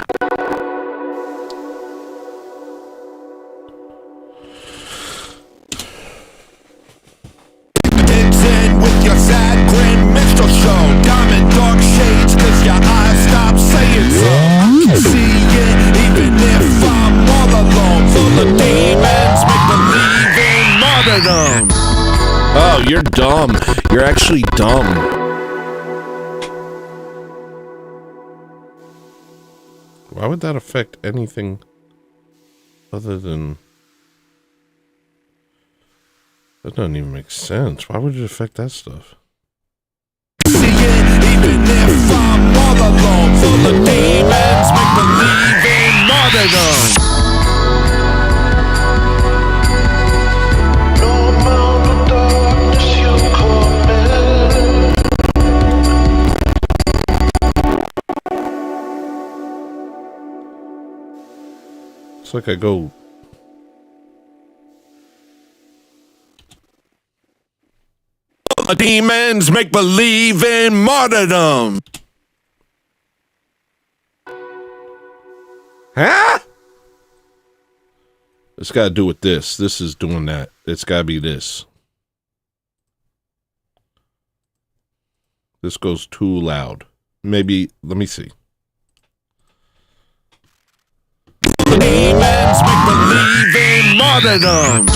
Speaker 4: It's in with your sad grin minstrel show. Diamond dark shades, cause your eyes stop saying so. See it, even if I'm all alone. Full of demons, make believe in martyrdom.
Speaker 1: Oh, you're dumb. You're actually dumb. Why would that affect anything other than... That doesn't even make sense. Why would it affect that stuff?
Speaker 4: See it, even if I'm all alone. Full of demons, make believe in martyrdom. No amount of darkness you commit.
Speaker 1: It's like I go...
Speaker 4: Demons make believe in martyrdom.
Speaker 1: Huh? It's got to do with this. This is doing that. It's got to be this. This goes too loud. Maybe, let me see.
Speaker 4: Demons make believe in martyrdom.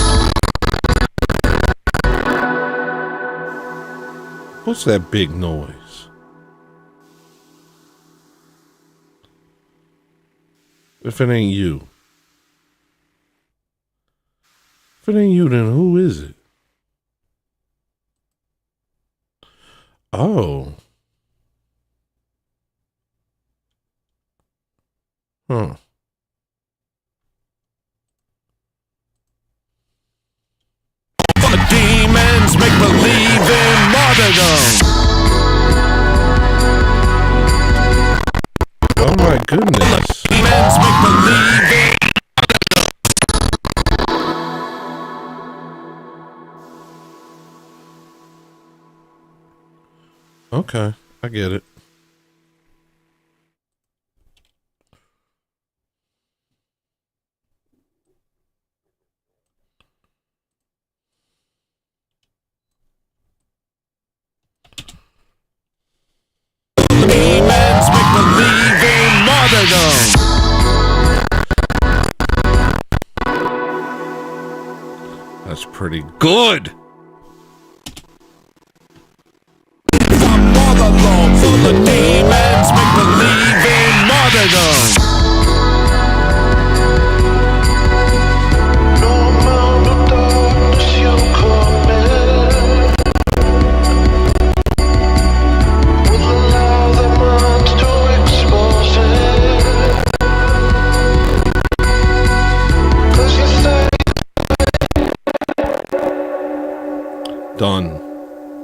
Speaker 1: What's that big noise? If it ain't you. If it ain't you, then who is it? Oh. Huh.
Speaker 4: Demons make believe in martyrdom.
Speaker 1: Oh my goodness.
Speaker 4: Demons make believe in
Speaker 1: Okay, I get it.
Speaker 4: demons make believe in martyrdom.
Speaker 1: That's pretty good. make believe in martyrdom.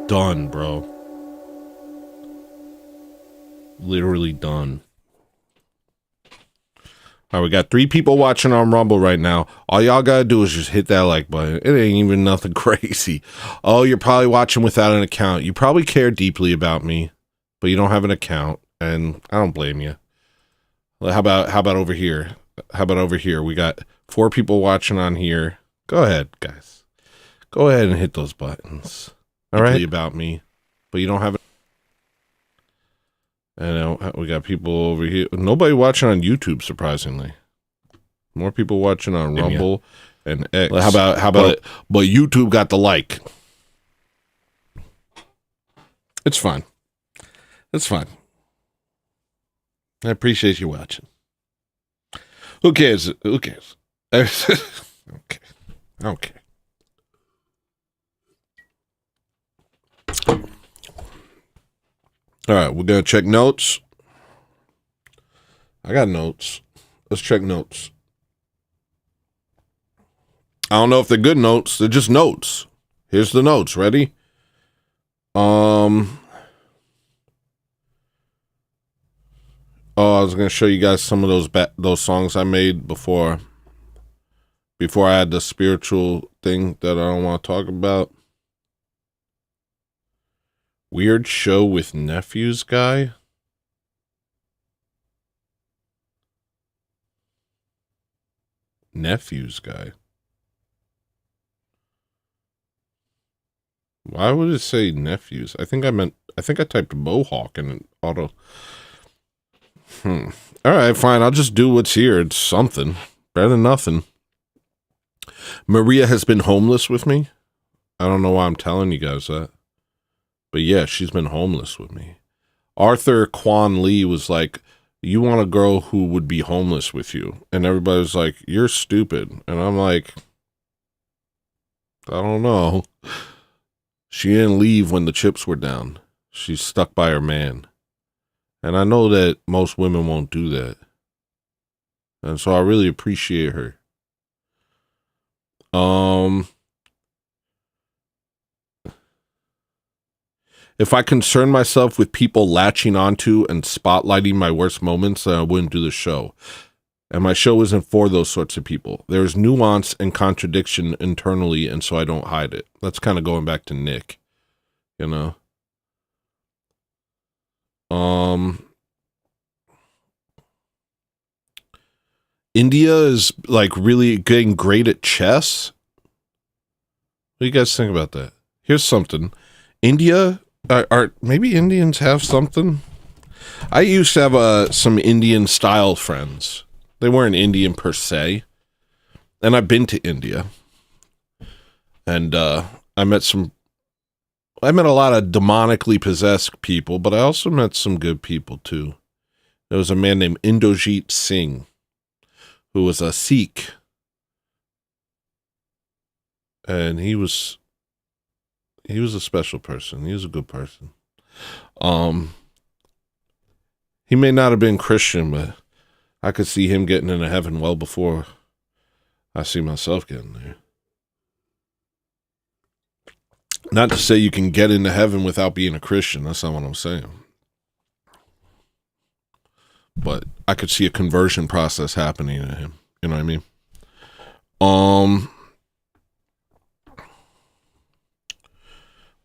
Speaker 1: Done, bro. Literally done. All right, we got 3 people watching on Rumble right now. All y'all gotta do is just hit that like button. It ain't even nothing crazy. Oh, you're probably watching without an account. You probably care deeply about me, but you don't have an account, and I don't blame you. How about over here? How about over here? We got 4 people watching on here. Go ahead, guys. Go ahead and hit those buttons. All right, about me, but you don't have it. And we got people over here. Nobody watching on YouTube, surprisingly. More people watching on Rumble and X. How about it? But YouTube got the like. It's fine. It's fine. I appreciate you watching. Who cares? Who cares? Okay. Okay. All right, we're going to check notes. I got notes. Let's check notes. I don't know if they're good notes. They're just notes. Here's the notes. Ready? Oh, I was going to show you guys some of those songs I made before I had the spiritual thing that I don't want to talk about. Weird show with nephews guy. Nephews guy. Why would it say nephews? I think I typed mohawk in an auto. All right, fine. I'll just do what's here. It's something. Better than nothing. Maria has been homeless with me. I don't know why I'm telling you guys that. But yeah, she's been homeless with me. Arthur Quan Lee was like, you want a girl who would be homeless with you. And everybody was like, you're stupid. And I'm like, I don't know. She didn't leave when the chips were down. She's stuck by her man. And I know that most women won't do that. And so I really appreciate her. If I concern myself with people latching onto and spotlighting my worst moments, then I wouldn't do the show. And my show isn't for those sorts of people. There's nuance and contradiction internally, and so I don't hide it. That's kind of going back to Nick, you know? India is like really getting great at chess. What do you guys think about that? Here's something. India... maybe Indians have something? I used to have some Indian style friends. They weren't Indian per se. And I've been to India. And I met a lot of demonically possessed people, but I also met some good people too. There was a man named Indojit Singh, who was a Sikh. And he was a special person. He was a good person. He may not have been Christian, but I could see him getting into heaven well before I see myself getting there. Not to say you can get into heaven without being a Christian. That's not what I'm saying. But I could see a conversion process happening to him. You know what I mean?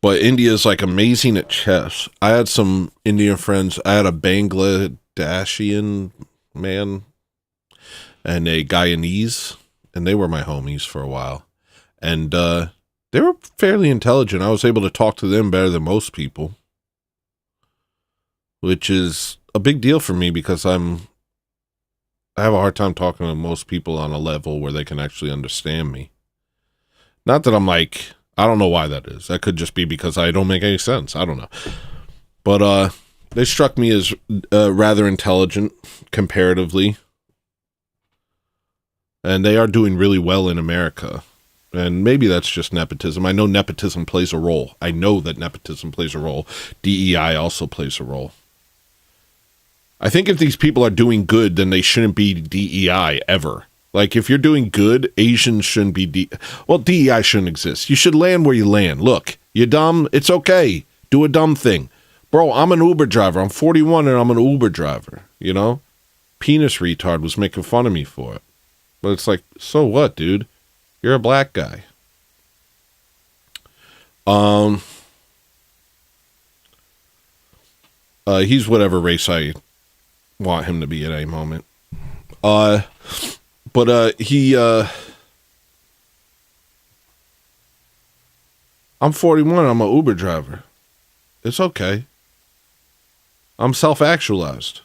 Speaker 1: But India is like amazing at chess. I had some Indian friends. I had a Bangladeshian man and a Guyanese, and they were my homies for a while. And they were fairly intelligent. I was able to talk to them better than most people, which is a big deal for me because I have a hard time talking to most people on a level where they can actually understand me. Not that I'm like... I don't know why that is. That could just be because I don't make any sense. I don't know. But They struck me as rather intelligent comparatively. And they are doing really well in America. And maybe that's just nepotism. I know nepotism plays a role. I know that nepotism plays a role. DEI also plays a role. I think if these people are doing good, then they shouldn't be DEI ever. Like, if you're doing good, Asians shouldn't be DEI shouldn't exist. You should land where you land. Look, you're dumb. It's okay. Do a dumb thing. Bro, I'm an Uber driver. I'm 41 and I'm an Uber driver. You know? Penis retard was making fun of me for it. But it's like, so what, dude? You're a black guy. He's whatever race I want him to be at any moment. But I'm 41, I'm an Uber driver. It's okay. I'm self-actualized.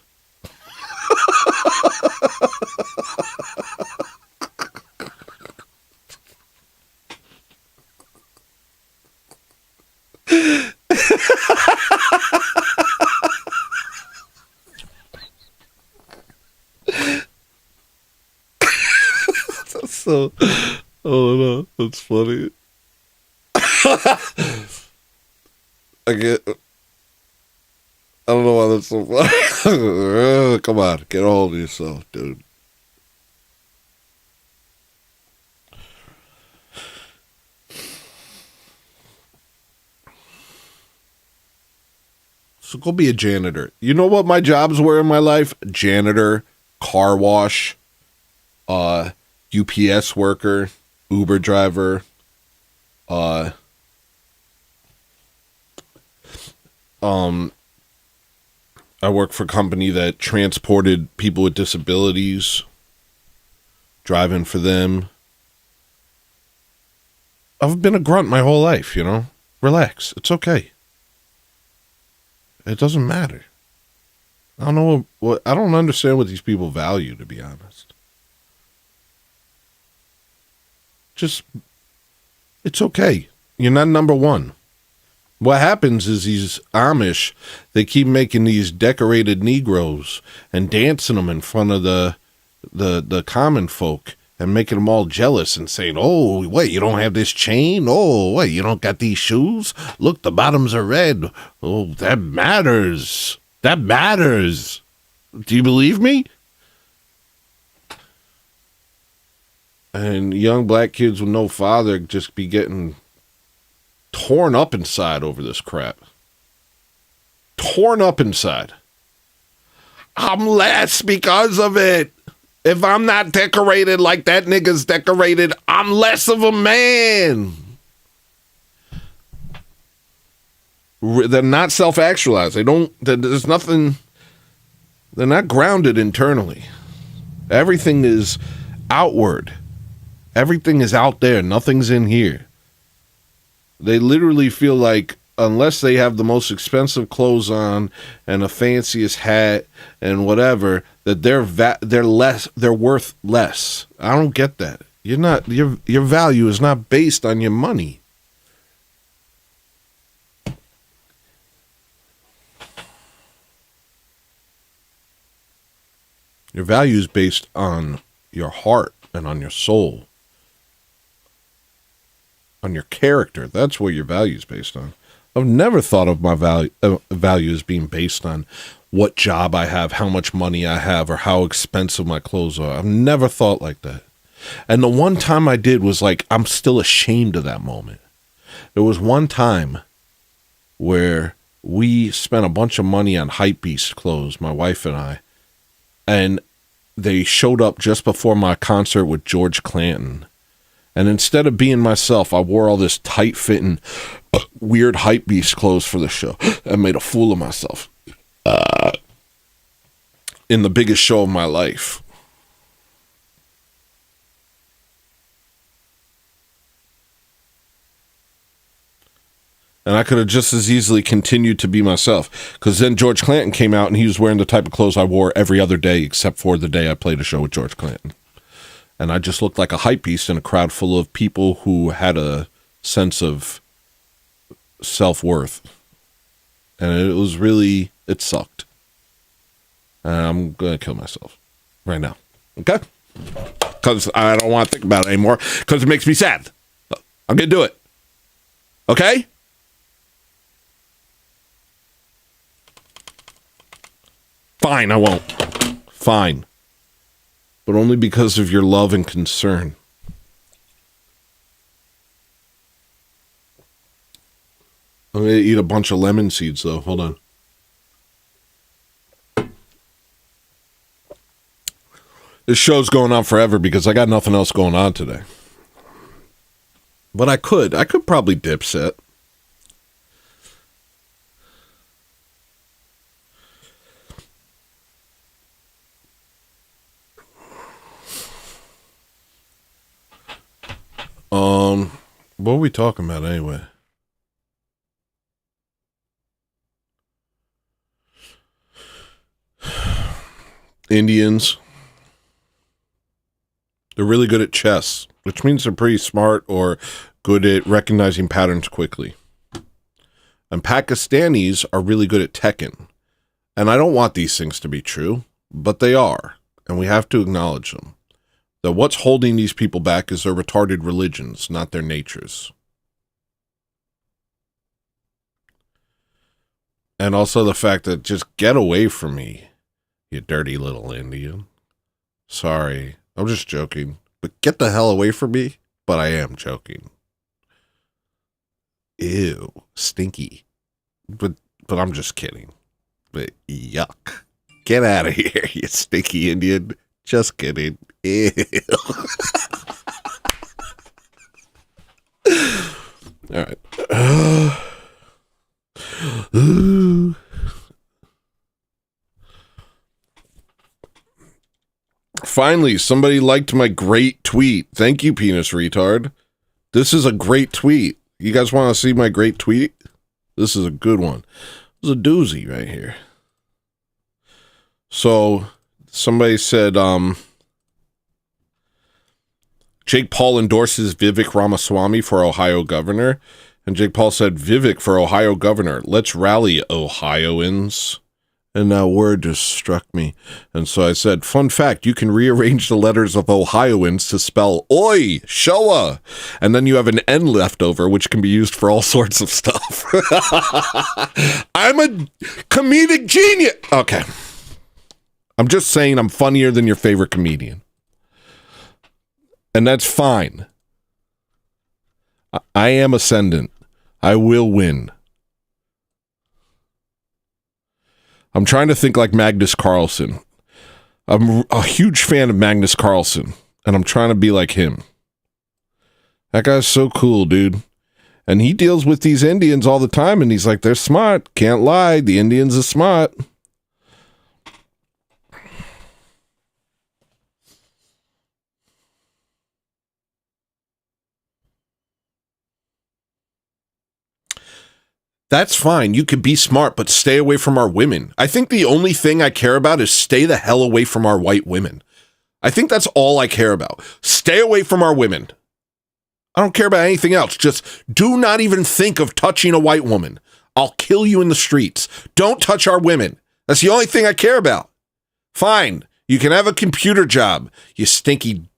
Speaker 1: So, oh no, that's funny. I don't know why that's so funny. Come on, get a hold of yourself, dude. So go be a janitor. You know what my jobs were in my life? Janitor, car wash, UPS worker, Uber driver, I work for a company that transported people with disabilities, driving for them. I've been a grunt my whole life, you know? Relax. It's okay. It doesn't matter. I don't know what I don't understand what these people value, to be honest. Just, it's okay. You're not number one. What happens is these Amish, they keep making these decorated Negroes and dancing them in front of the common folk and making them all jealous and saying, oh, wait, you don't have this chain? Oh, wait, you don't got these shoes? Look, the bottoms are red. Oh, that matters. That matters. Do you believe me? And young black kids with no father just be getting torn up inside over this crap. Torn up inside. I'm less because of it. If I'm not decorated like that nigga's decorated, I'm less of a man. They're not self-actualized. There's nothing, they're not grounded internally. Everything is outward. Everything is out there. Nothing's in here. They literally feel like unless they have the most expensive clothes on and the fanciest hat and whatever, that they're worth less. I don't get that. You're not, your value is not based on your money. Your value is based on your heart and on your soul. On your character. That's what your value is based on. I've never thought of my value as being based on what job I have, how much money I have, or how expensive my clothes are. I've never thought like that. And the one time I did was like, I'm still ashamed of that moment. There was one time where we spent a bunch of money on Hypebeast clothes, my wife and I, and they showed up just before my concert with George Clanton. And instead of being myself, I wore all this tight-fitting, weird Hypebeast clothes for the show. I made a fool of myself in the biggest show of my life. And I could have just as easily continued to be myself. Because then George Clanton came out and he was wearing the type of clothes I wore every other day except for the day I played a show with George Clanton. And I just looked like a hypebeast in a crowd full of people who had a sense of self-worth And it sucked. And I'm going to kill myself right now. Okay? Because I don't want to think about it anymore because it makes me sad. I'm going to do it. Okay? Fine, I won't. Fine. But only because of your love and concern. I'm going to eat a bunch of lemon seeds, though. Hold on. This show's going on forever because I got nothing else going on today. But I could probably dipset. What are we talking about anyway? Indians. They're really good at chess, which means they're pretty smart or good at recognizing patterns quickly. And Pakistanis are really good at Tekken. And I don't want these things to be true, but they are. And we have to acknowledge them. That what's holding these people back is their retarded religions, not their natures. And also the fact that just get away from me, you dirty little Indian. Sorry, I'm just joking. But get the hell away from me. But I am joking. Ew, stinky. But I'm just kidding. But yuck. Get out of here, you stinky Indian. Just kidding. Ew. All right. Finally, somebody liked my great tweet. Thank you, penis retard. This is a great tweet. You guys want to see my great tweet? This is a good one. This is a doozy right here. So, somebody said, Jake Paul endorses Vivek Ramaswamy for Ohio governor. And Jake Paul said, Vivek for Ohio governor. Let's rally, Ohioans. And that word just struck me. And so I said, fun fact, you can rearrange the letters of Ohioans to spell Oi, Showa. And then you have an N left over, which can be used for all sorts of stuff. I'm a comedic genius. Okay. I'm just saying I'm funnier than your favorite comedian. And that's fine. I am ascendant. I will win. I'm trying to think like Magnus Carlsen. I'm a huge fan of Magnus Carlsen, and I'm trying to be like him. That guy's so cool, dude. And he deals with these Indians all the time, and he's like, they're smart. Can't lie. The Indians are smart. That's fine. You can be smart, but stay away from our women. I think the only thing I care about is stay the hell away from our white women. I think that's all I care about. Stay away from our women. I don't care about anything else. Just do not even think of touching a white woman. I'll kill you in the streets. Don't touch our women. That's the only thing I care about. Fine. You can have a computer job, you stinky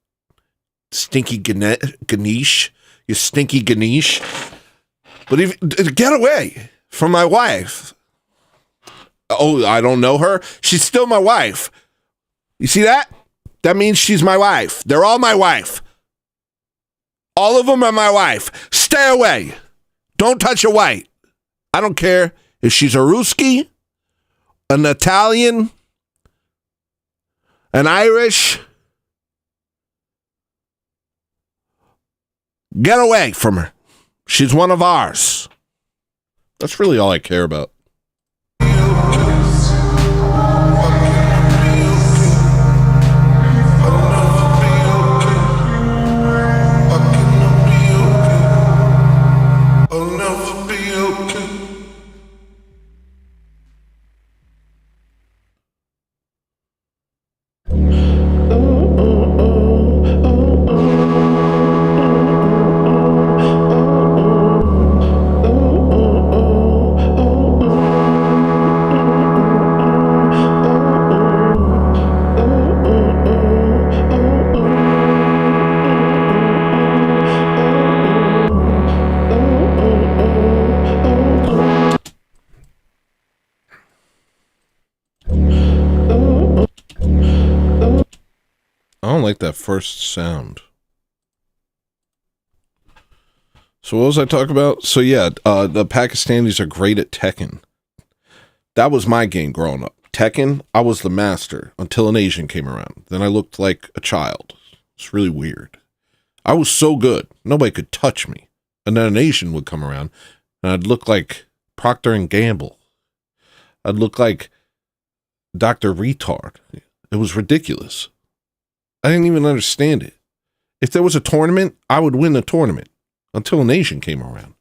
Speaker 1: Ganesh. You stinky Ganesh. But get away from my wife. Oh, I don't know her. She's still my wife. You see that? That means she's my wife. They're all my wife. All of them are my wife. Stay away. Don't touch a white. I don't care if she's a Ruski, an Italian, an Irish. Get away from her. She's one of ours. That's really all I care about. don't like that first sound. So what was I talking about? So yeah, the Pakistanis are great at Tekken. That was my game growing up. Tekken, I was the master until an Asian came around. Then I looked like a child. It's really weird. I was so good, nobody could touch me. And then an Asian would come around, and I'd look like Procter and Gamble. I'd look like Dr. Retard. It was ridiculous. I didn't even understand it. If there was a tournament, I would win the tournament until an Asian came around.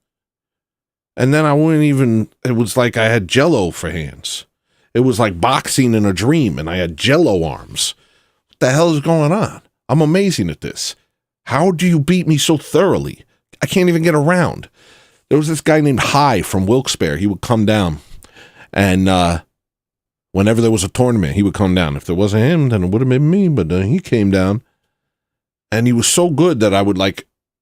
Speaker 1: And then I wouldn't even, it was like I had Jell-O for hands. It was like boxing in a dream, and I had Jell-O arms. What the hell is going on? I'm amazing at this. How do you beat me so thoroughly? I can't even get around. There was this guy named High from Wilkes-Barre. He would come down, and whenever there was a tournament, he would come down. If there wasn't him, then it would have been me, but he came down, and he was so good that I would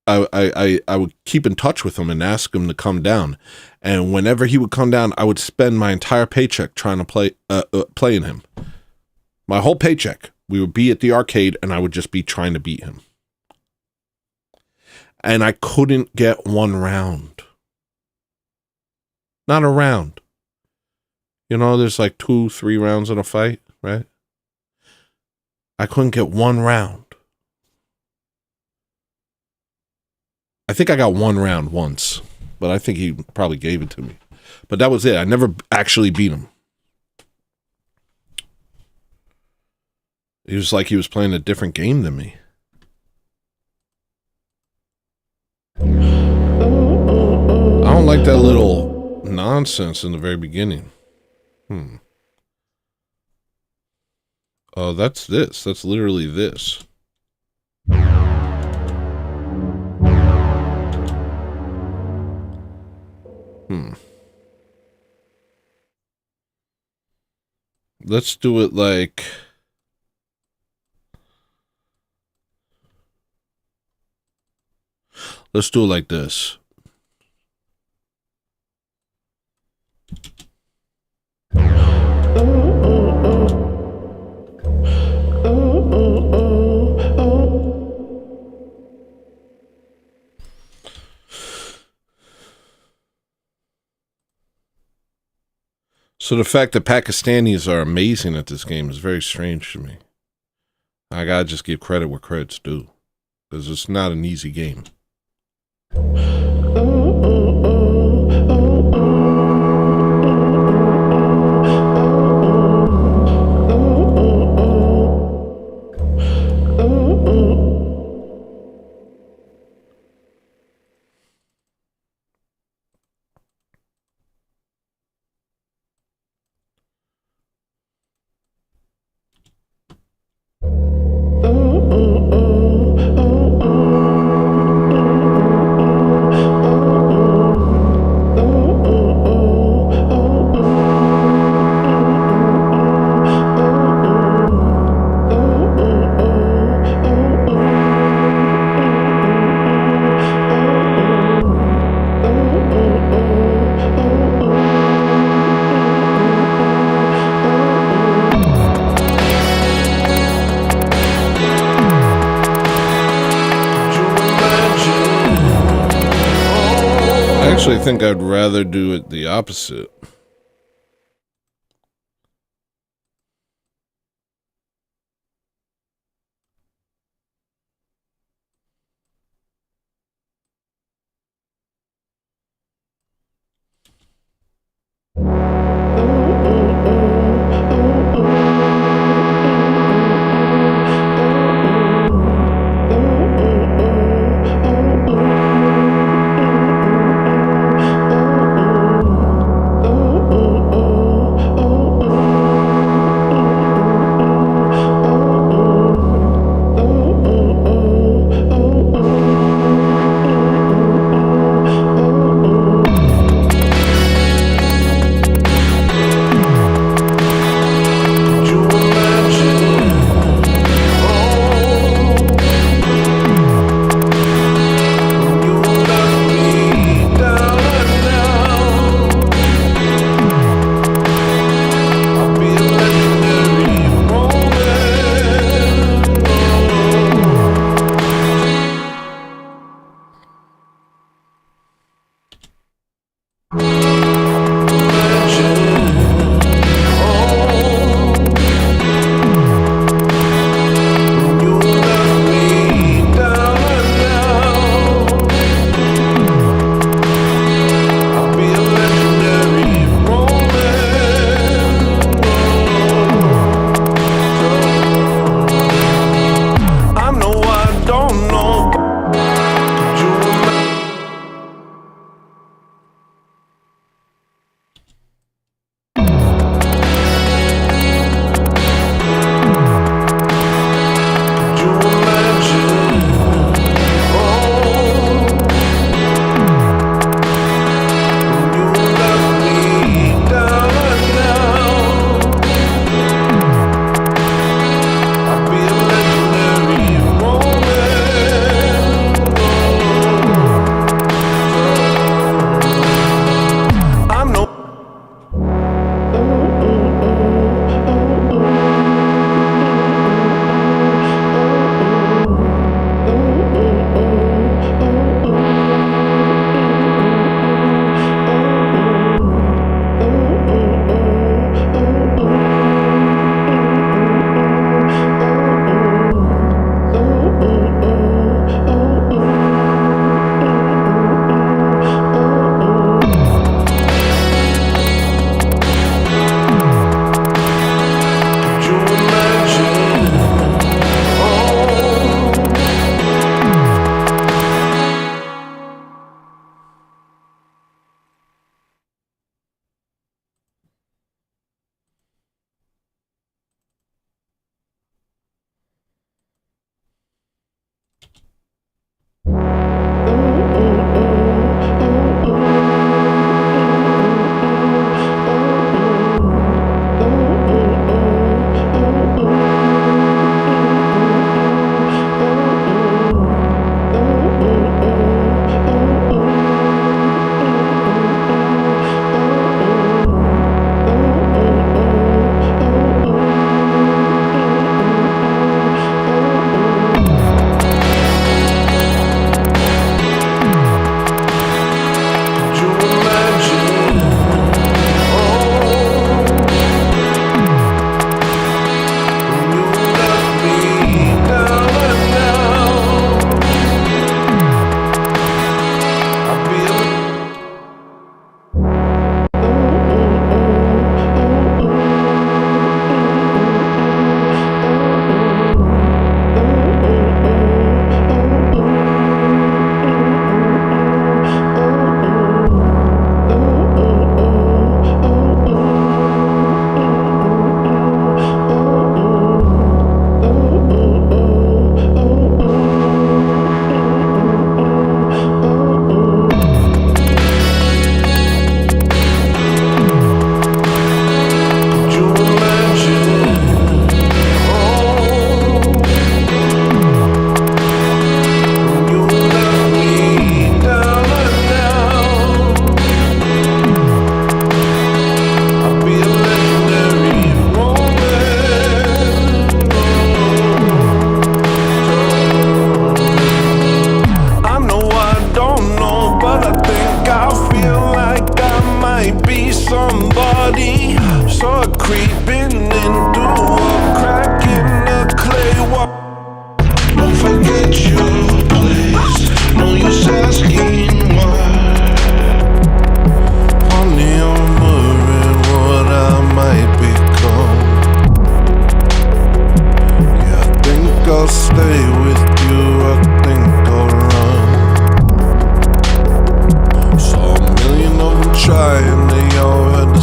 Speaker 1: I would keep in touch with him and ask him to come down. And whenever he would come down, I would spend my entire paycheck trying to playing him. My whole paycheck. We would be at the arcade, and I would just be trying to beat him. And I couldn't get one round. Not a round. You know, there's like 2-3 rounds in a fight, right? I couldn't get one round. I think I got one round once, but I think he probably gave it to me. But that was it. I never actually beat him. He was like he was playing a different game than me. I don't like that little nonsense in the very beginning. Oh, that's this. That's literally this. Let's do it like... Let's do it like this. So the fact that Pakistanis are amazing at this game is very strange to me. I gotta just give credit where credit's due, because it's not an easy game. I think I'd rather do it the opposite.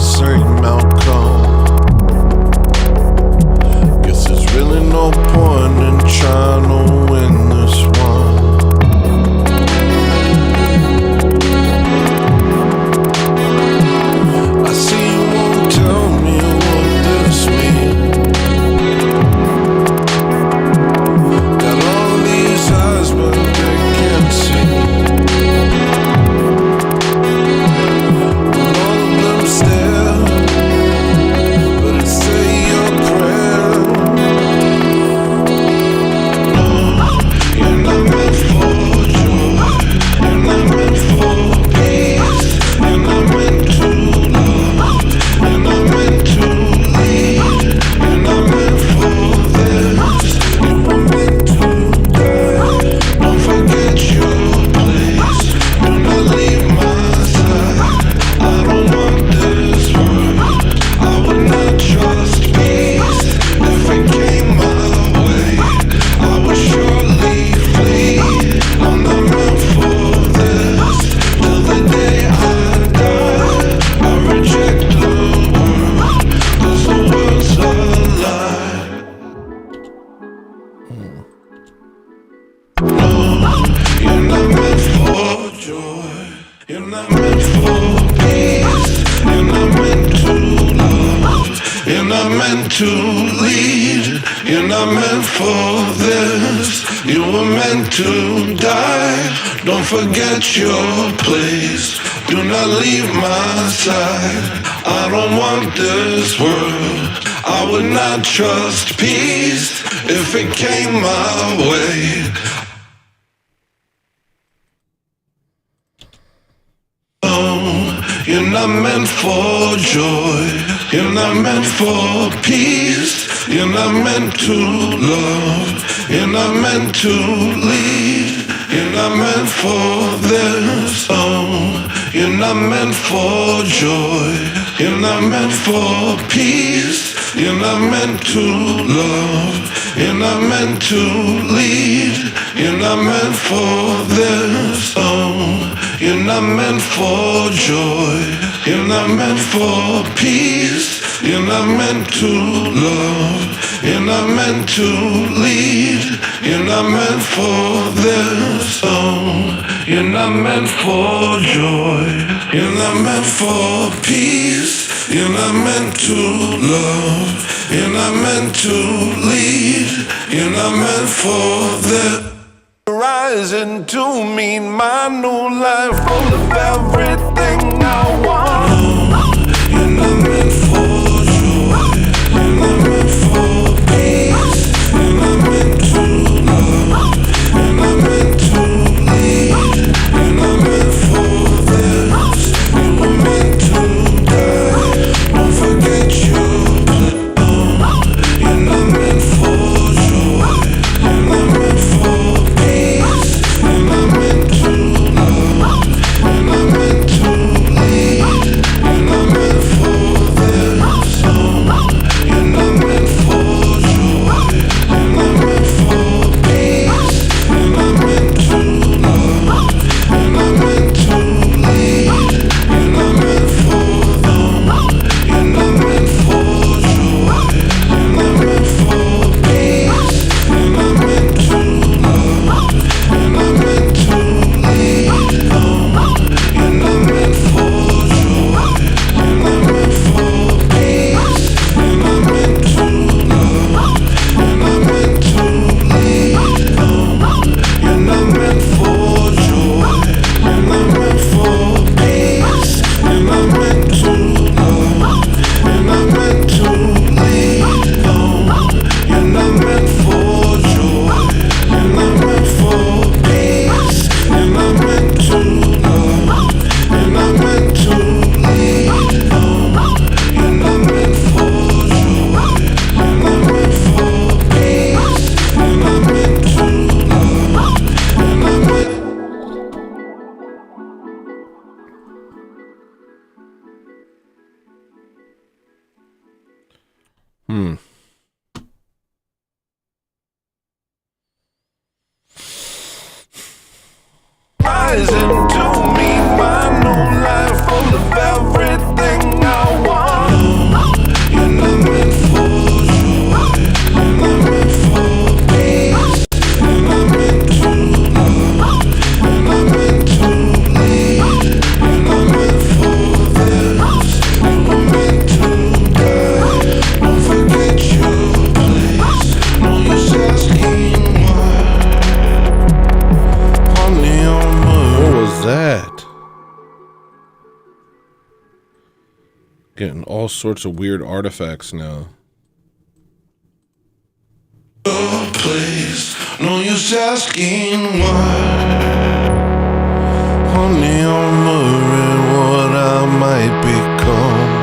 Speaker 4: same outcome. Guess there's really no point in trying to win this one. I see you won't tell me what this means. Got all these eyes, but they can't see. All of them stare, but it's say your prayer. No, you're not meant for joy. You're not meant for peace. You're not meant to love. You're not meant to lead. You're not meant for this. You were meant to die. Don't forget your place. Do not leave my side. I don't want this world. I would not trust peace. If it came my way, I would surely flee. I'm not meant for this. Till the day I die, I reject the world, 'cause the world's a lie. No, you're not meant for joy. You're not meant for peace. You're not meant to love. You're not meant to lead. You're not meant for this. You were meant to die. Don't forget your place. Do not leave my side. I don't want this world. I would not trust peace if it came my way. You're not meant for joy. You're not meant for peace. You're not meant to love. You're not meant to lead. You're not meant for this. You're not meant for joy. You're not meant for peace. You're not meant to love. You're not meant to lead. You're not meant for this. You're not meant for joy. You're not meant for peace. You're not meant to love. You're not meant to lead. You're not meant for this. You're not meant for joy. You're not meant for peace. You're not meant to love. You're not meant to lead. You're not meant for this. Rising to meet my new life, full of everything I want. You're not meant for joy. You're not meant for peace. You're not meant to love. You're not meant to lead. You're not meant for this. You were meant to die. Don't forget your place. You're not meant for joy. You're not meant for peace. You're not meant to love. You're not meant to lead. You're not meant for this. You're not meant for joy. You're not meant for peace. You're not meant to love. You're not meant to lead. You're not meant for You're not meant for joy. You're not meant for peace. You're not meant to love. You're not meant to lead. You're not meant for joy. You're not meant for peace. You're not meant to love. You're not meant to lead. You're not meant for joy. You're not meant for peace. You're not meant to love. You're not meant to lead. You're not meant for joy. You're not meant for peace. You're not meant to love. You're not meant to lead. You're not meant for joy. You're not meant for peace. You're not meant to love. You're not meant. Rising to meet my new life, full of everything I want.
Speaker 1: Getting all sorts of weird artifacts now.
Speaker 4: Place, no use asking why. Honey, I'm worried what I might become.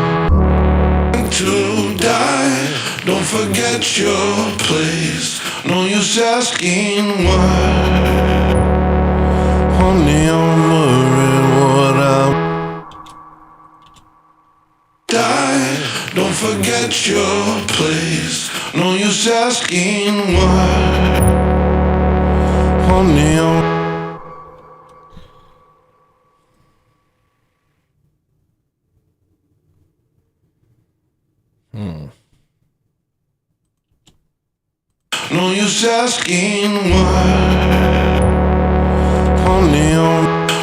Speaker 4: To die, don't forget your place. No use asking why. Honey, I'm worried what I die. Don't forget your place. No use asking why. Honey, no use asking why. Honey,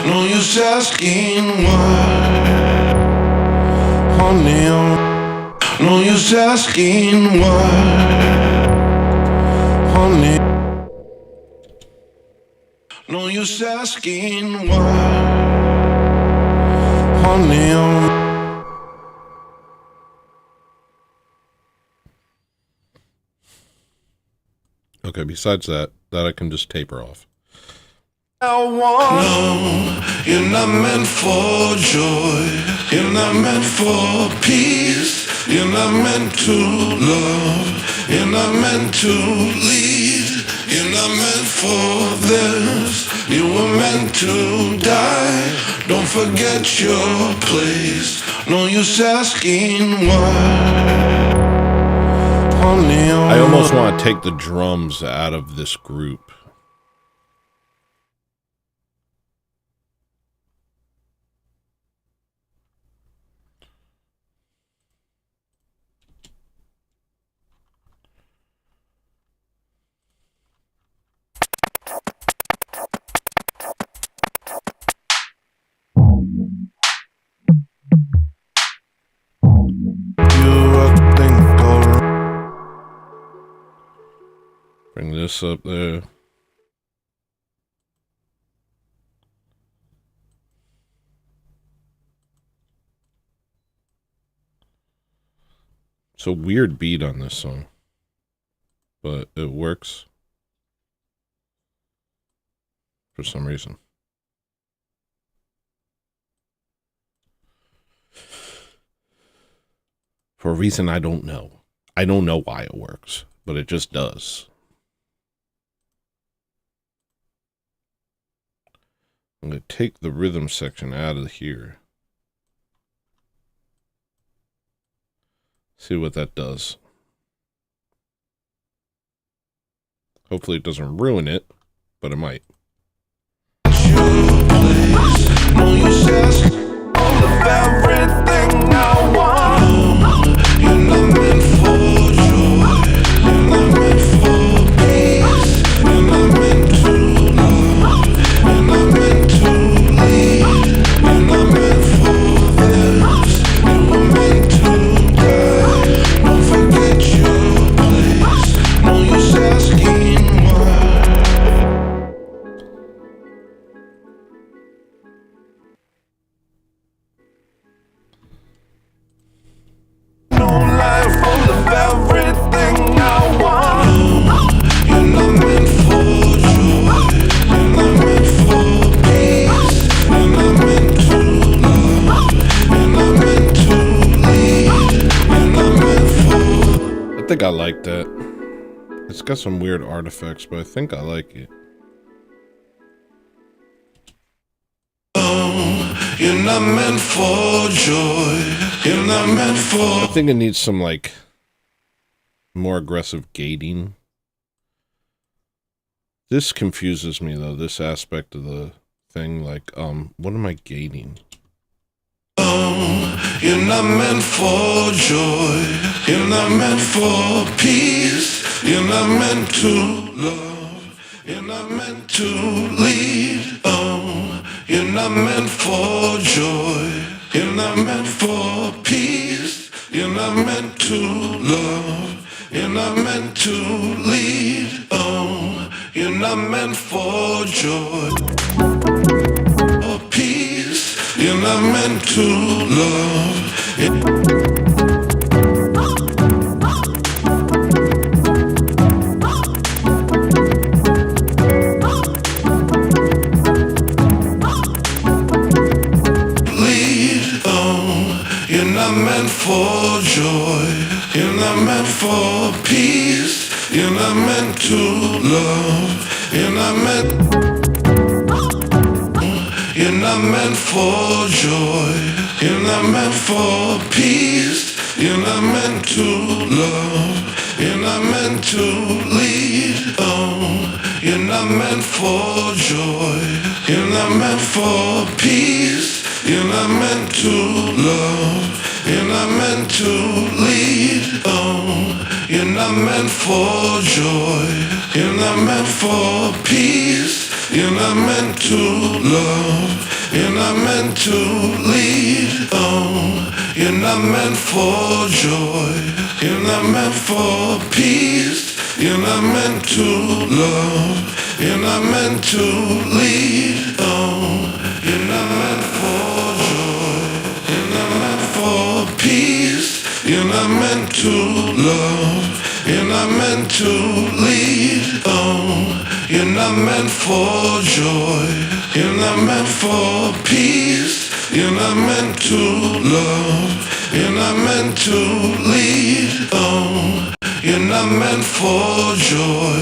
Speaker 4: no use asking why. Honey, no use asking why. Honey, no use asking why. Honey,
Speaker 1: Okay, besides that I can just taper off.
Speaker 4: I want. No, you're not meant for joy. You're not meant for peace. You're not meant to love. You're not meant to lead. You're not meant for this. You were meant to die. Don't forget your place. No use asking why. Honey,
Speaker 1: I almost want to take the drums out of this group. Bring this up there. It's a weird beat on this song, but it works for some reason. For a reason I don't know. I don't know why it works, but it just does. I'm going to take the rhythm section out of here. See what that does. Hopefully it doesn't ruin it, but it might.
Speaker 4: everything I want. You're not meant for joy. You're not meant for peace. You're not meant to love. You're not meant to lead. You're not meant for this. You were meant to die. Don't forget your place. No use asking why. No life full of everything I want. You're not meant for joy. You're not meant for peace. You're not meant to love. You're not meant to lead. You're not meant for.
Speaker 1: I think I like that. It's got some weird artifacts, but I think I like it.
Speaker 4: You're not meant for joy. You're not meant for.
Speaker 1: I think it needs some, like, more aggressive gating. This confuses me, though, this aspect of the thing. Like, what am I gating?
Speaker 4: You're not meant for joy. You're not meant for peace. You're not meant to love. You're not meant to lead. You're not meant for joy. You're not meant for peace. You're not meant to love. You're not meant to lead. You're not meant for joy or peace. You're not meant to love. meant for joy. You're not meant for peace. You're not meant to love. You're not meant for joy. You're not meant for peace. You're not meant to love. You're not meant to lead. Oh, you're not meant for joy. You're not meant for peace. You're not meant to love. You're not meant to lead. Oh, you're not meant for joy. You're not meant for peace. You're not meant to love. You're not meant to lead. Oh, you're not meant for joy. You're not meant for peace. You're not meant to love. You're not meant to lead. Oh, you're not meant for joy. You're not meant for peace. You're not meant to love. You're not meant to lead. Oh, you're not meant for joy. You're not meant for peace. You're not meant to love. You're not meant to lead. Oh, you're not meant for joy.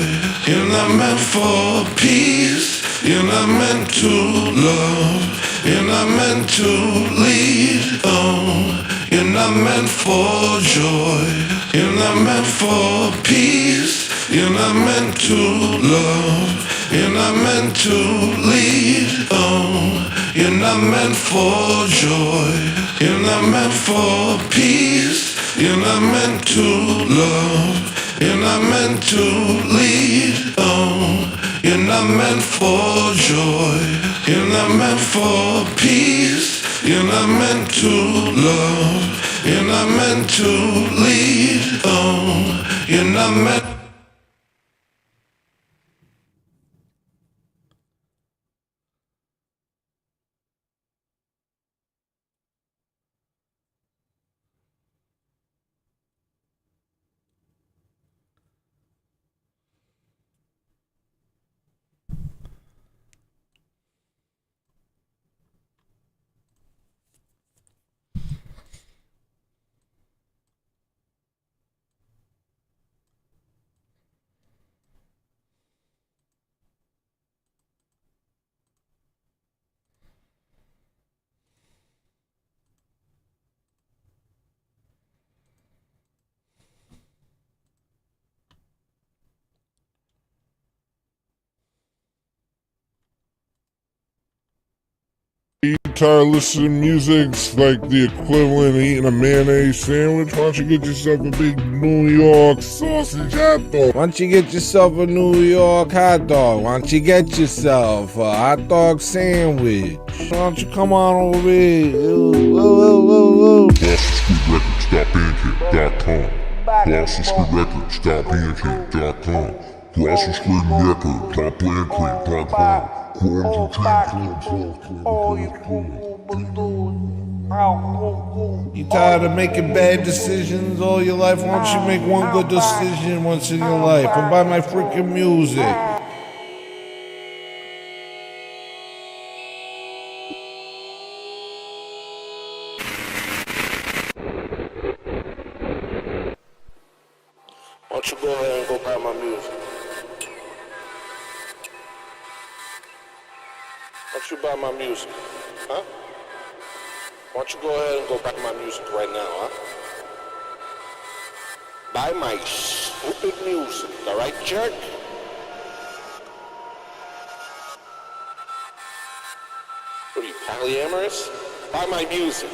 Speaker 4: You're not meant for peace. You're not meant to love. You're not meant to lead. Oh, you're not meant for joy. You're not meant for peace. You're not meant to love. You're not meant to lead. Oh, you're not meant for joy. You're not meant for peace. You're not meant to love. You're not meant to lead. Oh, you're not meant for joy. You're not meant for peace. You're not meant to love. You're not meant to lead. Oh, you're not meant.
Speaker 2: You tired of listening to music's like the equivalent of eating a mayonnaise sandwich? Why don't you get yourself a big New York sausage hot dog?
Speaker 3: Why don't you get yourself a New York hot dog? Why don't you get yourself a hot dog sandwich? Why don't you come on over here?
Speaker 2: GlossonStreetRecords.bandcamp.com. GlossonStreetRecords.bandcamp.com.
Speaker 3: You tired of making bad decisions all your life? Why don't you make one good decision once in your life and buy my freaking music?
Speaker 1: Why don't you go ahead and go buy my music? Why don't you buy my music? Huh? Why don't you go ahead and go buy my music right now, huh? Buy my stupid music, alright, jerk? What are you, polyamorous? Buy my music.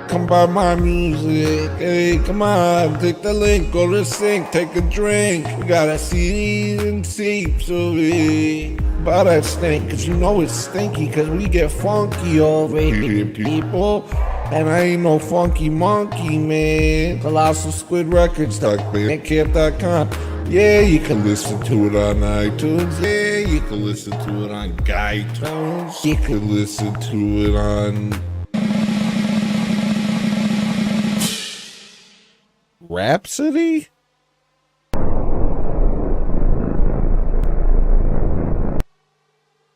Speaker 3: Come buy my music, hey, come on, click the link, go to the sink, take a drink. We got a CDs and tapes of it. Buy that stink, cause you know it's stinky, cause we get funky over here, people. And I ain't no funky monkey, man. Colossal Squid Records, bandcamp.com. Yeah, you can listen to it on iTunes. Yeah, you can listen to it on iTunes. You can listen to it on Rhapsody?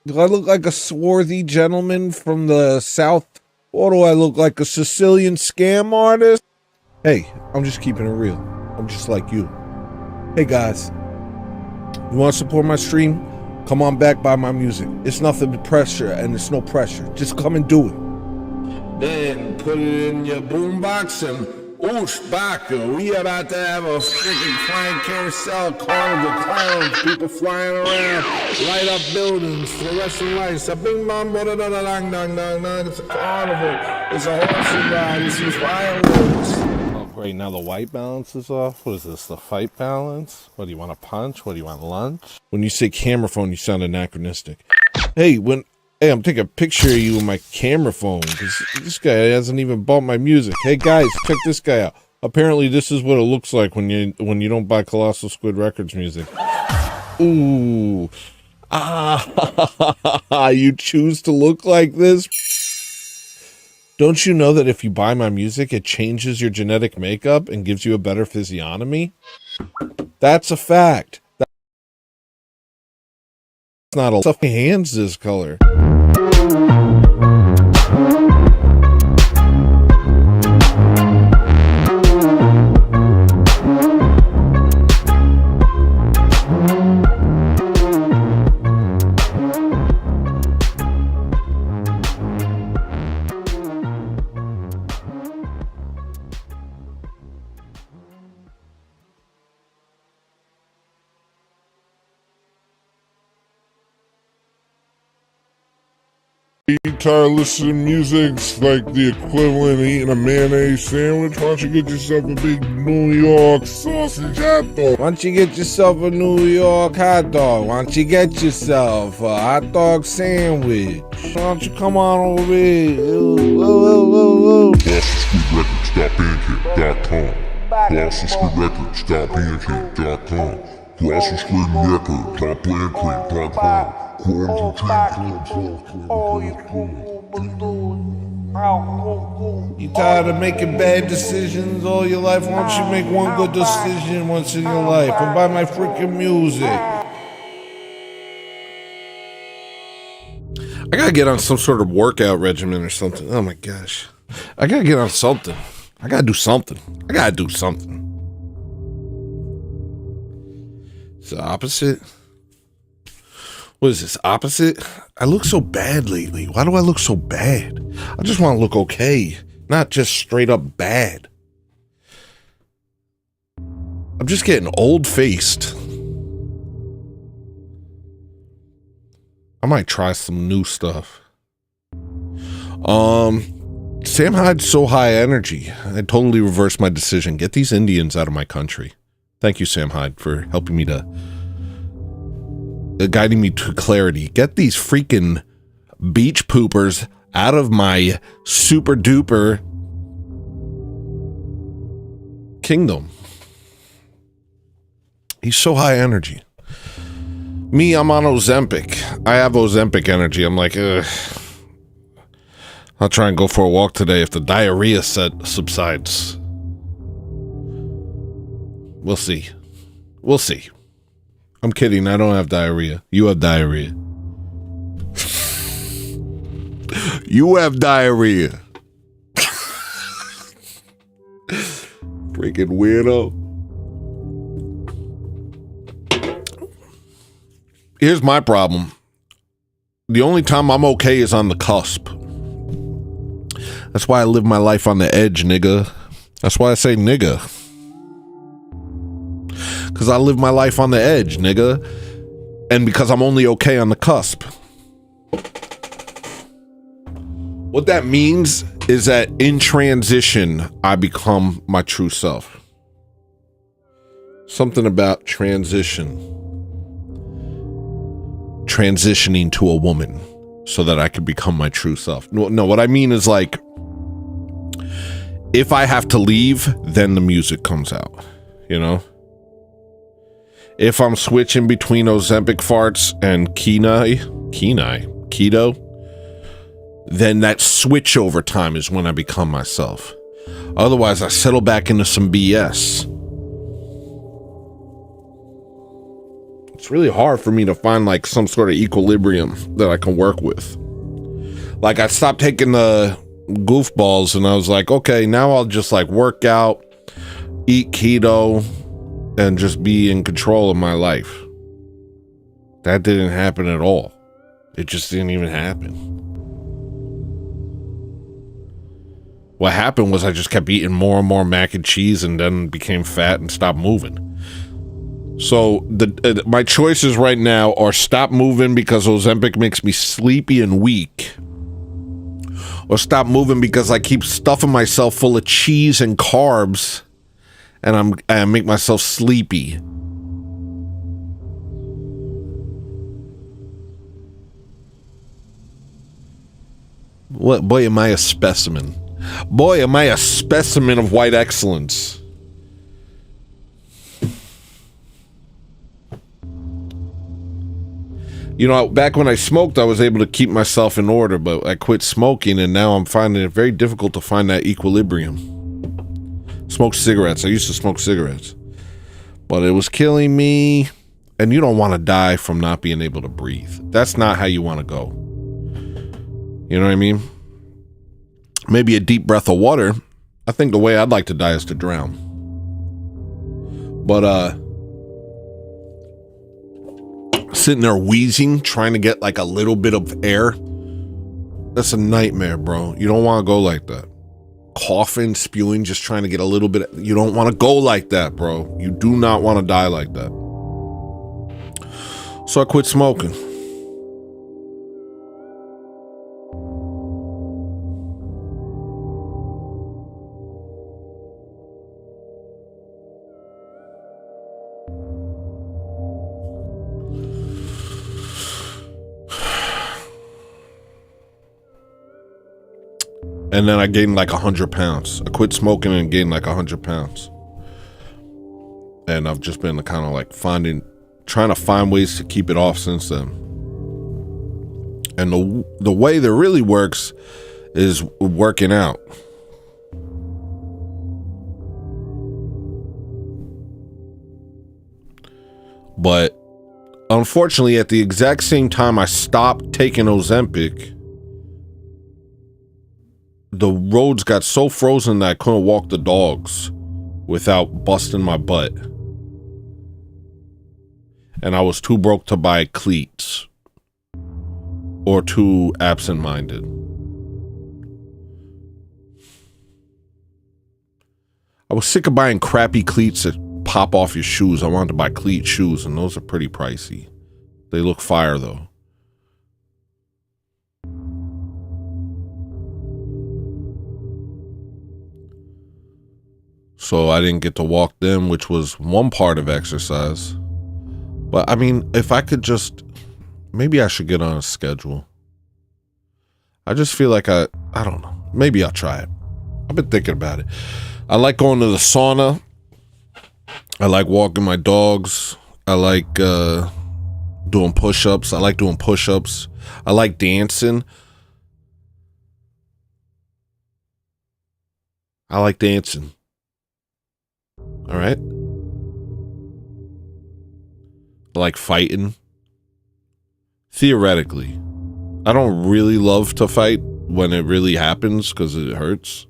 Speaker 3: Do I look like a swarthy gentleman from the South What do I look like, a Sicilian scam artist? Hey, I'm just keeping it real. I'm just like you. Hey guys, you want to support my stream? Come on back, buy my music. It's nothing but pressure, and it's no pressure. Just come and do it.
Speaker 1: Then put it in your boombox and oosh baka. We about to have a freaking flying carousel, carnival, clowns, people flying around, light up buildings, fluorescent lights, a bing bong, da da da dang dang dang dang. It's a carnival. It's a horse ride. It's some fireworks. Oh great, now the white balance is off. What is this? The fight balance? What do you want, a punch? What do you want, lunch?
Speaker 3: When you say camera phone, you sound anachronistic. Hey, I'm taking a picture of you with my camera phone because this guy hasn't even bought my music. Hey guys, check this guy out. Apparently, this is what it looks like when you don't buy Colossal Squid Records music. Ooh, you choose to look like this. Don't you know that if you buy my music, it changes your genetic makeup and gives you a better physiognomy? That's a fact. That's not a stuff. My hands this color.
Speaker 2: Tired of listening to music's like the equivalent of eating a mayonnaise sandwich? Why don't you get yourself a big New York sausage hot dog?
Speaker 3: Why don't you get yourself a New York hot dog? Why don't you get yourself a hot dog sandwich? Why don't you come on over here?
Speaker 2: ColossalSquidRecords.bandcamp.com. ColossalSquidRecords.bandcamp.com.
Speaker 3: You tired of making bad decisions all your life? Why don't you make one good decision once in your life and buy my freaking music? I gotta get on some sort of workout regimen or something. Oh my gosh. I gotta get on something. I gotta do something. It's the opposite. What is this, opposite? I look so bad lately. Why do I look so bad? I just want to look okay, not just straight up bad. I'm just getting old-faced. I might try some new stuff. Sam Hyde's so high energy. I totally reversed my decision. Get these Indians out of my country. Thank you, Sam Hyde, for helping me to... guiding me to clarity. Get these freaking beach poopers out of my super duper kingdom. He's so high energy. Me, I'm on Ozempic. I have Ozempic energy. I'm like, ugh. I'll try and go for a walk today if the diarrhea subsides. We'll see. We'll see. I'm kidding. I don't have diarrhea. You have diarrhea. You have diarrhea. Freaking weirdo. Here's my problem. The only time I'm okay is on the cusp. That's why I live my life on the edge, nigga. That's why I say nigga. Because I live my life on the edge, nigga. And because I'm only okay on the cusp. What that means is that in transition, I become my true self. Something about transition. Transitioning to a woman so that I could become my true self. No, what I mean is like, if I have to leave, then the music comes out, you know? If I'm switching between Ozempic farts and keto, then that switch over time is when I become myself. Otherwise, I settle back into some BS. It's really hard for me to find like some sort of equilibrium that I can work with. Like I stopped taking the
Speaker 1: goofballs, and I was like, okay, now I'll just like work out, eat keto, and just be in control of my life. That didn't happen at all. It just didn't even happen. What happened was I just kept eating more and more mac and cheese and then became fat and stopped moving. So my choices right now are stop moving because Ozempic makes me sleepy and weak, or stop moving because I keep stuffing myself full of cheese and carbs and I make myself sleepy. What, boy, am I a specimen. Boy, am I a specimen of white excellence. You know, back when I smoked, I was able to keep myself in order, but I quit smoking, and now I'm finding it very difficult to find that equilibrium. Smoke cigarettes. I used to smoke cigarettes, but it was killing me, and you don't want to die from not being able to breathe. That's not how you want to go. You know what I mean? Maybe a deep breath of water. I think the way I'd like to die is to drown. But, sitting there wheezing, trying to get like a little bit of air. That's a nightmare, bro. You don't want to go like that. Coughing, spewing, just trying to get a little bit. You don't want to go like that, bro. You do not want to die like that. So I quit smoking. And then I gained like 100 pounds. I quit smoking and gained like 100 pounds. And I've just been kind of like trying to find ways to keep it off since then. And the way that really works is working out. But unfortunately, at the exact same time I stopped taking Ozempic, the roads got so frozen that I couldn't walk the dogs without busting my butt. And I was too broke to buy cleats. Or too absent-minded. I was sick of buying crappy cleats that pop off your shoes. I wanted to buy cleat shoes, and those are pretty pricey. They look fire, though. So I didn't get to walk them, which was one part of exercise. But I mean, if I could just, maybe I should get on a schedule. I just feel like I don't know. Maybe I'll try it. I've been thinking about it. I like going to the sauna. I like walking my dogs. I like doing push-ups. I like doing push-ups. I like dancing. I like dancing. All right. I like fighting. Theoretically. I don't really love to fight when it really happens because it hurts.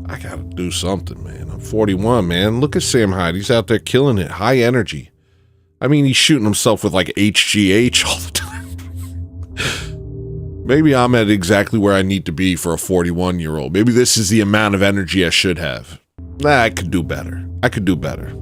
Speaker 1: I gotta do something, man. I'm 41, man. Look at Sam Hyde. He's out there killing it. High energy. I mean, he's shooting himself with like HGH all the time. Maybe I'm at exactly where I need to be for a 41-year-old. Maybe this is the amount of energy I should have. Nah, I could do better. I could do better.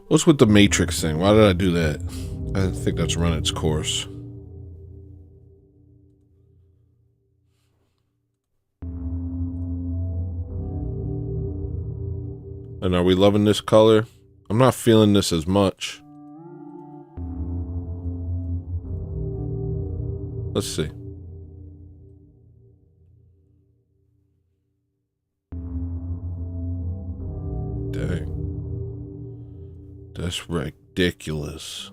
Speaker 1: What's with the Matrix thing? Why did I do that? I think that's run its course. And are we loving this color? I'm not feeling this as much. Let's see. Dang. That's ridiculous.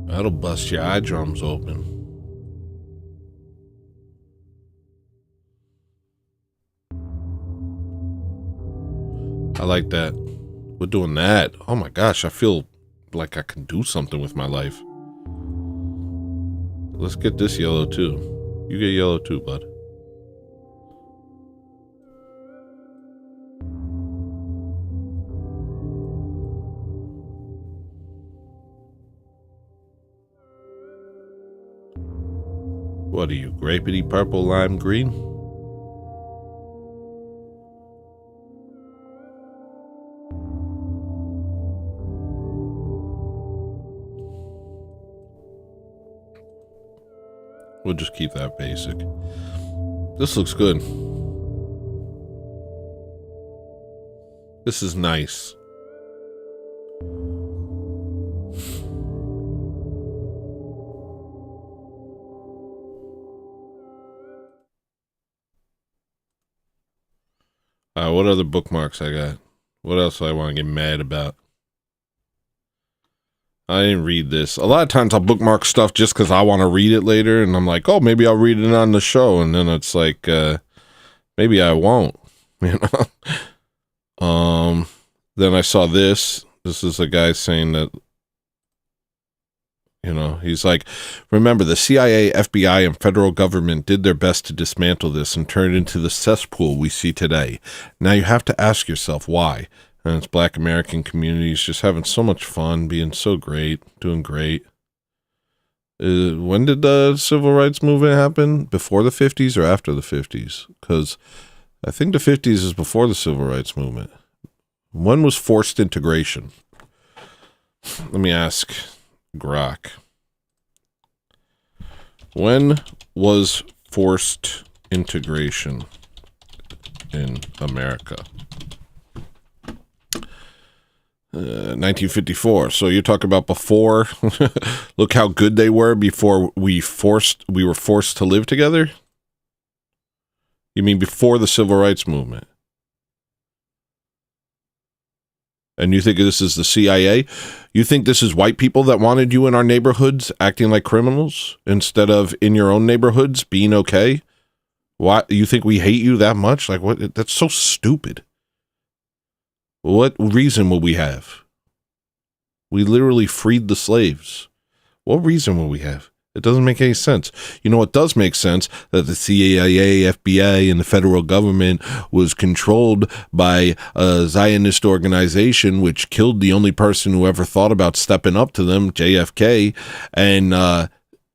Speaker 1: That'll bust your eye drums open. I like that. We're doing that. Oh my gosh, I feel like I can do something with my life. Let's get this yellow too. You get yellow too, bud. What are you, grapey, purple, lime, green? We'll just keep that basic. This looks good. This is nice. What other bookmarks I got? What else do I want to get mad about? I didn't read this. A lot of times I'll bookmark stuff just because I want to read it later, and I'm like, oh, maybe I'll read it on the show, and then it's like, maybe I won't, you know? Then I saw this. This is a guy saying that, you know, he's like, remember, the CIA, FBI, and federal government did their best to dismantle this and turn it into the cesspool we see today. Now you have to ask yourself why. And it's Black American communities just having so much fun, being so great, doing great. When did the civil rights movement happen? Before the 50s or after the 50s? Because I think the 50s is before the civil rights movement. When was forced integration? Let me ask Grok. When was forced integration in America? 1954. So you're talking about before. Look how good they were before we were forced to live together? You mean before the civil rights movement? And you think this is the CIA? You think this is white people that wanted you in our neighborhoods acting like criminals instead of in your own neighborhoods being okay? Why you think we hate you that much? Like, what? That's so stupid. What reason will we have? We literally freed the slaves. What reason will we have? It doesn't make any sense. You know, it does make sense that the CIA, FBI, and the federal government was controlled by a Zionist organization which killed the only person who ever thought about stepping up to them, JFK,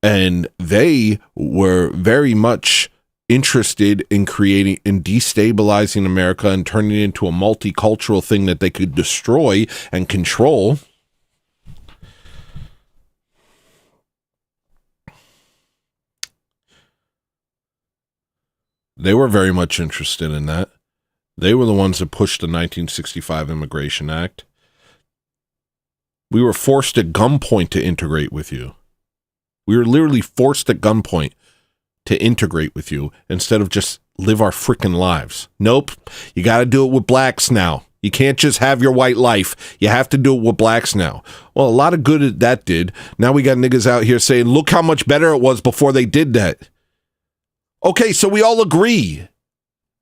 Speaker 1: and they were very much interested in creating and destabilizing America and turning it into a multicultural thing that they could destroy and control. They were very much interested in that. They were the ones that pushed the 1965 Immigration Act. We were forced at gunpoint to integrate with you. We were literally forced at gunpoint to integrate with you instead of just live our freaking lives. Nope. You got to do it with blacks now. You can't just have your white life. You have to do it with blacks now. Well, a lot of good that did. Now we got niggas out here saying, look how much better it was before they did that. Okay, so we all agree.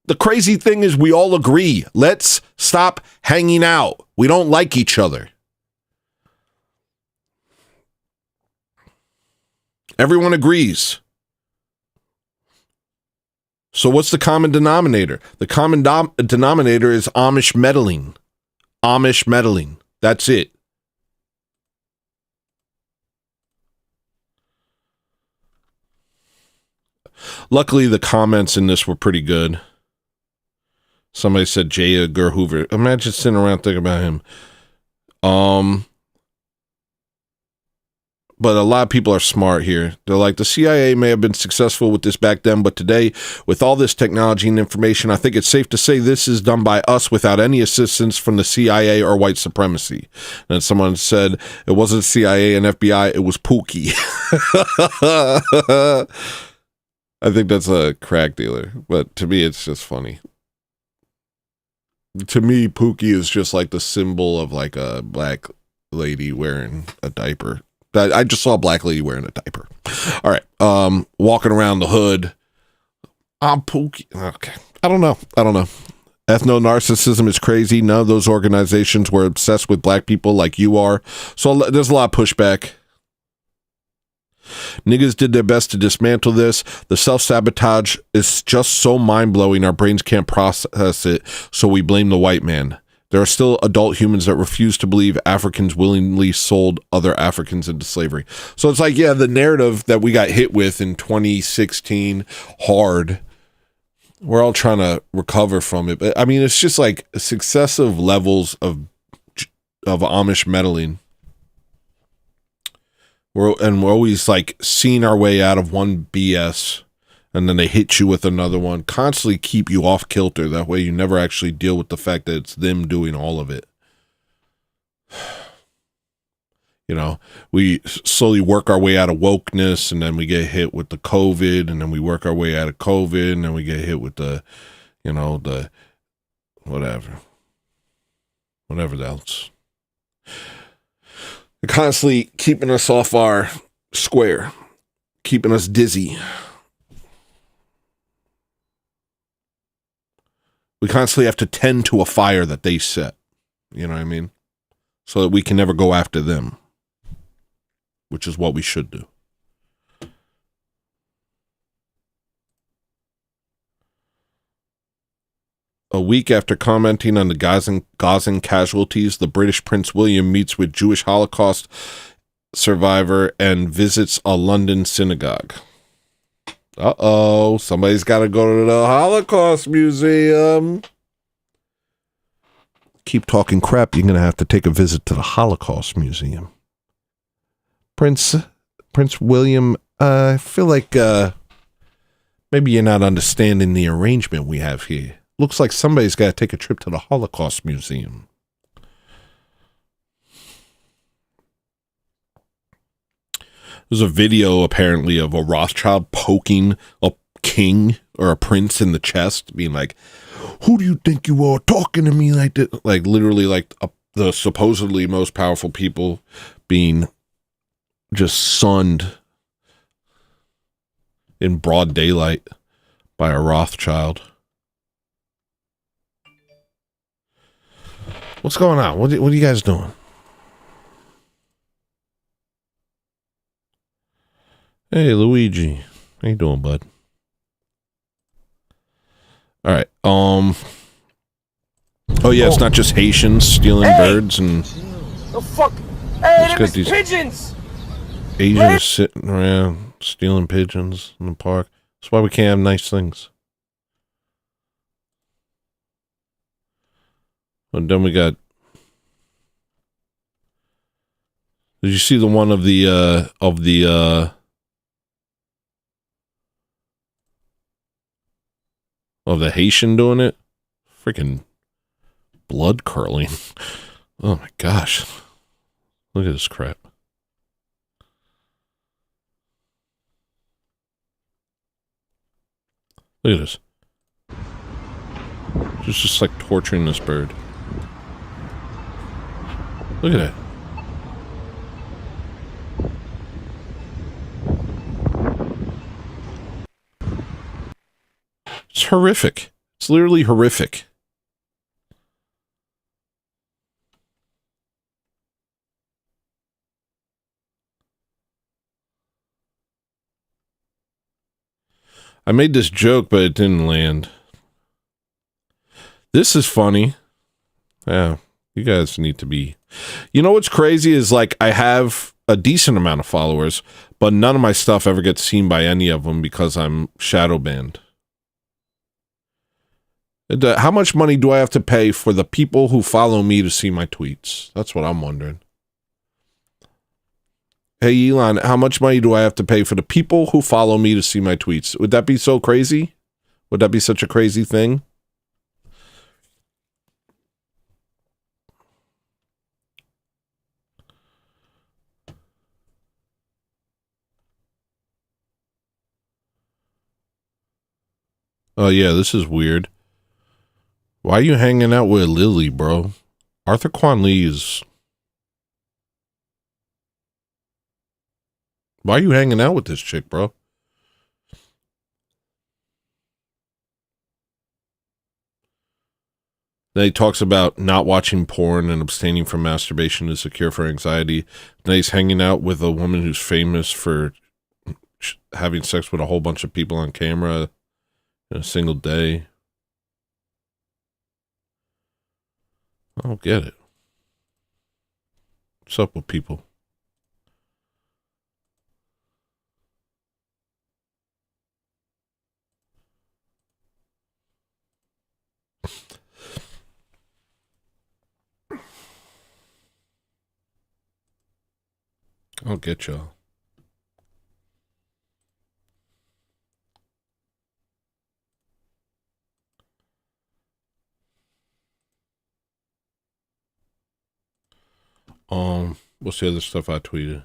Speaker 1: The crazy thing is we all agree. Let's stop hanging out. We don't like each other. Everyone agrees. So what's the common denominator? The common denominator is Amish meddling. Amish meddling. That's it. Luckily, the comments in this were pretty good. Somebody said J. Edgar Hoover. Imagine sitting around thinking about him. But a lot of people are smart here. They're like, the CIA may have been successful with this back then, but today, with all this technology and information, I think it's safe to say this is done by us without any assistance from the CIA or white supremacy. And someone said, it wasn't CIA and FBI, it was Pookie. I think that's a crack dealer, but to me, it's just funny. To me, Pookie is just like the symbol of like a black lady wearing a diaper. I just saw a black lady wearing a diaper. All right. Walking around the hood. I'm Pookie. Okay. I don't know. Ethno-narcissism is crazy. None of those organizations were obsessed with black people like you are. So there's a lot of pushback. Niggas did their best to dismantle this. The self-sabotage is just so mind-blowing our brains can't process it, so we blame the white man. There are still adult humans that refuse to believe Africans willingly sold other Africans into slavery. So it's like, yeah, the narrative that we got hit with in 2016, hard. We're all trying to recover from it. But I mean, it's just like successive levels of Amish meddling. We're always like seeing our way out of one BS, and then they hit you with another one. Constantly keep you off kilter. That way you never actually deal with the fact that it's them doing all of it. You know, we slowly work our way out of wokeness, and then we get hit with the COVID, and then we work our way out of COVID, and then we get hit with the, you know, the whatever else. They're constantly keeping us off our square, keeping us dizzy. We constantly have to tend to a fire that they set. You know what I mean? So that we can never go after them, which is what we should do. A week after commenting on the Gazan casualties, the British Prince William meets with Jewish Holocaust survivor and visits a London synagogue. Uh-oh, somebody's got to go to the Holocaust Museum. Keep talking crap, you're going to have to take a visit to the Holocaust Museum. Prince William, I feel like maybe you're not understanding the arrangement we have here. Looks like somebody's got to take a trip to the Holocaust Museum. There's a video apparently of a Rothschild poking a king or a prince in the chest, being like, "Who do you think you are talking to me like that?" Like literally like the supposedly most powerful people being just sunned in broad daylight by a Rothschild. What's going on? What are you guys doing? Hey, Luigi. How you doing, bud? All right. Oh, yeah, it's not just Haitians stealing birds and...
Speaker 8: The fuck? Hey,
Speaker 1: there's
Speaker 8: these pigeons!
Speaker 1: Asians sitting around stealing pigeons in the park. That's why we can't have nice things. And then we got... Did you see the one of the Haitian doing it? Freaking blood curling. Oh my gosh. Look at this crap. Look at this. Just like torturing this bird. Look at that. It's horrific. It's literally horrific. I made this joke, but it didn't land. This is funny. Yeah, you guys need to be... You know what's crazy is, like, I have a decent amount of followers, but none of my stuff ever gets seen by any of them because I'm shadow banned. How much money do I have to pay for the people who follow me to see my tweets? That's what I'm wondering. Hey, Elon, how much money do I have to pay for the people who follow me to see my tweets? Would that be so crazy? Would that be such a crazy thing? Oh, yeah, this is weird. Why are you hanging out with Lily, bro? Arthur Quan Lee is... Why are you hanging out with this chick, bro? Then he talks about not watching porn and abstaining from masturbation is a cure for anxiety. Then he's hanging out with a woman who's famous for having sex with a whole bunch of people on camera in a single day. I don't get it. What's up with people? I'll get y'all. What's the other stuff I tweeted?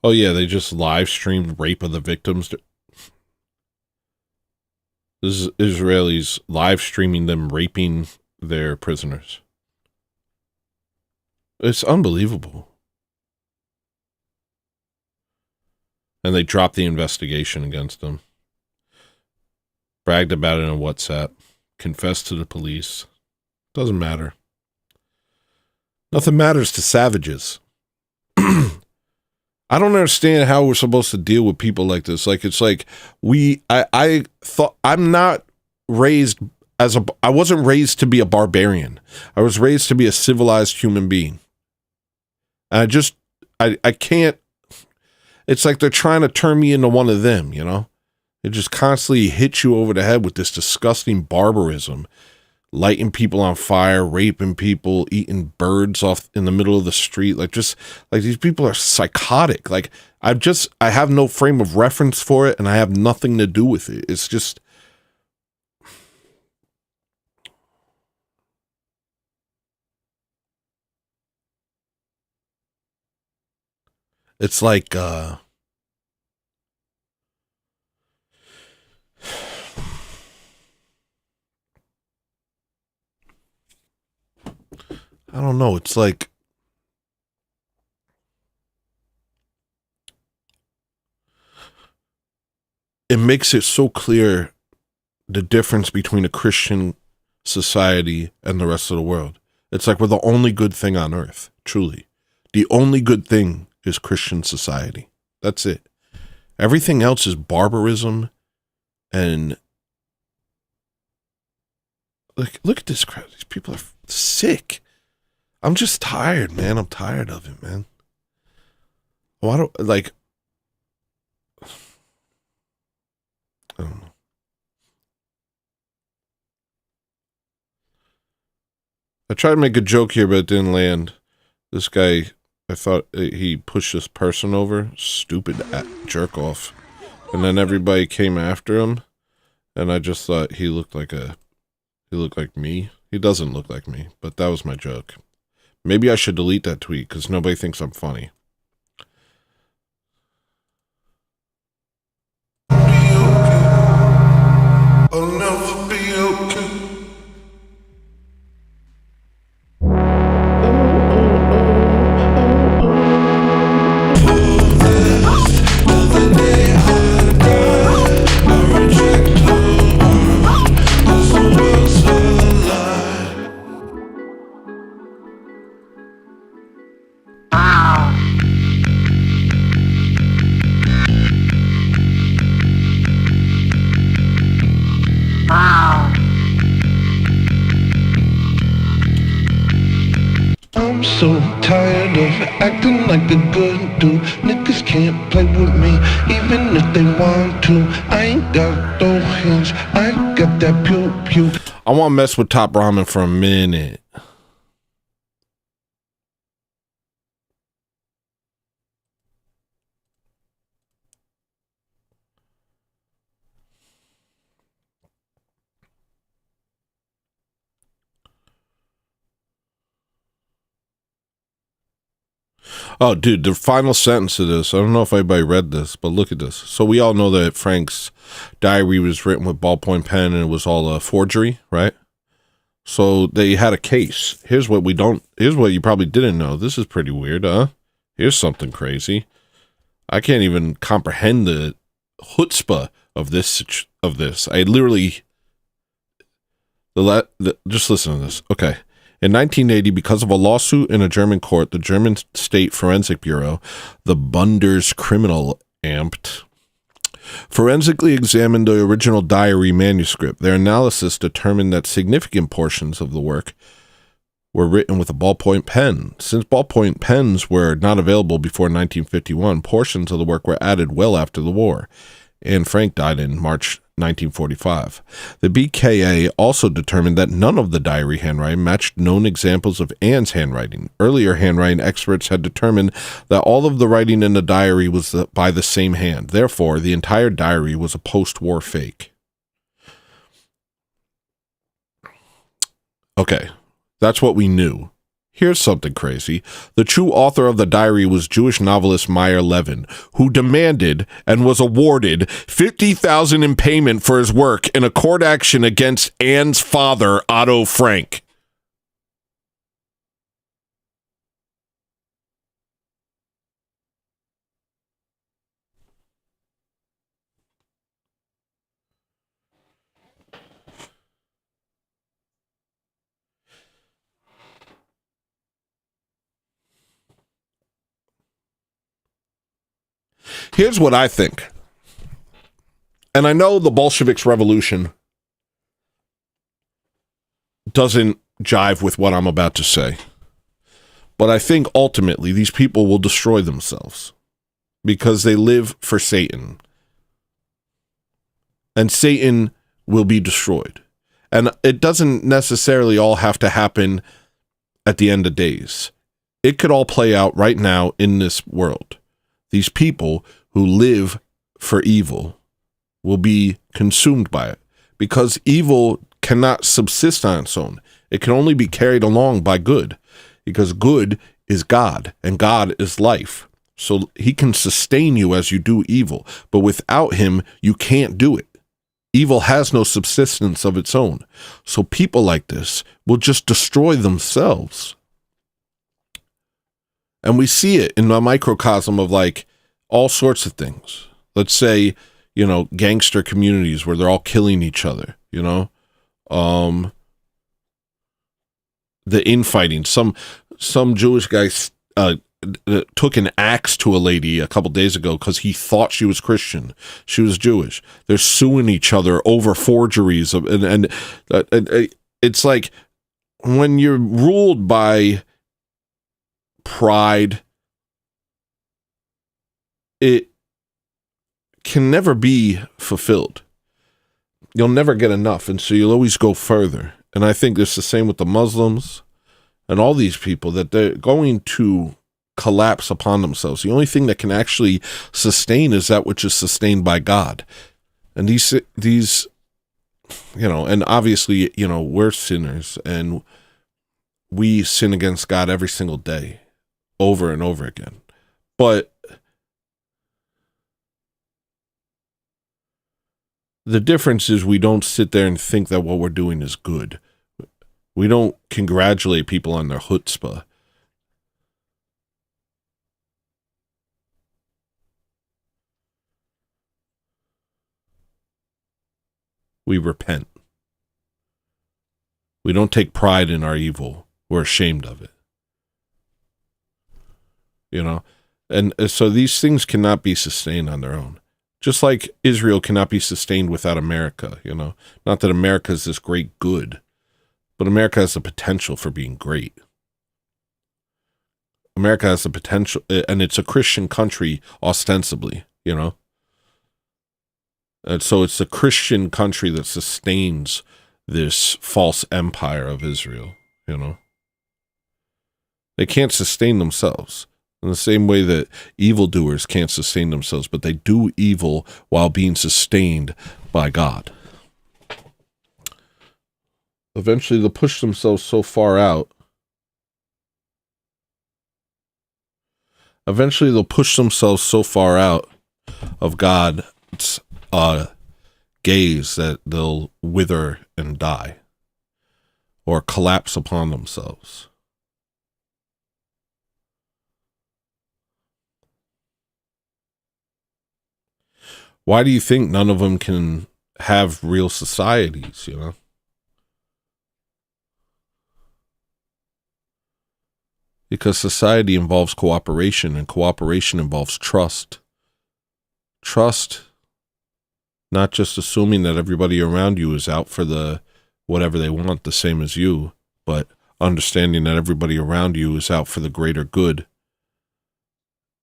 Speaker 1: Oh yeah, they just live streamed rape of the victims. This is Israelis live streaming them raping their prisoners. It's unbelievable. And they dropped the investigation against them. Bragged about it on WhatsApp. Confessed to the police. Doesn't matter. Nothing matters to savages. I don't understand how we're supposed to deal with people like this. Like, it's like I thought I'm not raised I wasn't raised to be a barbarian. I was raised to be a civilized human being. And I can't, it's like they're trying to turn me into one of them, you know? They just constantly hit you over the head with this disgusting barbarism. Lighting people on fire, raping people, eating birds off in the middle of the street. Like these people are psychotic. Like I have no frame of reference for it and I have nothing to do with it. It's just, it's like, I don't know. It's like, it makes it so clear the difference between a Christian society and the rest of the world. It's like we're the only good thing on earth, truly. The only good thing is Christian society. That's it. Everything else is barbarism and look at this crowd. These people are sick. I'm just tired, man. I'm tired of it, man. Why don't, like, I don't know. I tried to make a joke here, but it didn't land. This guy, I thought he pushed this person over. Stupid jerk off. And then everybody came after him. And I just thought he looked like me. He doesn't look like me, but that was my joke. Maybe I should delete that tweet because nobody thinks I'm funny.
Speaker 4: I'll never be okay.
Speaker 12: I'm so tired of acting like a good dude. Niggas can't play with me, even if they want to. I ain't got no hands, I got that pew-pew.
Speaker 1: I want to mess with Top Ramen for a minute. Oh, dude, the final sentence of this, I don't know if anybody read this, but look at this. So we all know that Frank's diary was written with ballpoint pen and it was all a forgery, right? So they had a case. Here's what you probably didn't know. This is pretty weird, huh? Here's something crazy. I can't even comprehend the chutzpah of this. I literally, Just listen to this. Okay. In 1980, because of a lawsuit in a German court, the German State Forensic Bureau, the Bundeskriminalamt, forensically examined the original diary manuscript. Their analysis determined that significant portions of the work were written with a ballpoint pen. Since ballpoint pens were not available before 1951, portions of the work were added well after the war. Anne Frank died in March 1945. The BKA also determined that none of the diary handwriting matched known examples of Anne's handwriting. Earlier handwriting experts had determined that all of the writing in the diary was by the same hand. Therefore, the entire diary was a post-war fake. Okay, that's what we knew. Here's something crazy. The true author of the diary was Jewish novelist Meyer Levin, who demanded and was awarded $50,000 in payment for his work in a court action against Anne's father, Otto Frank. Here's what I think. And I know the Bolsheviks' revolution doesn't jive with what I'm about to say. But I think ultimately these people will destroy themselves because they live for Satan. And Satan will be destroyed. And it doesn't necessarily all have to happen at the end of days. It could all play out right now in this world. These people who live for evil will be consumed by it because evil cannot subsist on its own. It can only be carried along by good because good is God and God is life. So he can sustain you as you do evil, but without him, you can't do it. Evil has no subsistence of its own. So people like this will just destroy themselves. And we see it in the microcosm of like all sorts of things. Let's say, gangster communities where they're all killing each other, the infighting. Some Jewish guy took an axe to a lady a couple days ago because he thought she was Christian. She was Jewish. They're suing each other over forgeries and it's like when you're ruled by pride, it can never be fulfilled. You'll never get enough, and so you'll always go further. And I think it's the same with the Muslims and all these people, that they're going to collapse upon themselves. The only thing that can actually sustain is that which is sustained by God. And these and obviously, we're sinners, and we sin against God every single day, over and over again. But the difference is we don't sit there and think that what we're doing is good. We don't congratulate people on their chutzpah. We repent. We don't take pride in our evil. We're ashamed of it. And so these things cannot be sustained on their own. Just like Israel cannot be sustained without America, Not that America is this great good, but America has the potential for being great. America has the potential, and it's a Christian country ostensibly, And so it's the Christian country that sustains this false empire of Israel, They can't sustain themselves. In the same way that evildoers can't sustain themselves, but they do evil while being sustained by God. Eventually, they'll push themselves so far out. Of God's gaze that they'll wither and die or collapse upon themselves. Why do you think none of them can have real societies, Because society involves cooperation, and cooperation involves trust. Trust, not just assuming that everybody around you is out for the whatever they want, the same as you, but understanding that everybody around you is out for the greater good.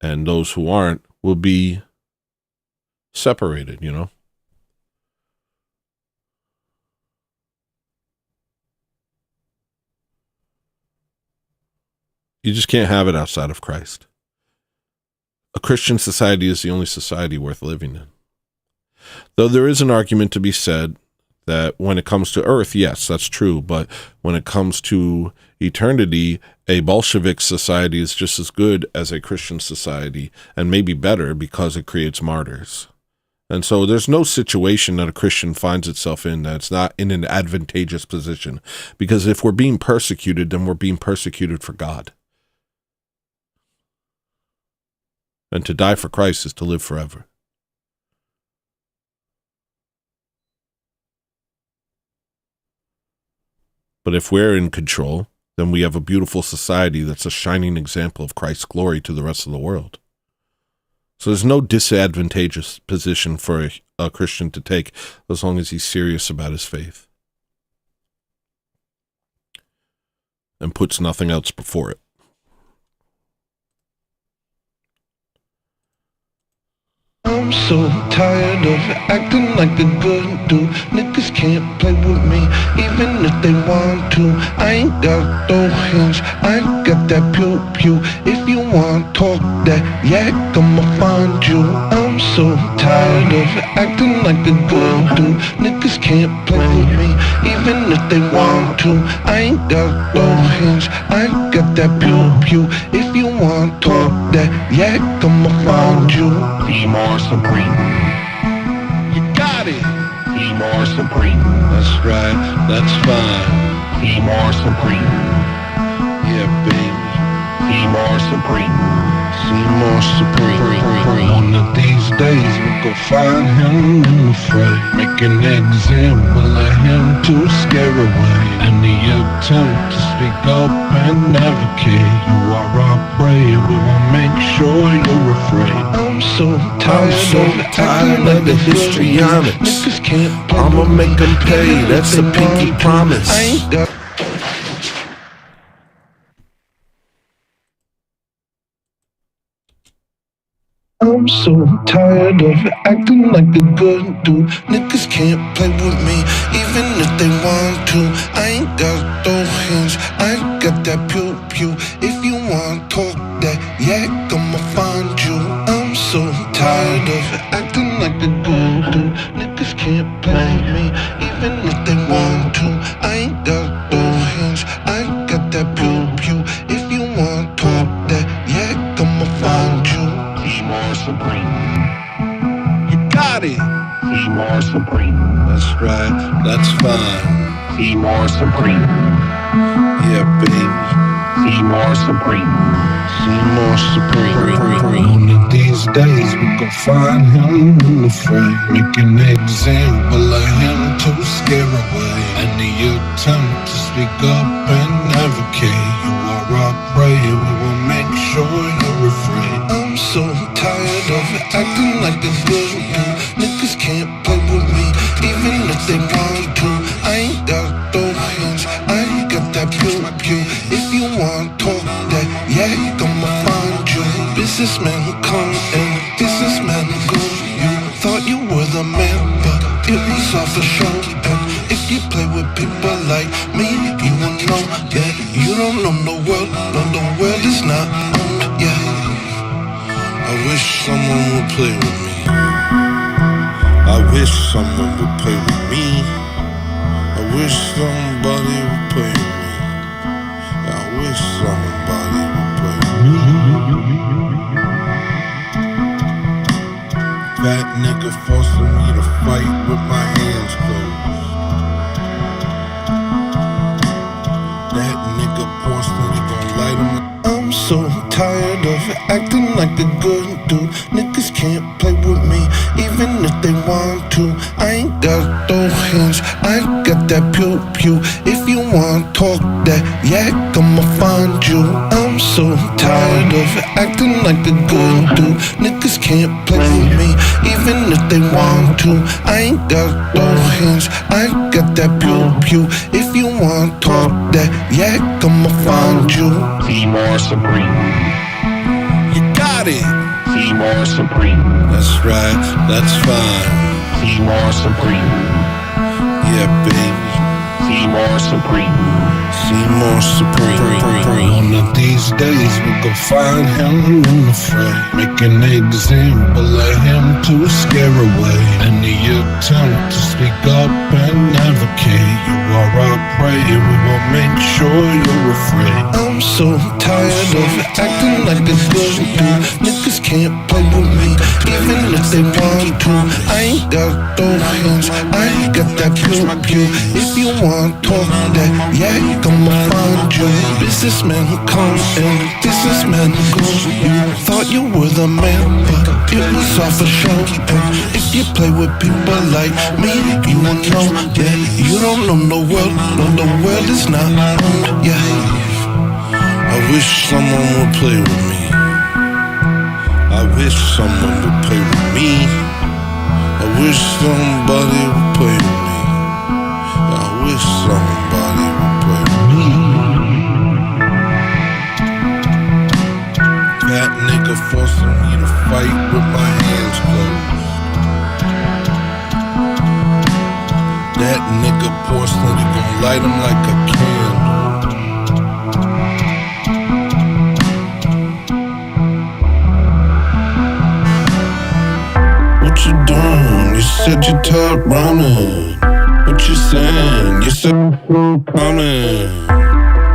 Speaker 1: And those who aren't will be separated, you know? You just can't have it outside of Christ. A Christian society is the only society worth living in. Though there is an argument to be said that when it comes to earth, yes, that's true, but when it comes to eternity, a Bolshevik society is just as good as a Christian society, and maybe better because it creates martyrs. And so there's no situation that a Christian finds itself in that's not in an advantageous position, because if we're being persecuted, then we're being persecuted for God. And to die for Christ is to live forever. But if we're in control, then we have a beautiful society that's a shining example of Christ's glory to the rest of the world. So there's no disadvantageous position for a Christian to take as long as he's serious about his faith and puts nothing else before it.
Speaker 12: I'm so tired of acting like a good dude. Niggas can't play with me, even if they want to. I ain't got no hinge, I got that pew-pew. If you want talk that yak, I'ma find you. I'm so tired of acting like a good dude. Niggas can't play with me, even if they want to. I ain't got no hinge, I got that pew-pew. If you want talk that yak, I'ma find you.
Speaker 13: Be more supreme.
Speaker 12: You got it.
Speaker 13: Be more supreme.
Speaker 12: That's right, that's fine.
Speaker 13: Be more supreme.
Speaker 12: Yeah, baby.
Speaker 13: Be more supreme.
Speaker 12: See more supreme. One of these days we go find him in the fray. Make an example of him to scare away any attempt to speak up and advocate. You are our prey, we will make sure you're afraid. I'm so tired
Speaker 1: of the histrionics. I'ma make them pay, that's a pinky promise.
Speaker 12: I ain't got I'm so tired of acting like a good dude. Niggas can't play with me, even if they want to. I ain't got no hinge, I got that pew-pew. If you want talk that yak, I'ma find you. I'm so tired of acting like a good dude. Niggas can't play with me, even if they want to. I ain't got no hinge, I got that pew-pew. If you want talk that yak, I'ma find you.
Speaker 13: Be more supreme.
Speaker 12: You got it.
Speaker 13: Be more supreme.
Speaker 12: That's right, that's fine.
Speaker 13: Be more supreme.
Speaker 12: Yeah, baby.
Speaker 13: Be more supreme.
Speaker 12: See more supreme. One of these days we gon' find him in the fray. Make an example of him to scare away any attempt to speak up and advocate. You are our prey, we will make sure you're afraid. I'm so tired of acting like a good dude. Niggas can't play with me, even if they want to. I ain't got no hinge, I got that pew-pew. If you want talk that yak, I'ma find you. Businessmen who come and businessmen who go. You thought you were the man, but it was all for show. And if you play with people like me, you will know that you don't know the world. No, the world is not owned, yeah. I wish someone would play with me. I wish someone would play with me. I wish somebody would play with me. I wish somebody would play with me. That nigga forcing me to fight with my hands closed. That nigga porcelain gon' light him up. I'm so tired of acting like a good dude. Niggas can't play with me, even if they want to. I ain't got no hands, I ain't got that pew pew. If you want talk that yak, I'ma find you. I'm so tired of acting like a good dude. Niggas can't play with me, even if they want to. I ain't got no hands, I ain't got that pew pew. If you want talk that yak, I'ma find you.
Speaker 13: Seymour Supreme.
Speaker 1: You got it.
Speaker 13: Seymour Supreme.
Speaker 1: That's right. That's fine.
Speaker 13: Seymour Supreme.
Speaker 1: Yeah, baby.
Speaker 13: Seymour Supreme.
Speaker 1: Seymour Supreme.
Speaker 12: One of these days we go find him in the fray, make an example of him to scare away any attempt to speak up and advocate. You are our prey, we will make sure you're afraid. I'm so tired of acting like a good dude. Niggas can't play with me, even if they want to. I ain't got no hands, I ain't got that pew pew. If you want talk that, yeah, I'ma find you. Businessmen who come and businessmen who go. You thought you were the man, but it was all for show. And if you play with people like me, you will know that you don't know the world. No, the world is not owned, yeah.
Speaker 1: I wish someone would play with me. I wish someone would play with me. I wish somebody would play with me. I wish somebody would play with me. That nigga forcing me to fight with my hands closed. That nigga porcelain, he gon' light him like a candle. What you doing? You said you top ramen. What you saying? You said coming.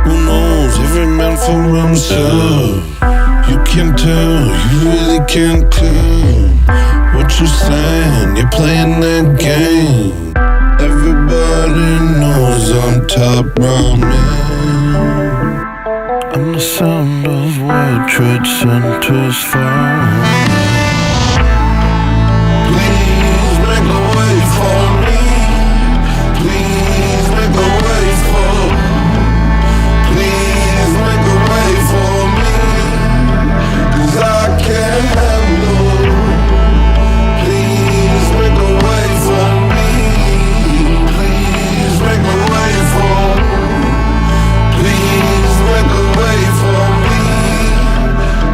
Speaker 1: Who knows? Every man for himself. You can tell, you really can't tell. What you saying? You're playing that game. Everybody knows I'm top ramen. I'm the sound of World Trade Center's fall. Please make a way for me. Please make a way for. Please make a way for me. 'Cause I can't handle. Please make a way for me. Please make a way for. Please make a way for me.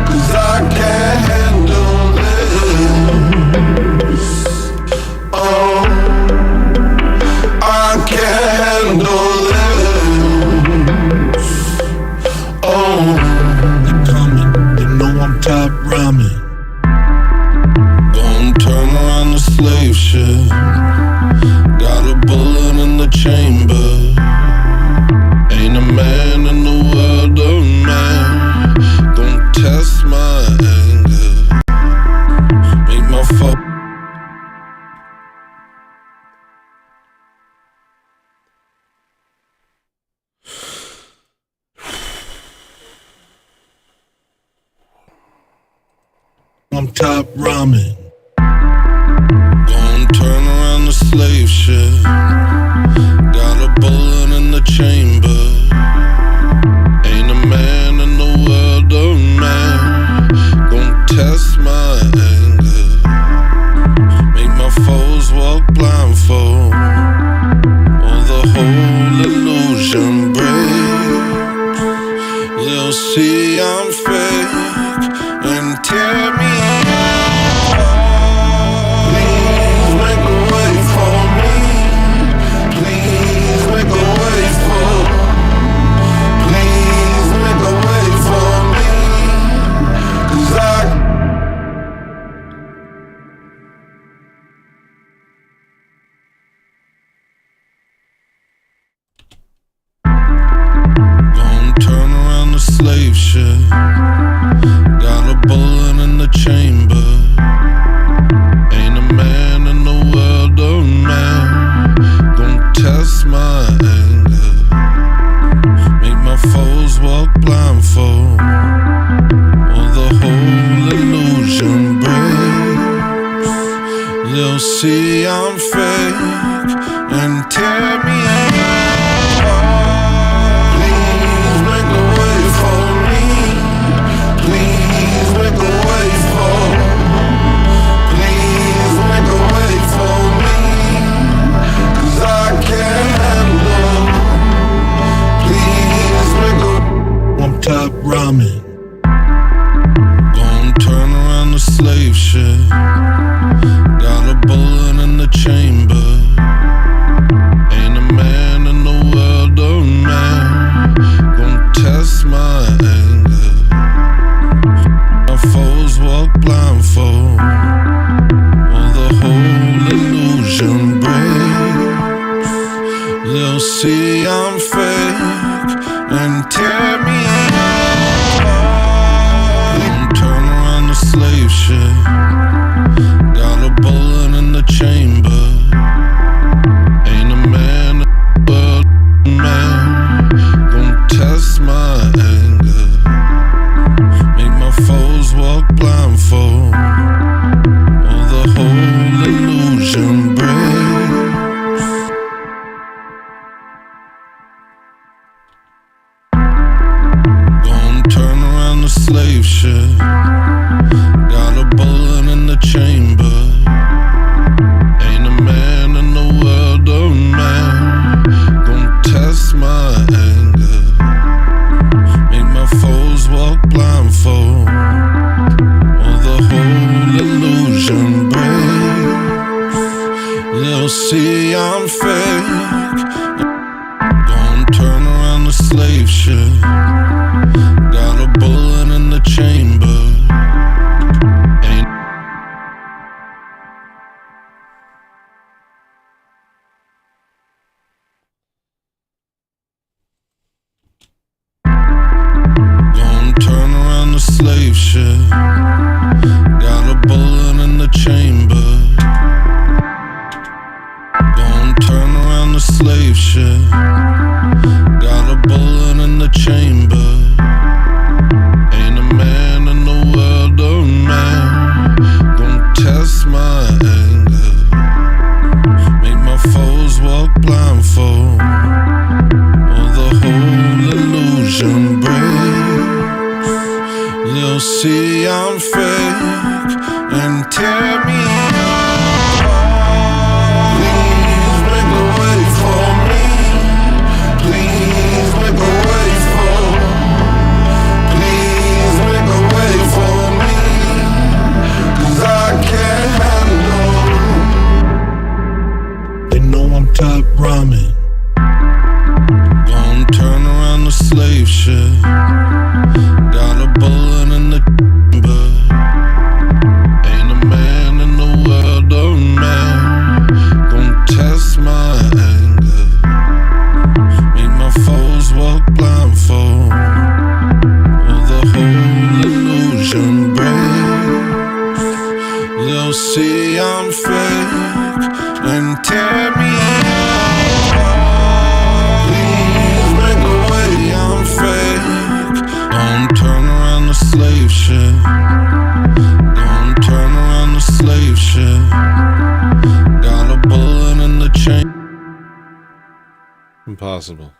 Speaker 1: 'Cause I can't handle this. Oh, I can't handle this. Oh, they're coming, you know I'm top ramen. Gonna turn around the slave ship. Got a bullet in the chamber. Ain't a man in the world of man. Gonna test my anger. Make my fuck. I'm top ramen. Gonna turn around the slave ship. Got a bullet in the chamber. Ain't a man in the world of man. Gonna test my anger. Make my foes walk blindfold. Or the whole illusion breaks. They'll see I'm fake and tear me apart. Please make a way for me.
Speaker 4: tear me apart. Please make a way for me. Please make a way for me. Please make a way for me. 'Cause I can't handle. Please make a.
Speaker 12: I'm top ramen.
Speaker 4: Gonna turn around the slave ship. Got a bullet in the chamber. Ain't a man in the world of man. Gonna test my anger. My foes walk blindfold. While the whole illusion breaks. They'll see I'm fake and tear me apart. Turn around the slave ship. Got a bullet in the chamber. Ain't a man in the world, man. Gonna test my anger. Make my foes walk blindfold. While the whole illusion breaks. Gonna turn around the slave ship. Got a bullet in the chamber. Ain't a man in the world of man. Gonna test my anger. Make my foes walk blindfold. While the whole illusion breaks. They'll see I'm fake. Gonna turn around the slave ship. Got a bullet in the chamber. Ain't gonna turn around the slave ship. Got a bullet in the chamber. Gonna turn around the slave ship. Got a bullet in the chamber. Ain't a man in the world of man. Gonna test my anger. Make my foes walk blindfold. While the whole illusion breaks. They'll see I'm fake and tear me apart. Please make a way for me. Please make a way for me. Please make a way for me. 'Cause I can't handle.
Speaker 12: They know I'm top ramen.
Speaker 4: Gonna turn around the slave ship. Got a bullet in the chamber. Ain't a man in the world of man. Gonna test my anger. Make my foes walk blindfold. While the whole illusion breaks. They'll see I'm fake and tear me apart. Please make a way, I'm fake. Don't turn around the slave ship. Don't turn around the slave ship. Got a bullet in the chain.
Speaker 1: Impossible.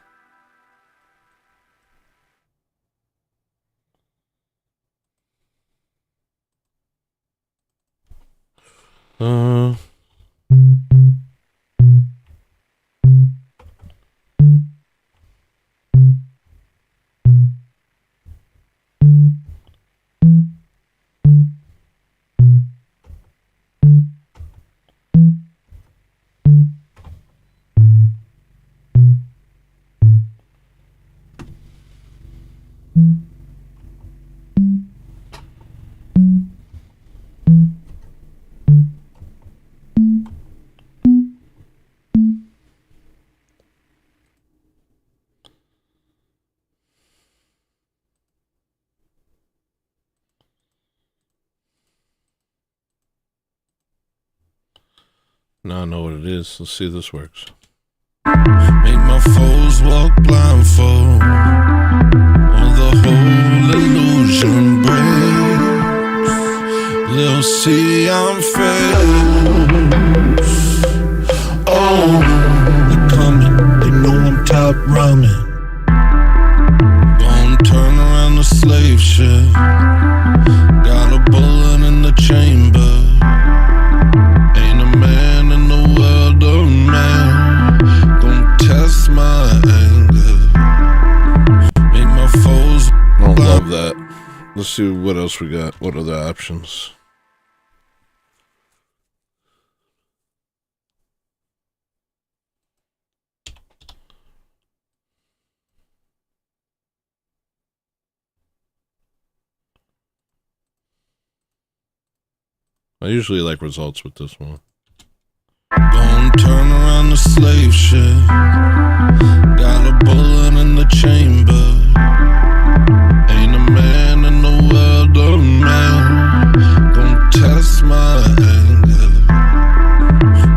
Speaker 1: Now I know what it is. Let's see if this works.
Speaker 4: Make my foes walk blindfold. All the whole illusion breaks. They'll see I'm fake. Oh, the
Speaker 12: coming. Gonna turn around the slave ship. Got a bullet in the chamber. Ain't a man in the world of man. Gonna test my anger. Make my foes.
Speaker 1: I don't love that. Let's see what else we got. What other options? I usually like results with this one.
Speaker 12: Gonna turn around the slave ship. Got a bullet in the chamber. Ain't a man in the world of man. Gonna test my anger.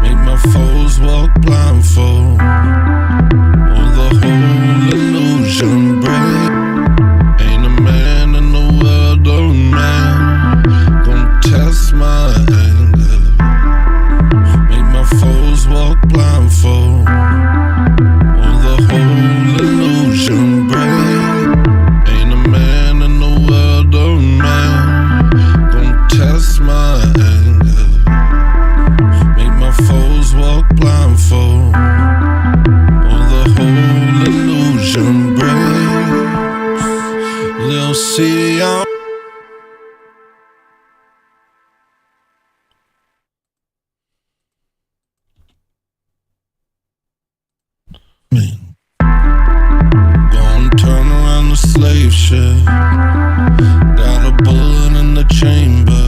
Speaker 12: Make my foes walk blindfold. Or the whole illusion break. Ain't a man in the world of man. Gonna test my anger. Make my foes walk blindfold. Or the whole illusion break. Ain't a man in the world of man. Gonna test my anger. Make my foes walk blindfold. Or the whole illusion breaks. They'll see I'm gonna turn around the slave ship. Got a bullet in the chamber.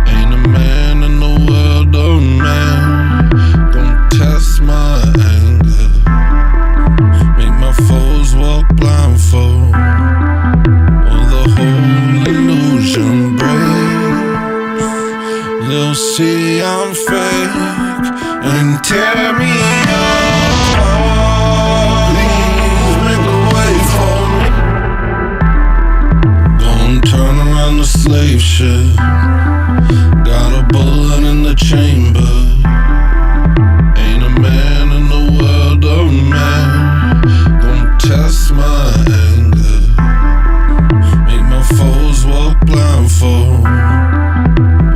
Speaker 12: Ain't a man in the world of man. Gonna test my anger. Make my foes walk blindfold. Or the whole illusion breaks. They'll see I'm fake and tear me apart. Please make a way for me. Gonna turn around the slave ship. Got a bullet in the chamber. Ain't a man in the world of man. Gonna test my anger. Make my foes walk blindfold.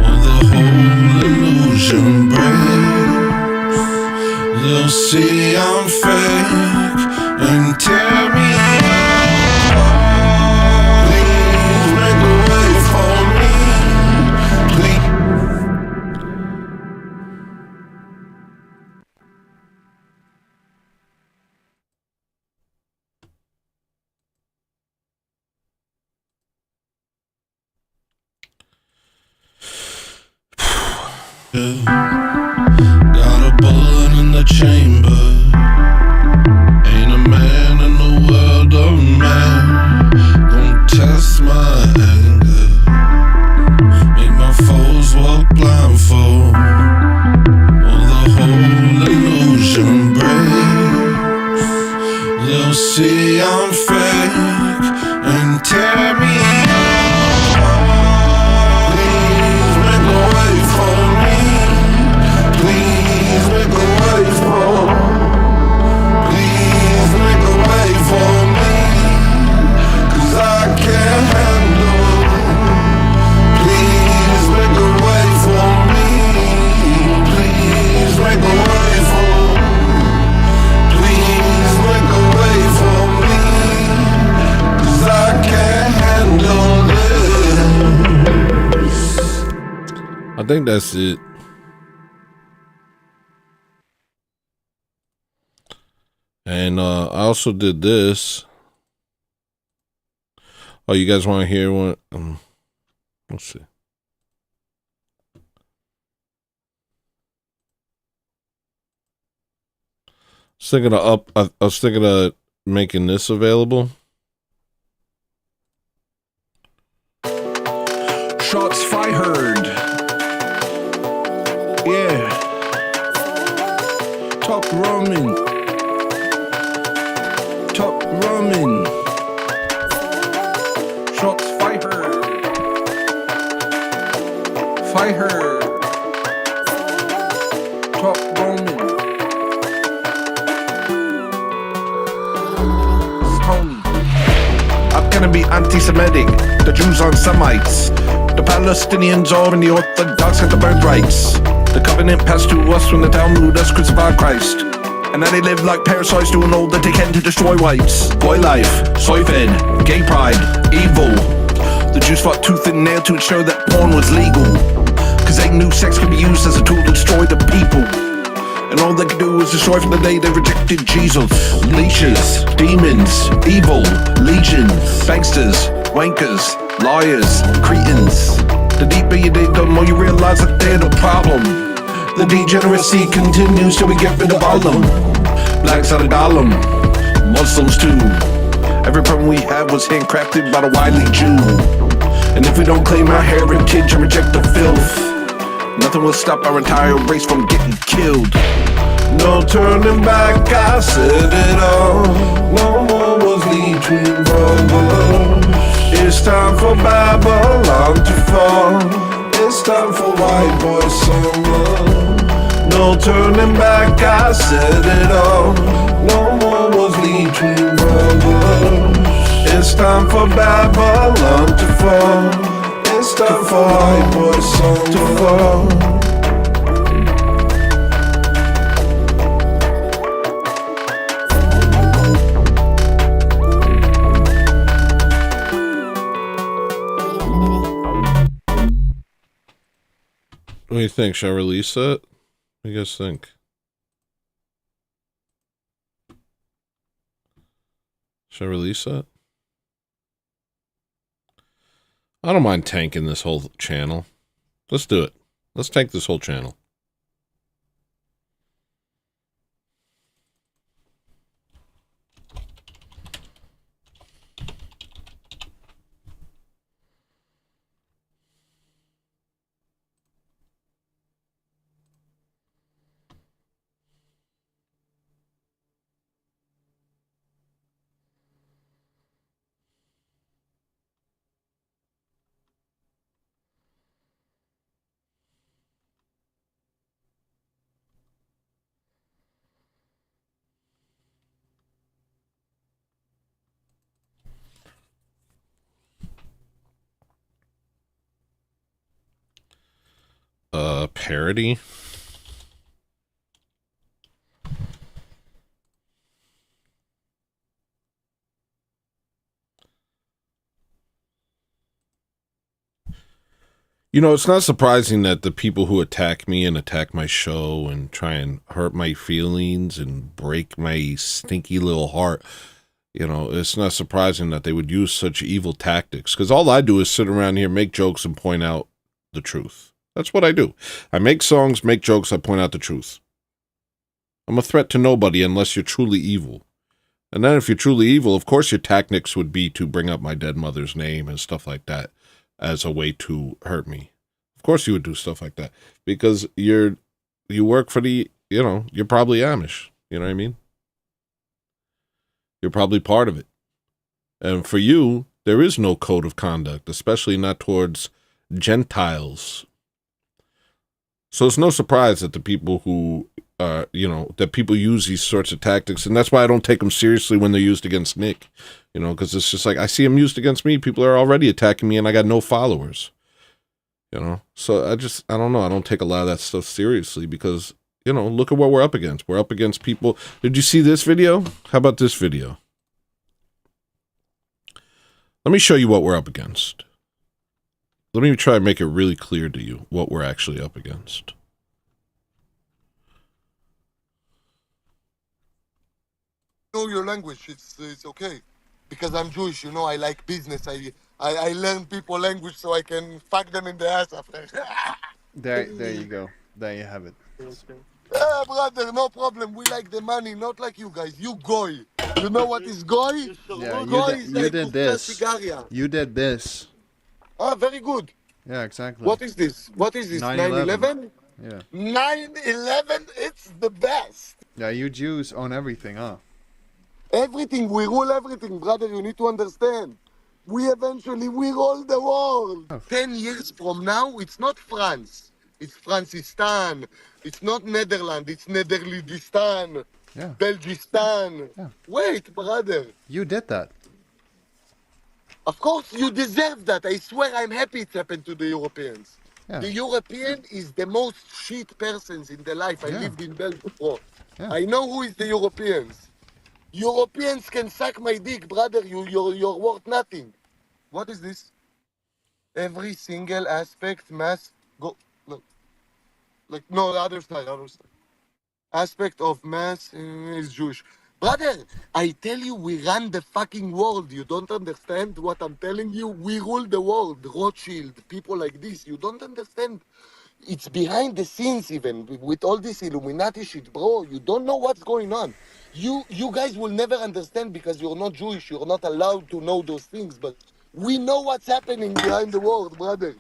Speaker 12: Or the whole illusion breaks. They'll see I'm fake and tear me apart. Please make a way for me. Please. Got a bullet in the chamber. Ain't a man in the world of man. Gonna test my anger. Make my foes walk blindfold. Or the whole illusion breaks. They'll see I'm fake and tear me apart. Please make a way for me. Please make a way for me. Please make a way for me. 'Cause I can't handle it. Please make a way for me. Please make a way for me. Please make a way for me. 'Cause I can't handle this.
Speaker 1: I think that's it. And I also did this. Oh, you guys want to hear one? Let's see. I was thinking of making this available.
Speaker 4: Shots fired. Yeah. Top ramen. Top ramen. Shots fired. Fired. Top ramen. be anti-Semitic. The Jews aren't Semites. The Palestinians are and the Orthodox have the birthrights. The covenant passed to us from the Talmud us crucified Christ. And now they live like parasites doing all that they can to destroy whites. Boy life, soy fed, gay pride, evil. The Jews fought tooth and nail to ensure that porn was legal. Cause they knew sex could be used as a tool to destroy the people. And all they could do was destroy from the day they rejected Jesus. Leashes, demons, evil, legions, banksters, wankers, liars, cretins. The deeper you dig, the more you realize that they're the problem. The degeneracy continues till we get rid of all them. Blacks are the golem, Muslims too. Every problem we have was handcrafted by the wily Jew. And if we don't claim our heritage and reject the filth, nothing will stop our entire race from getting killed. No turning back, I said it all. No more was between brothers. It's time for Babylon to fall. It's time for white boy summer. No turning back, I said it all. No more was between brothers. It's time for Babylon to fall. It's time for white boy summer to fall.
Speaker 1: What do you think? Should I release it? What do you guys think? Should I release it? I don't mind tanking this whole channel. Let's do it. Let's tank this whole channel. Parody. You know, it's not surprising that the people who attack me and attack my show and try and hurt my feelings and break my stinky little heart, you know, it's not surprising that they would use such evil tactics. Because all I do is sit around here, make jokes, and point out the truth. That's what I do. I make songs, make jokes, I point out the truth. I'm a threat to nobody unless you're truly evil. And then if you're truly evil, of course your tactics would be to bring up my dead mother's name and stuff like that as a way to hurt me. Of course you would do stuff like that. Because you work for the, you know, you're probably Amish. You know what I mean? You're probably part of it. And for you, there is no code of conduct, especially not towards Gentiles. So it's no surprise that the people who, you know, that people use these sorts of tactics. And that's why I don't take them seriously when they're used against Nick. You know, because it's just like, I see them used against me. People are already attacking me and I got no followers. You know, so I don't know. I don't take a lot of that stuff seriously because, you know, look at what we're up against. We're up against people. Did you see this video? How about this video? Let me show you what we're up against. Let me try and make it really clear to you what we're actually up against.
Speaker 7: Know your language, it's okay. Because I'm Jewish, you know, I like business. I learn people language so I can fuck them in the ass after.
Speaker 14: There you go. There you have it.
Speaker 7: Brother, no problem. We like the money, not like you guys. You goy. You know what is goy?
Speaker 14: Yeah,
Speaker 7: goy
Speaker 14: you did this. You did this.
Speaker 7: Ah, very good.
Speaker 14: Yeah, exactly.
Speaker 7: What is this? What is this? 9/11?
Speaker 14: Yeah.
Speaker 7: 9/11? It's the best.
Speaker 14: Yeah, you Jews own everything, huh?
Speaker 7: Everything. We rule everything, brother. You need to understand. We rule the world.
Speaker 14: Oh.
Speaker 7: 10 years from now, it's not France. It's Francistan. It's not Netherlands. It's Netherlandistan.
Speaker 14: Yeah.
Speaker 7: Belgistan.
Speaker 14: Yeah.
Speaker 7: Wait, brother.
Speaker 14: You did that.
Speaker 15: Of course, you deserve that. I swear I'm happy it happened to the Europeans.
Speaker 14: Yeah.
Speaker 15: The European is the most shit persons in the life. I
Speaker 14: Yeah.
Speaker 15: lived in Belgium, bro.
Speaker 14: Yeah.
Speaker 15: I know who is the Europeans. Europeans can suck my dick, brother. You're worth nothing. What is this? Every single aspect, mass, go, look, like, no, the other side, aspect of mass is Jewish. Brother, I tell you, we run the fucking world. You don't understand what I'm telling you? We rule the world. Rothschild, people like this. You don't understand. It's behind the scenes even, with all this Illuminati shit, bro. You don't know what's going on. You guys will never understand because you're not Jewish. You're not allowed to know those things. But we know what's happening behind the world, brother.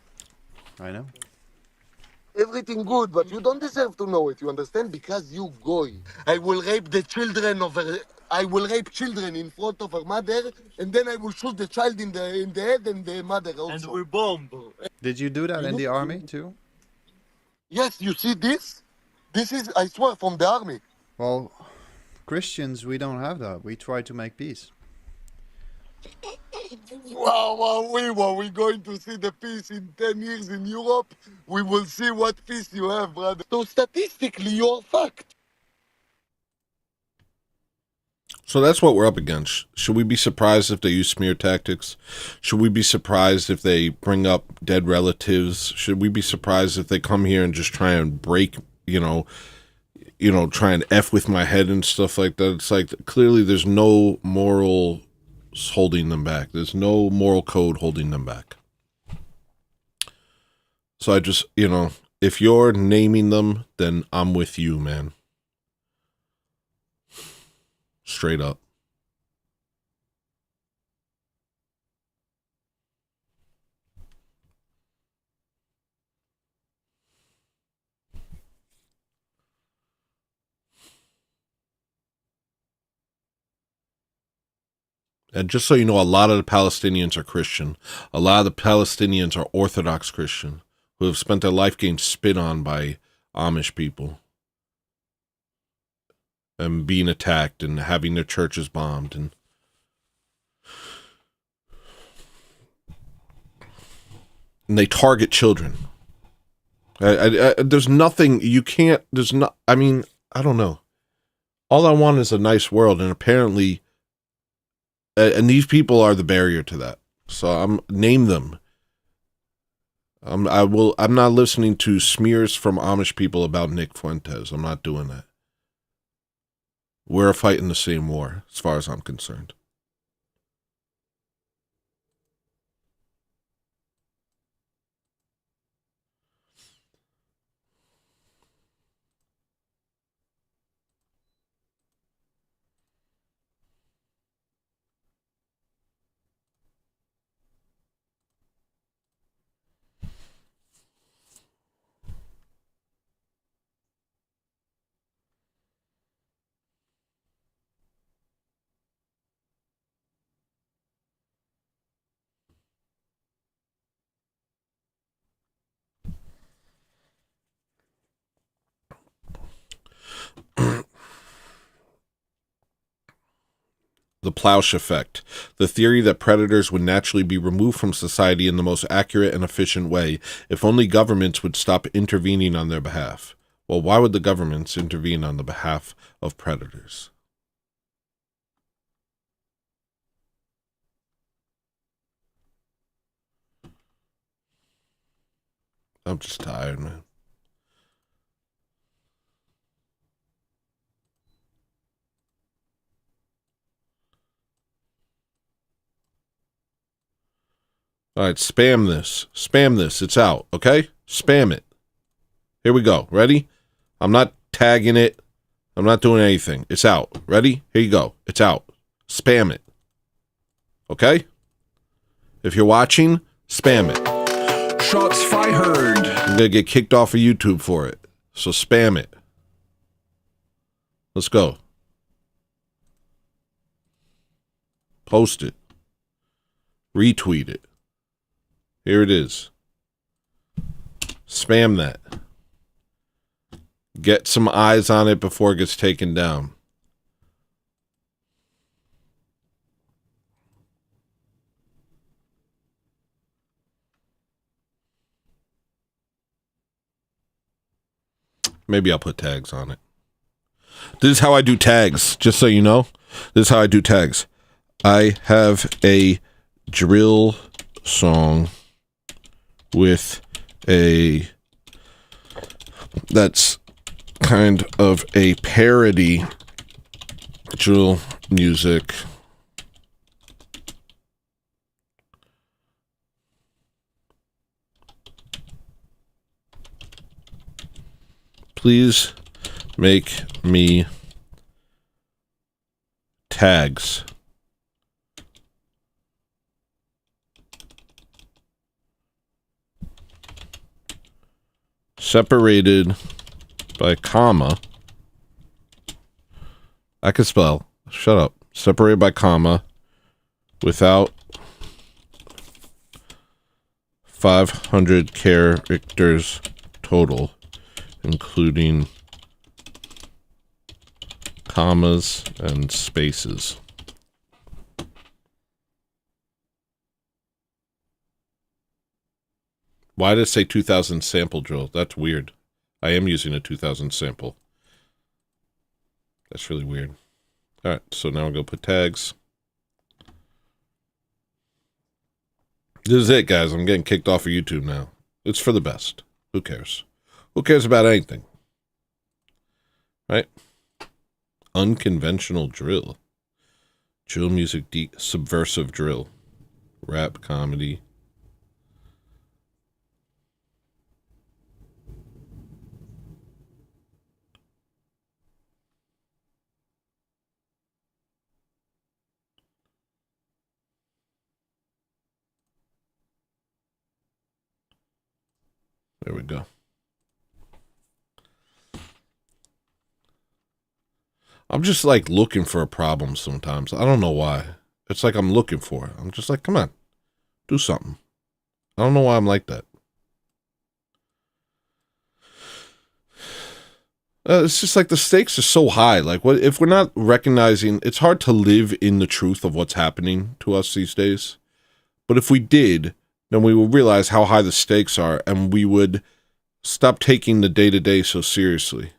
Speaker 14: I know.
Speaker 15: Everything good, but you don't deserve to know it, you understand? Because you goy. I will rape the children of her. I will rape children in front of her mother, and then I will shoot the child in the head and the mother also. And we bomb.
Speaker 14: Did you do that
Speaker 15: You
Speaker 14: in
Speaker 15: know-
Speaker 14: the army too?
Speaker 15: Yes, you see this? This is, I swear, from the army.
Speaker 14: Well, Christians, we don't have that. We try to make peace.
Speaker 15: Wow, we going to see the peace in 10 years in Europe. We will see what peace you have, brother. So statistically, you're fucked.
Speaker 1: So that's what we're up against. Should we be surprised if they use smear tactics? Should we be surprised if they bring up dead relatives? Should we be surprised if they come here and just try and break, try and F with my head and stuff like that? It's like, clearly there's no moral holding them back. There's no moral code holding them back. So I just, if you're naming them, then I'm with you, man. Straight up. And just so you know, a lot of the Palestinians are Christian. A lot of the Palestinians are Orthodox Christian who have spent their life getting spit on by Amish people and being attacked and having their churches bombed. And they target children. There's nothing you can't, there's not, I mean, I don't know. All I want is a nice world, and apparently, and these people are the barrier to that. So name them. I'm not listening to smears from Amish people about Nick Fuentes. I'm not doing that. We're fighting the same war, as far as I'm concerned. The Plausch effect, the theory that predators would naturally be removed from society in the most accurate and efficient way if only governments would stop intervening on their behalf. Well, why would the governments intervene on the behalf of predators? I'm just tired, man. All right, spam this. Spam this. It's out, okay? Spam it. Here we go. Ready? I'm not tagging it. I'm not doing anything. It's out. Ready? Here you go. It's out. Spam it. Okay? If you're watching, spam it.
Speaker 4: Shots fired.
Speaker 1: I'm going to get kicked off of YouTube for it. So spam it. Let's go. Post it. Retweet it. Here it is. Spam that. Get some eyes on it before it gets taken down. Maybe I'll put tags on it. This is how I do tags, just so you know. This is how I do tags. I have a drill song with a... that's kind of a parody drill music. Please make me tags. Separated by comma. I can spell. Shut up. Separated by comma without 500 characters total, including commas and spaces. Why did it say 2000 sample drill? That's weird. I am using a 2000 sample. That's really weird. All right, so now I'm going to put tags. This is it, guys. I'm getting kicked off of YouTube now. It's for the best. Who cares? Who cares about anything? Right? Unconventional drill. Drill music, subversive drill. Rap, comedy. There we go. I'm just like looking for a problem sometimes. I don't know why. It's like I'm looking for it. I'm just like, come on, do something. I don't know why I'm like that. It's just like the stakes are so high. Like, what if we're not recognizing? It's hard to live in the truth of what's happening to us these days. But if we did, then we would realize how high the stakes are, and we would stop taking the day-to-day so seriously.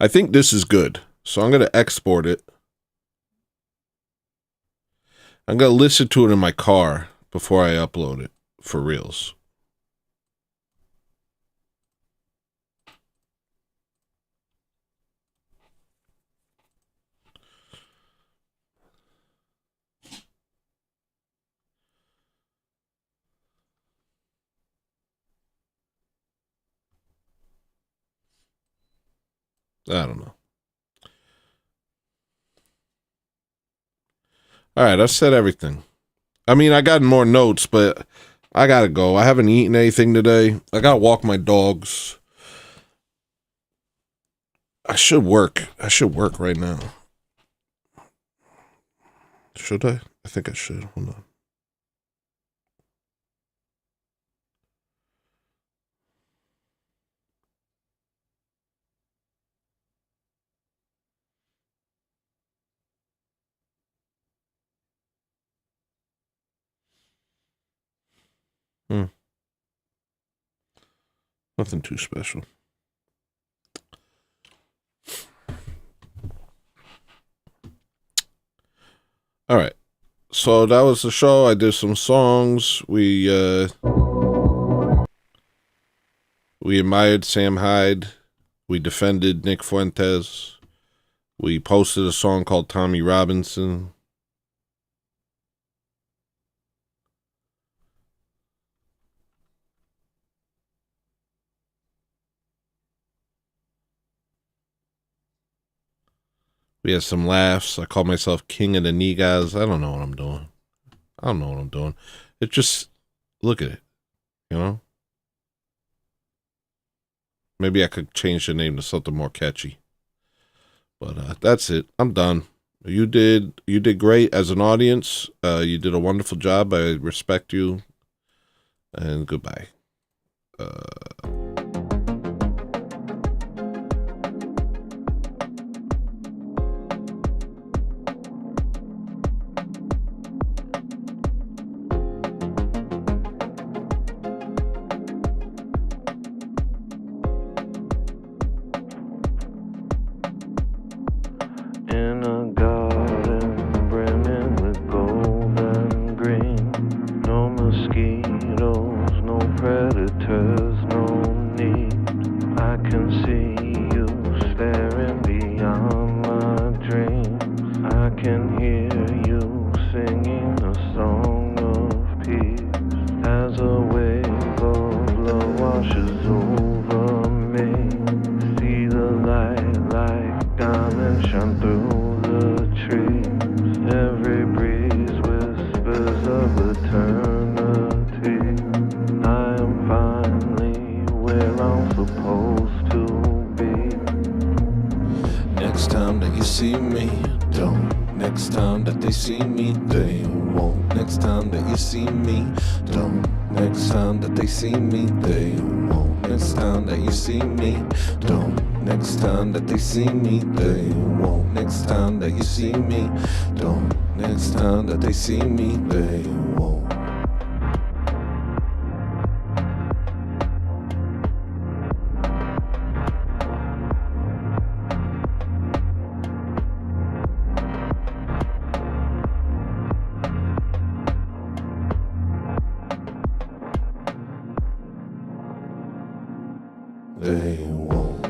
Speaker 1: I think this is good, so I'm going to export it. I'm going to listen to it in my car before I upload it for reals. I don't know. All right, I said everything. I mean, I got more notes, but I gotta go. I haven't eaten anything today. I gotta walk my dogs. I should work. I should work right now. Should I? I think I should. Hold on. Nothing too special. All right. So that was the show. I did some songs. We admired Sam Hyde. We defended Nick Fuentes. We posted a song called Tommy Robinson. We had some laughs. I called myself King of the Niggas. I don't know what I'm doing. I don't know what I'm doing. It just, look at it, you know? Maybe I could change the name to something more catchy. But that's it. I'm done. You did great as an audience. You did a wonderful job. I respect you. And goodbye.
Speaker 16: in a garden brimming with gold and green. No mosquitoes, no predators, no need. I can see you staring beyond my dreams. I can hear you singing a song of peace as a wave of love washes over me. See the light like diamonds shine through the trees. Every breeze whispers of eternity. I am finally where I'm supposed to be.
Speaker 12: Next time that you see me, don't. Next time that they see me, they won't. Next time that you see me, don't. Next time that they see me, they won't. Next time that you see me, don't. Next time that they see me, they won't. Next time that you see me, don't. Next time that they see me, they won't. They won't.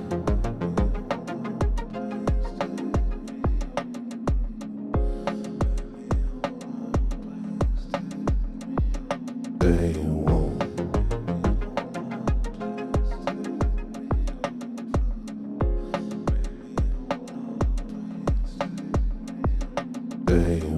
Speaker 12: They won't. They won't.